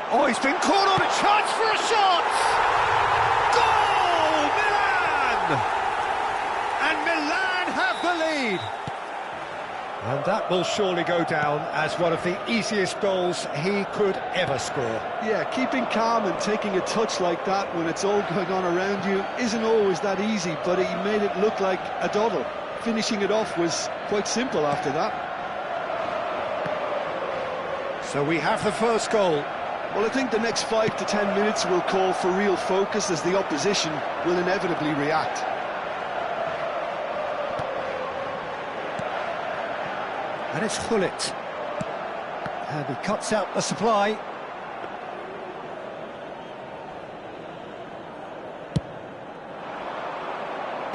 Oh, he's been caught on a chance for a shot! Goal! Milan! And Milan have the lead! And that will surely go down as one of the easiest goals he could ever score. Yeah, keeping calm and taking a touch like that when it's all going on around you isn't always that easy, but he made it look like a doddle. Finishing it off was quite simple after that. So we have the first goal. Well, I think the next 5 to 10 minutes will call for real focus as the opposition will inevitably react. And it's Gullit. And he cuts out the supply.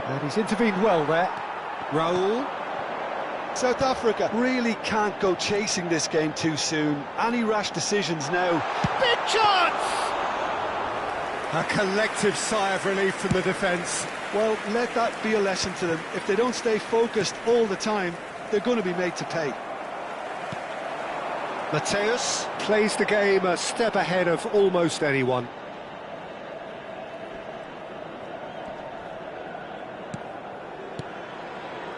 And he's intervened well there. Raúl. South Africa really can't go chasing this game too soon. Any rash decisions now. Big chance! A collective sigh of relief from the defence. Well, let that be a lesson to them. If they don't stay focused all the time, they're going to be made to pay. Mateus plays the game a step ahead of almost anyone.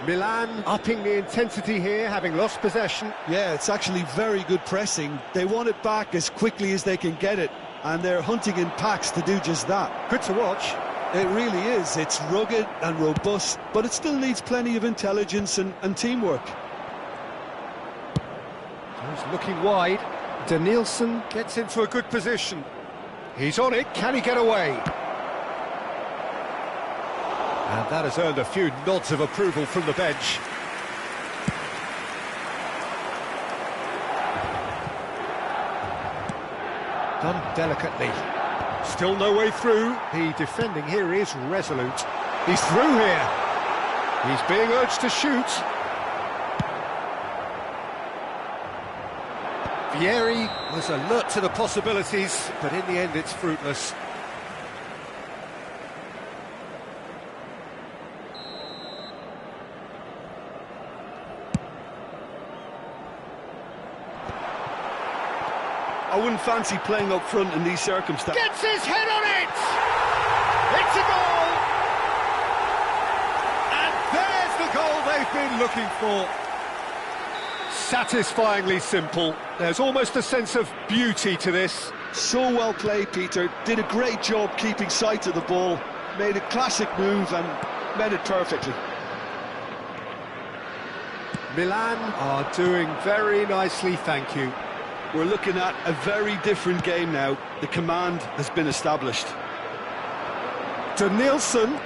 Milan upping the intensity here, having lost possession. Yeah, it's actually very good pressing. They want it back as quickly as they can get it, and they're hunting in packs to do just that. Good to watch. It really is. It's rugged and robust, but it still needs plenty of intelligence and teamwork. He's looking wide. Danielson gets into a good position. He's on it. Can he get away? And that has earned a few nods of approval from the bench. Done delicately. Still no way through. The defending here is resolute. He's through here. He's being urged to shoot. Vieri was alert to the possibilities, but in the end it's fruitless. I wouldn't fancy playing up front in these circumstances. Gets his head on it! It's a goal! been looking for. Satisfyingly simple. There's almost a sense of beauty to this. So well played, Peter. Did a great job keeping sight of the ball. Made a classic move and met it perfectly. Milan are doing very nicely, thank you. We're looking at a very different game now. The command has been established. To Nielsen.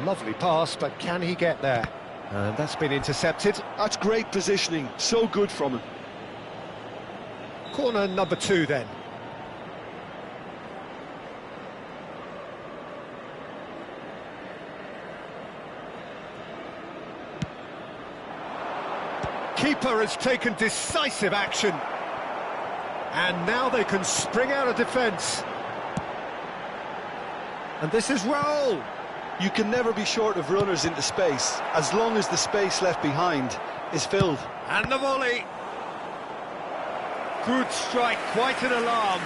Lovely pass, but can he get there? And that's been intercepted. That's great positioning. So good from him. Corner number 2 then. Keeper has taken decisive action. And now they can spring out of defence. And this is Raul. You can never be short of runners into space, as long as the space left behind is filled. And the volley. Good strike, quite an alarm.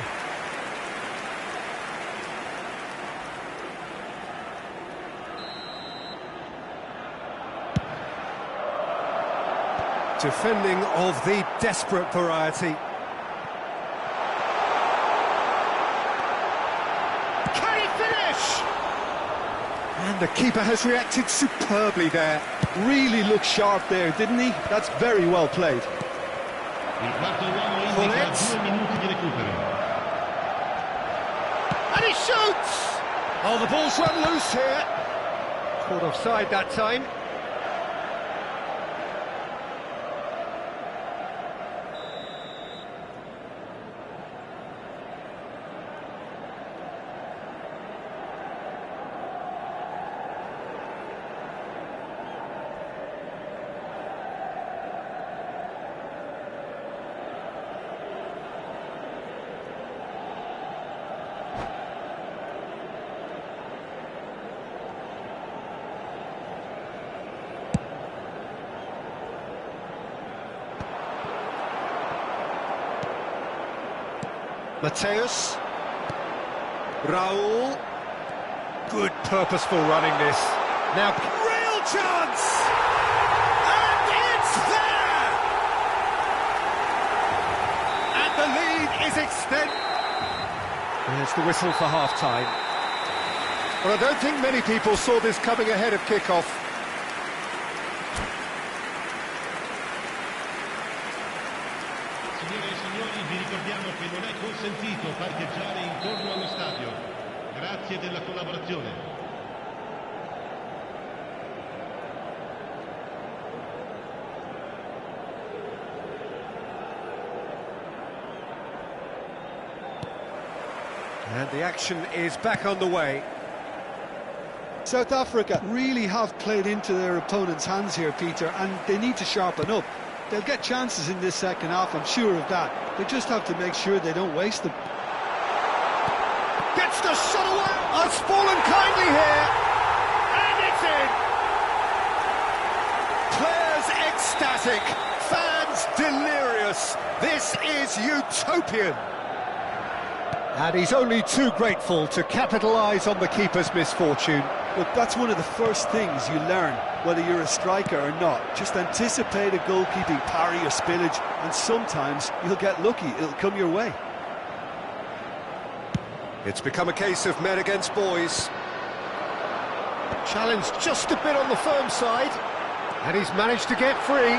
Defending of the desperate variety. Can he finish? And the keeper has reacted superbly there. Really looked sharp there, didn't he? That's very well played. Il quarto uomo indica 2 minuti di recupero. And he shoots! Oh, the ball's run loose here. Caught offside that time. Mateus. Raul. Good purposeful running this. Now, real chance! And it's there! And the lead is extended. There's the whistle for half-time. Well, I don't think many people saw this coming ahead of kick-off. Signore e signori, vi ricordiamo che non è consentito parcheggiare intorno allo stadio. Grazie della collaborazione. And the action is back on the way. South Africa really have played into their opponent's hands here, Peter, and they need to sharpen up. They'll get chances in this second half, I'm sure of that. They just have to make sure they don't waste them. Gets the shot away! Oh, it's fallen kindly here! And it's in! Players ecstatic, fans delirious. This is utopian. And he's only too grateful to capitalise on the keeper's misfortune. Look, that's one of the first things you learn, whether you're a striker or not. Just anticipate a goalkeeping parry or spillage, and sometimes you'll get lucky, it'll come your way. It's become a case of men against boys. Challenged just a bit on the firm side, and he's managed to get free.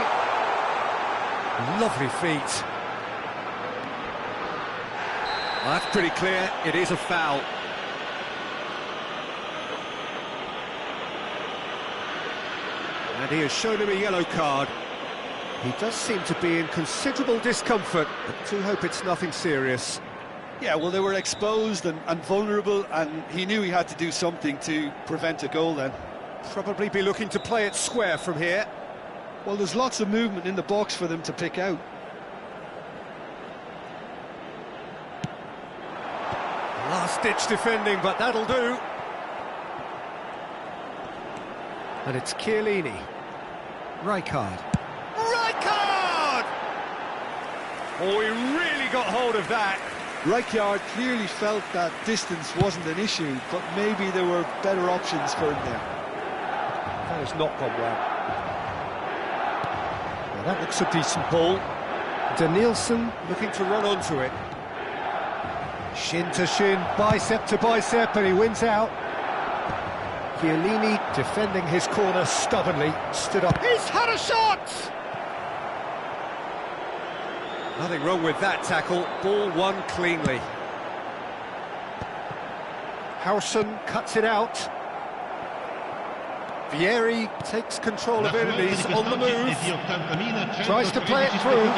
Lovely feet. Well, that's pretty clear, it is a foul. And he has shown him a yellow card. He does seem to be in considerable discomfort, but do hope it's nothing serious. Yeah, well, they were exposed and vulnerable, and he knew he had to do something to prevent a goal then. Probably be looking to play it square from here. Well, there's lots of movement in the box for them to pick out. Last-ditch defending, but that'll do. And it's Chiellini. Rijkaard. Rijkaard! Oh, he really got hold of that. Rijkaard clearly felt that distance wasn't an issue, but maybe there were better options for him there. That has not gone well. That looks a decent ball. Danielson looking to run onto it. Shin to shin, bicep to bicep, and he wins out. Chiellini defending his corner stubbornly, stood up. He's had a shot! Nothing wrong with that tackle, ball won cleanly. Howson cuts it out. Vieri takes control of enemies on the move. Tries to play it through.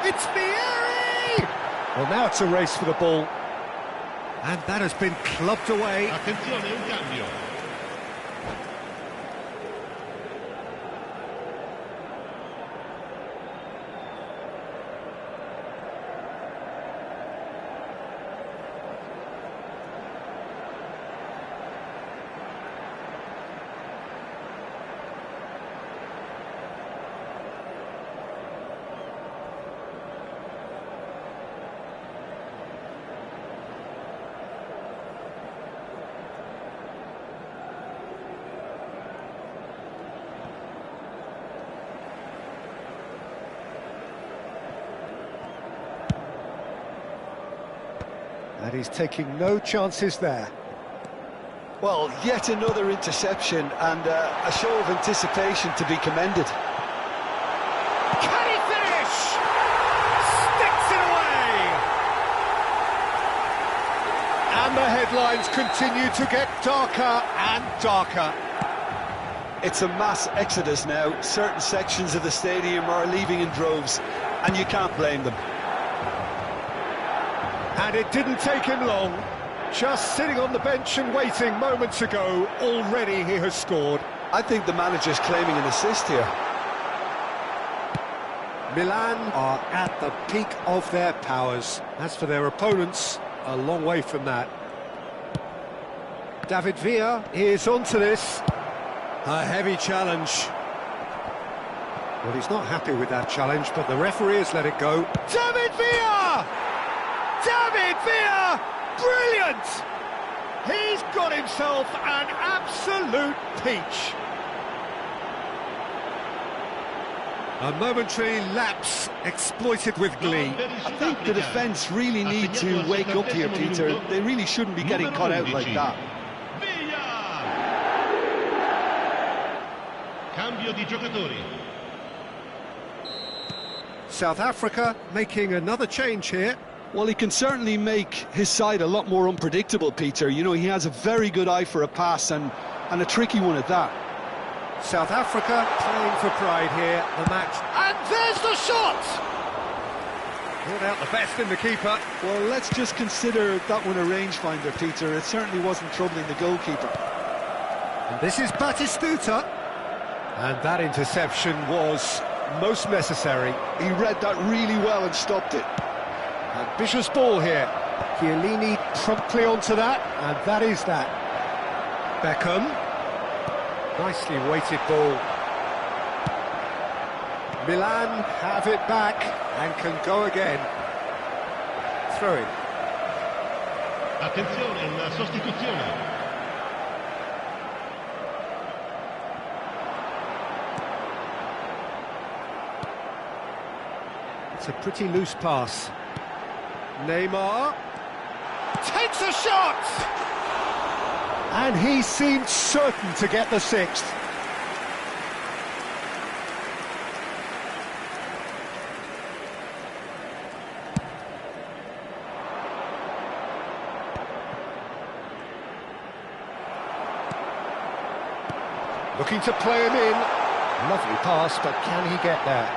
It's Vieri! Well, now it's a race for the ball. And that has been clubbed away. Attenzione, un cambio. And he's taking no chances there. Well, yet another interception and a show of anticipation to be commended. Can he finish? Sticks it away! And the headlines continue to get darker and darker. It's a mass exodus now. Certain sections of the stadium are leaving in droves, and you can't blame them. And it didn't take him long. Just sitting on the bench and waiting moments ago, already he has scored. I think the manager's claiming an assist here. Milan are at the peak of their powers. As for their opponents, a long way from that. David Villa is onto this. A heavy challenge. Well, he's not happy with that challenge, but the referee has let it go. David Villa! David Villa! Brilliant! He's got himself an absolute peach. A momentary lapse exploited with glee. I think the defence really need to wake up here, Peter. They really shouldn't be getting caught out like that. Cambio di giocatori. South Africa making another change here. Well, he can certainly make his side a lot more unpredictable, Peter. You know, he has a very good eye for a pass and a tricky one at that. South Africa playing for pride here, the match. And there's the shot! Pulled out the best in the keeper. Well, let's just consider that one a rangefinder, Peter. It certainly wasn't troubling the goalkeeper. And this is Batistuta. And that interception was most necessary. He read that really well and stopped it. Ambitious ball here. Chiellini promptly onto that, and that is that. Beckham. Nicely weighted ball. Milan have it back and can go again. Throw in. Attenzione, una sostituzione. It's a pretty loose pass. Neymar takes a shot! And he seemed certain to get the sixth. Looking to play him in. Lovely pass, but can he get there?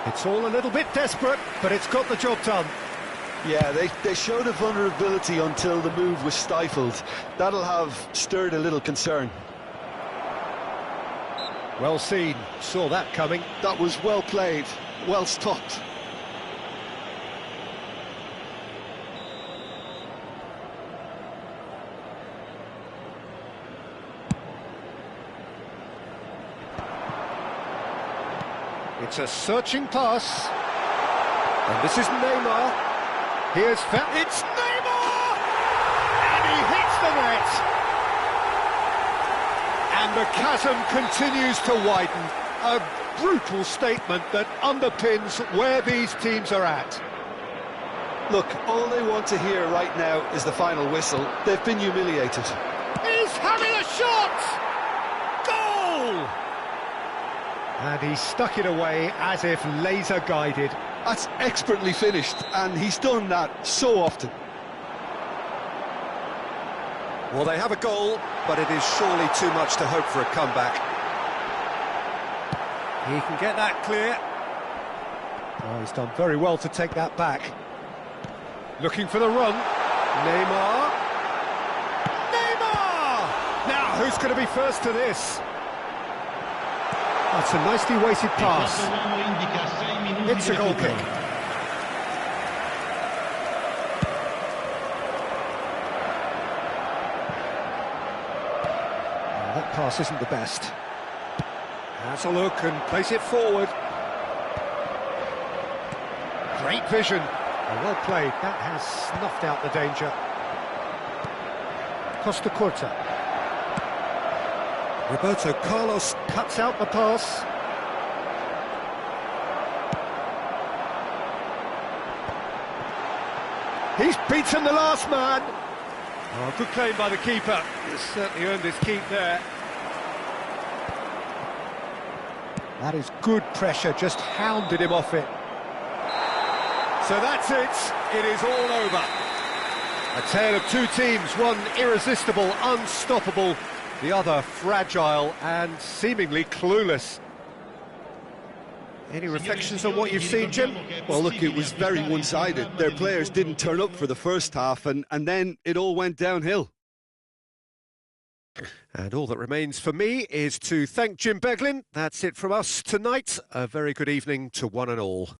It's all a little bit desperate, but it's got the job done. Yeah, they showed a vulnerability until the move was stifled. That'll have stirred a little concern. Well seen, saw that coming. That was well played, well stopped. It's a searching pass. And this is Neymar. Here's it's Neymar! And he hits the net! And the chasm continues to widen. A brutal statement that underpins where these teams are at. Look, all they want to hear right now is the final whistle. They've been humiliated. He's having a shot! Goal! And he stuck it away as if laser-guided. That's expertly finished, and he's done that so often. Well, they have a goal, but it is surely too much to hope for a comeback. He can get that clear. Oh, he's done very well to take that back. Looking for the run. Neymar. Neymar! Now, who's going to be first to this? That's a nicely weighted pass. It's a goal kick. That pass isn't the best. Has a look and plays it forward. Great vision. Well played. That has snuffed out the danger. Costa Curta. Roberto Carlos cuts out the pass. He's beaten the last man. Oh, good claim by the keeper. He's certainly earned his keep there. That is good pressure, just hounded him off it. So that's it. It is all over. A tale of two teams, one irresistible, unstoppable, the other fragile and seemingly clueless. Any reflections on what you've seen, Jim? Well, look, it was very one-sided. Their players didn't turn up for the first half, and then it all went downhill. And all that remains for me is to thank Jim Beglin. That's it from us tonight. A very good evening to one and all.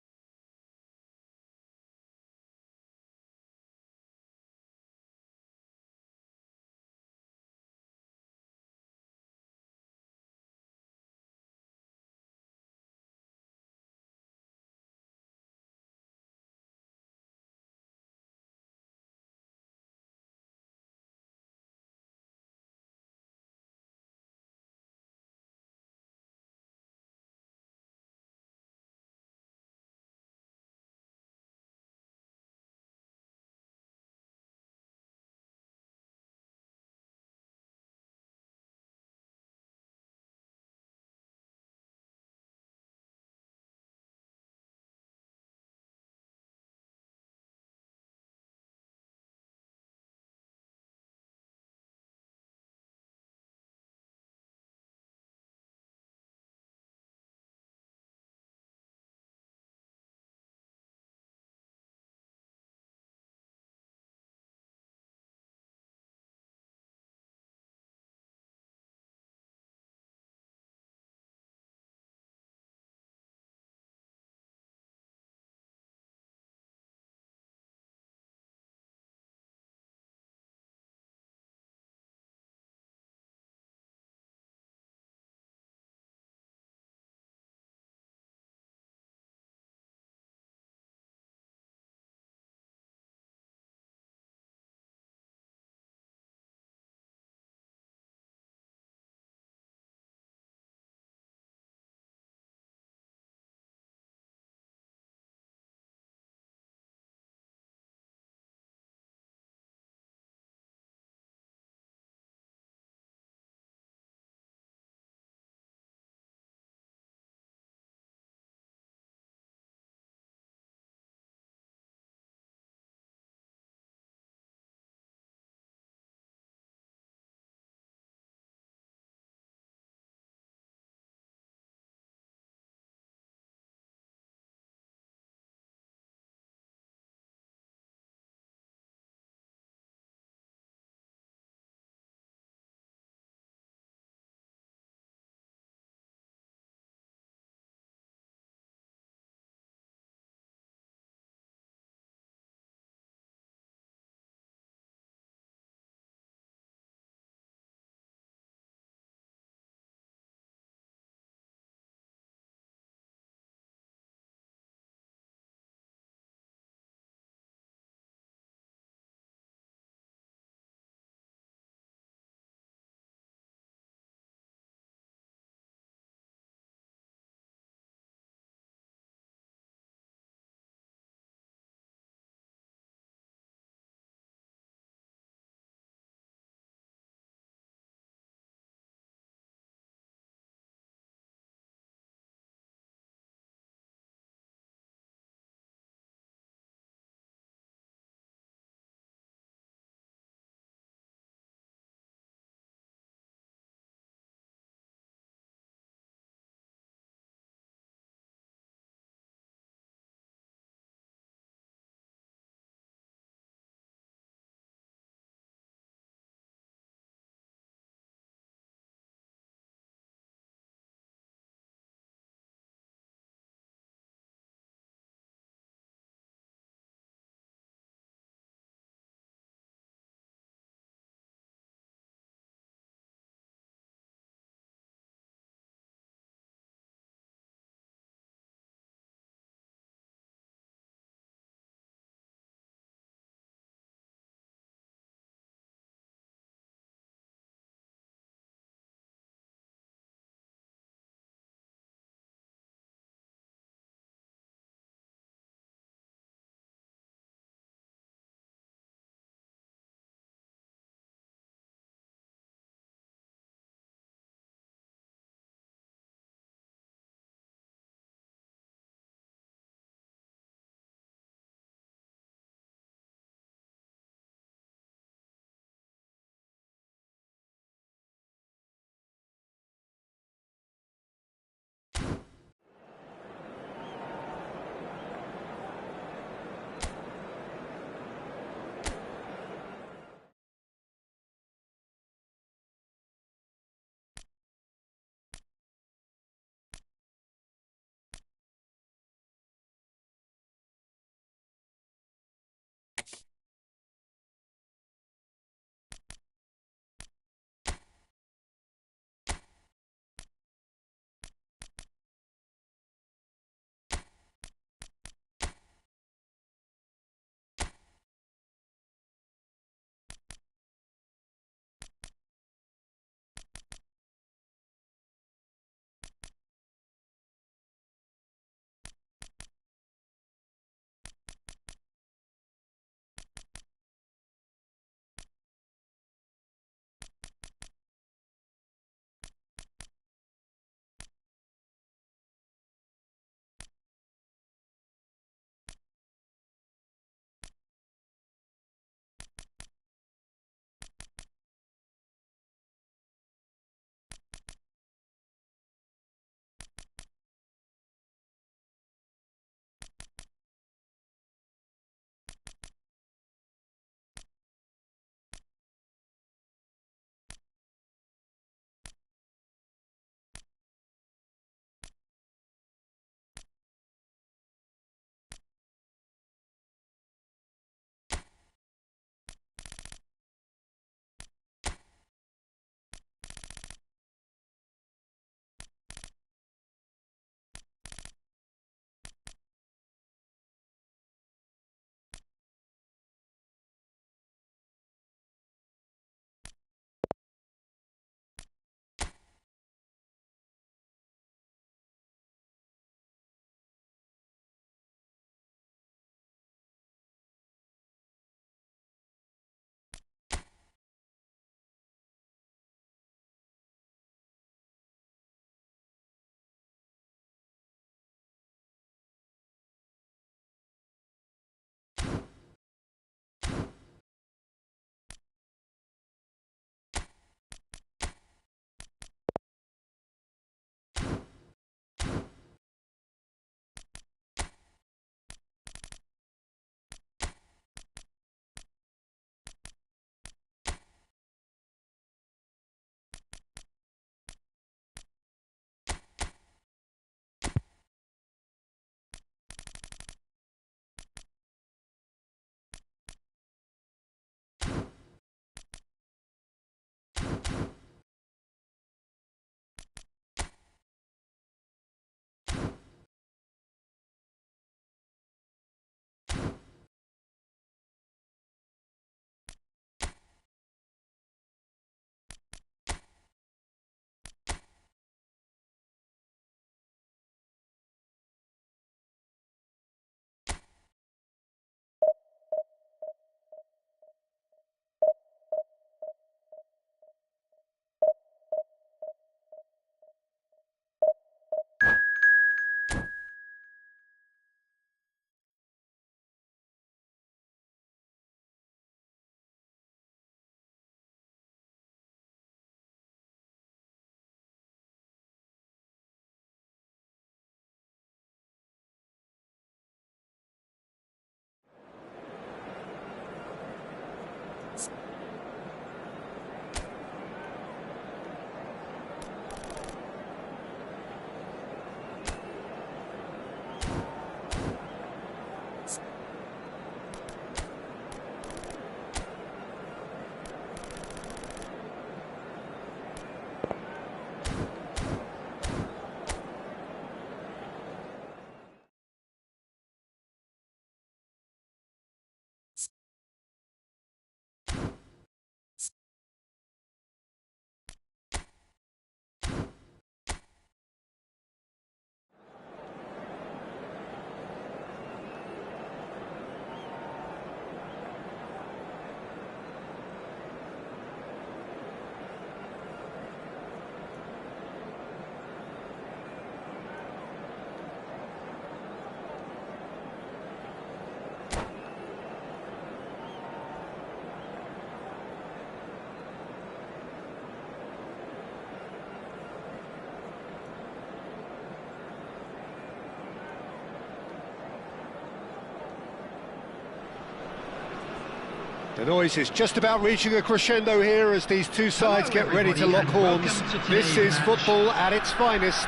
The noise is just about reaching a crescendo here as these two sides get ready to lock horns. This is football at its finest.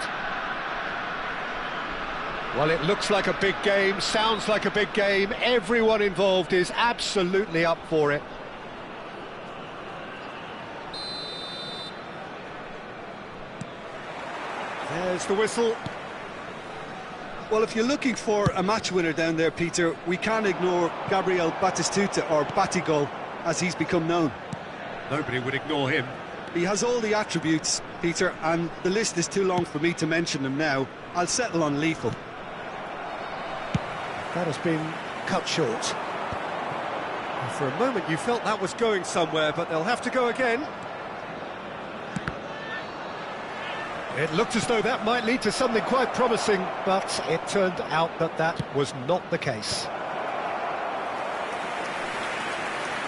Well, it looks like a big game, sounds like a big game. Everyone involved is absolutely up for it. There's the whistle. Well, if you're looking for a match winner down there, Peter, we can't ignore Gabriel Batistuta, or Batigol, as he's become known. Nobody would ignore him. He has all the attributes, Peter, and the list is too long for me to mention them now. I'll settle on lethal. That has been cut short. For a moment you felt that was going somewhere, but they'll have to go again. It looked as though that might lead to something quite promising, but it turned out that that was not the case.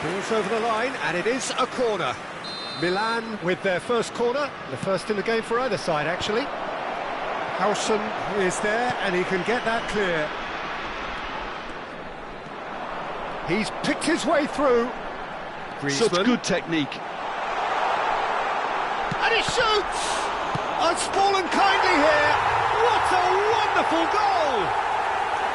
Ball's over the line, and it is a corner. Milan with their first corner, the first in the game for either side, actually. Howson is there, and he can get that clear. He's picked his way through. Griezmann. Such good technique. And he shoots! Unspoilen kindly here. What a wonderful goal!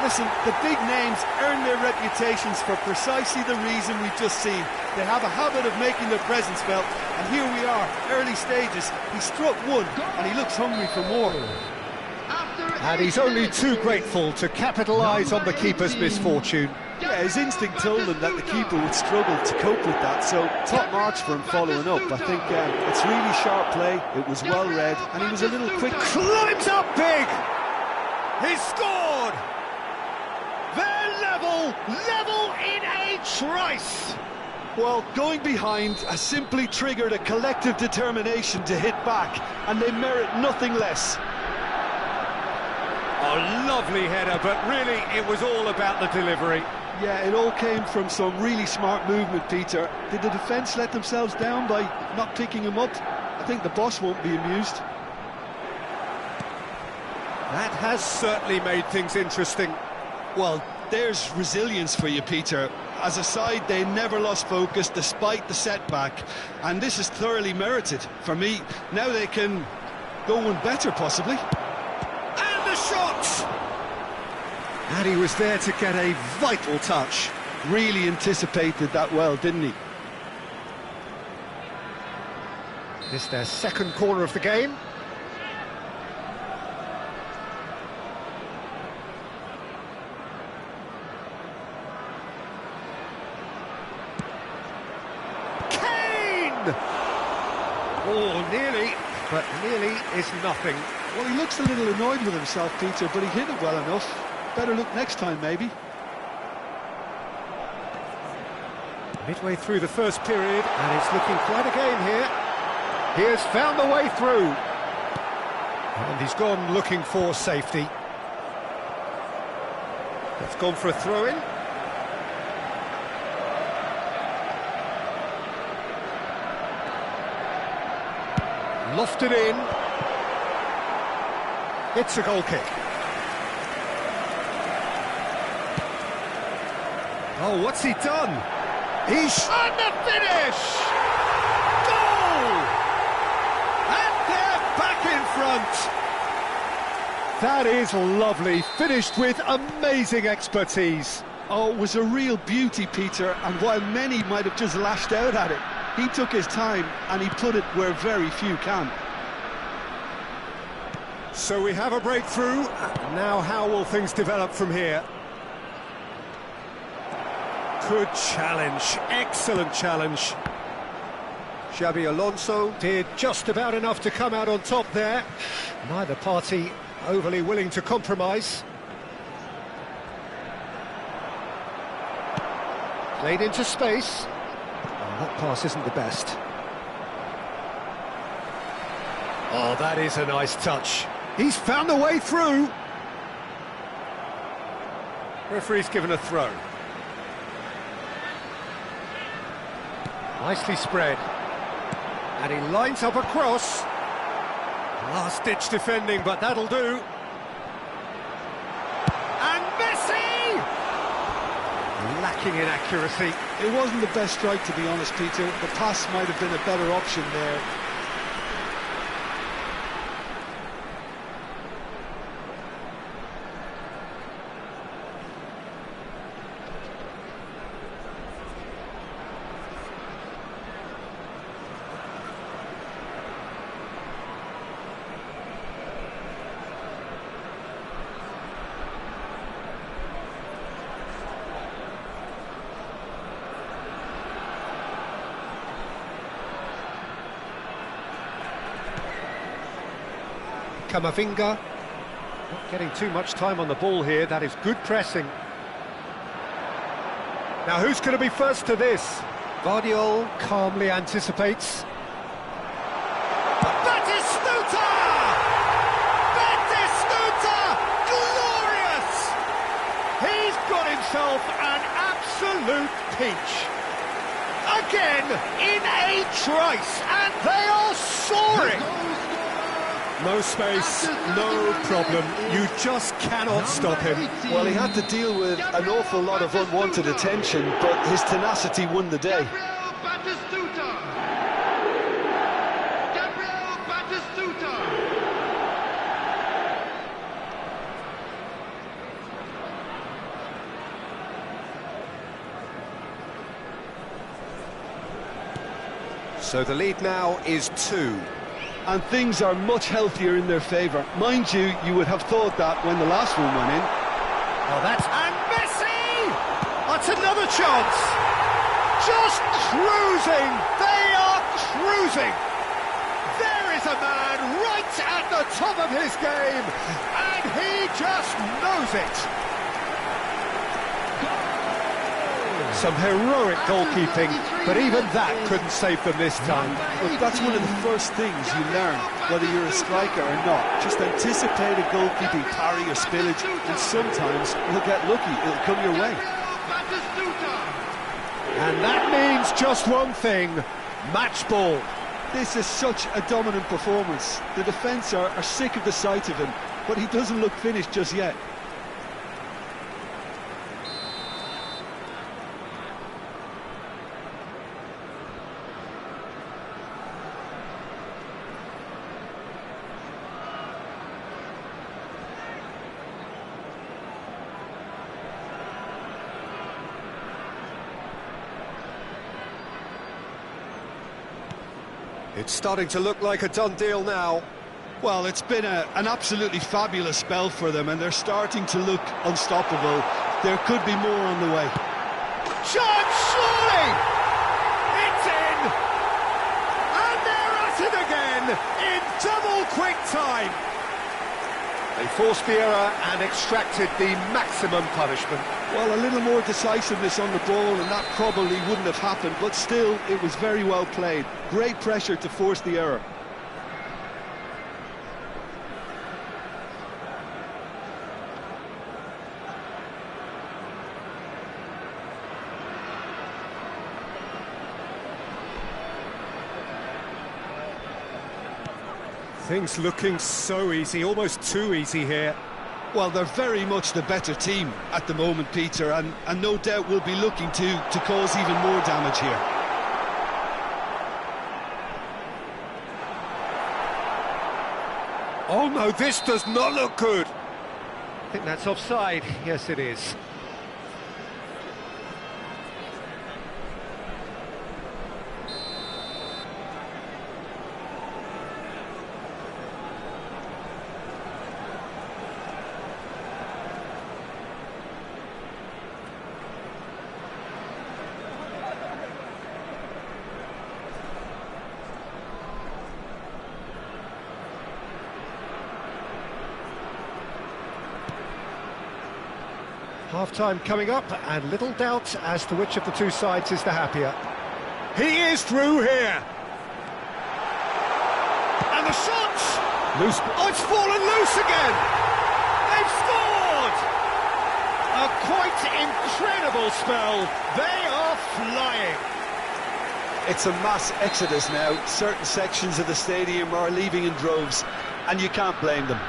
Listen, the big names earn their reputations for precisely the reason we've just seen. They have a habit of making their presence felt, and here we are, early stages. He struck one, and he looks hungry for more. And he's only too grateful to capitalise on the keeper's misfortune. Yeah, his instinct told him that the keeper would struggle to cope with that, so top marks for him following up. I think it's really sharp play, it was well read, and he was a little quick. Climbs up big! He's scored! They're level in a trice! Well, going behind has simply triggered a collective determination to hit back, and they merit nothing less. A lovely header, but really it was all about the delivery. Yeah, it all came from some really smart movement, Peter. Did the defence let themselves down by not picking him up? I think the boss won't be amused. That has certainly made things interesting. Well, there's resilience for you, Peter. As a side, they never lost focus despite the setback, and this is thoroughly merited. For me, now they can go one better, possibly. And the shot! And he was there to get a vital touch. Really anticipated that well, didn't he? This is their second corner of the game. Kane! Oh, nearly, but nearly is nothing. Well, he looks a little annoyed with himself, Peter, but he hit it well enough. Better look next time, maybe. Midway through the first period, and it's looking quite a game here. He has found the way through. And he's gone looking for safety. That's gone for a throw-in. Lofted in. It's a goal kick. Oh, what's he done? He's on the finish! Goal! And they're back in front. That is lovely, finished with amazing expertise. Oh, it was a real beauty, Peter, and while many might have just lashed out at it, he took his time and he put it where very few can. So we have a breakthrough. Now how will things develop from here? Good challenge, excellent challenge. Xabi Alonso did just about enough to come out on top there. Neither party overly willing to compromise. Played into space. Oh, that pass isn't the best. Oh, that is a nice touch. He's found a way through. Referee's given a throw. Nicely spread. And he lines up a cross. Last-ditch defending, but that'll do. And Messi! Lacking striking inaccuracy. It wasn't the best strike, to be honest, Peter. The pass might have been a better option there. Kamavinga, not getting too much time on the ball here. That is good pressing. Now who's going to be first to this? Guardiola calmly anticipates. Batistuta! Batistuta! Glorious! He's got himself an absolute pinch. Again, in a trice, and they are soaring! No space, no problem. You just cannot stop him. Well, he had to deal with an awful lot of unwanted attention, but his tenacity won the day. Gabriel Batistuta! Gabriel Batistuta! So the lead now is 2. And things are much healthier in their favour. Mind you, you would have thought that when the last one went in. Oh, that's... And Messi! That's another chance! Just cruising! They are cruising! There is a man right at the top of his game, and he just knows it! Some heroic goalkeeping, but even that couldn't save them this time. Look, that's one of the first things you learn, whether you're a striker or not. Just anticipate a goalkeeping parry or spillage, and sometimes you'll get lucky, it'll come your way. And that means just one thing, match ball. This is such a dominant performance. The defence are sick of the sight of him, but he doesn't look finished just yet. It's starting to look like a done deal now. Well, it's been an absolutely fabulous spell for them, and they're starting to look unstoppable. There could be more on the way. Shot, surely! It's in! And they're at it again, in double quick time! They forced the error and extracted the maximum punishment. Well, a little more decisiveness on the ball, and that probably wouldn't have happened, but still, it was very well played. Great pressure to force the error. Things looking so easy, almost too easy here. Well, they're very much the better team at the moment, Peter, and no doubt will be looking to cause even more damage here. Oh no, this does not look good. I think that's offside. Yes, it is. Half-time coming up, and little doubt as to which of the two sides is the happier. He is through here! And the shot! Loose. Oh, it's fallen loose again! They've scored! A quite incredible spell. They are flying. It's a mass exodus now. Certain sections of the stadium are leaving in droves, and you can't blame them.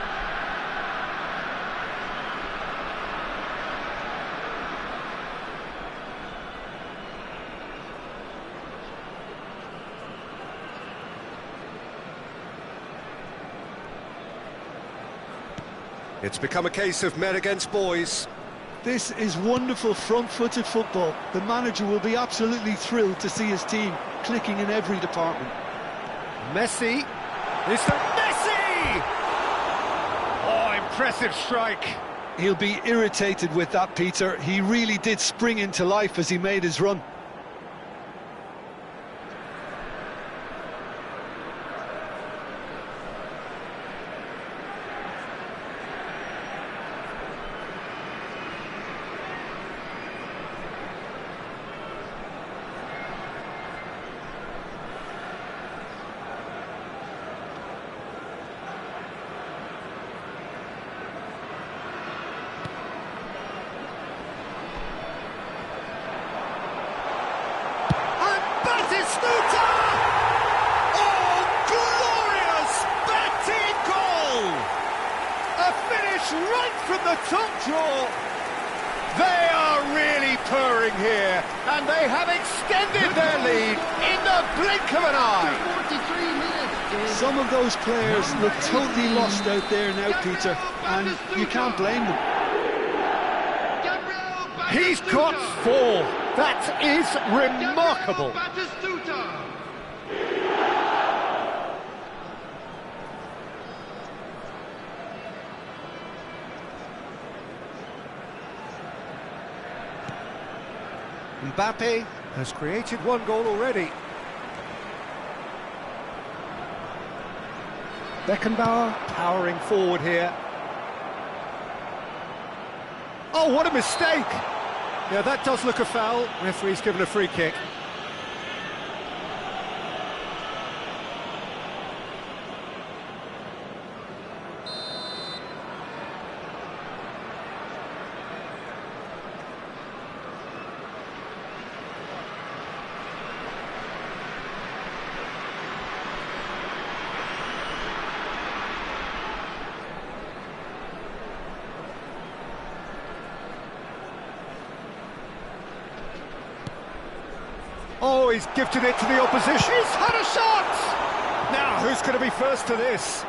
It's become a case of men against boys. This is wonderful front-footed football. The manager will be absolutely thrilled to see his team clicking in every department. Messi. It's the Messi! Oh, impressive strike. He'll be irritated with that, Peter. He really did spring into life as he made his run. Right from the top draw. They are really purring here, and they have extended their lead in the blink of an eye. 43 minutes. Some of those players look totally lost out there now, Peter, and you can't blame them. He's got 4. That is remarkable. Mbappe has created 1 goal already. Beckenbauer powering forward here. Oh, what a mistake! Yeah, that does look a foul. Referee's given a free kick. Oh, he's gifted it to the opposition. He's had a shot! Now, who's going to be first to this?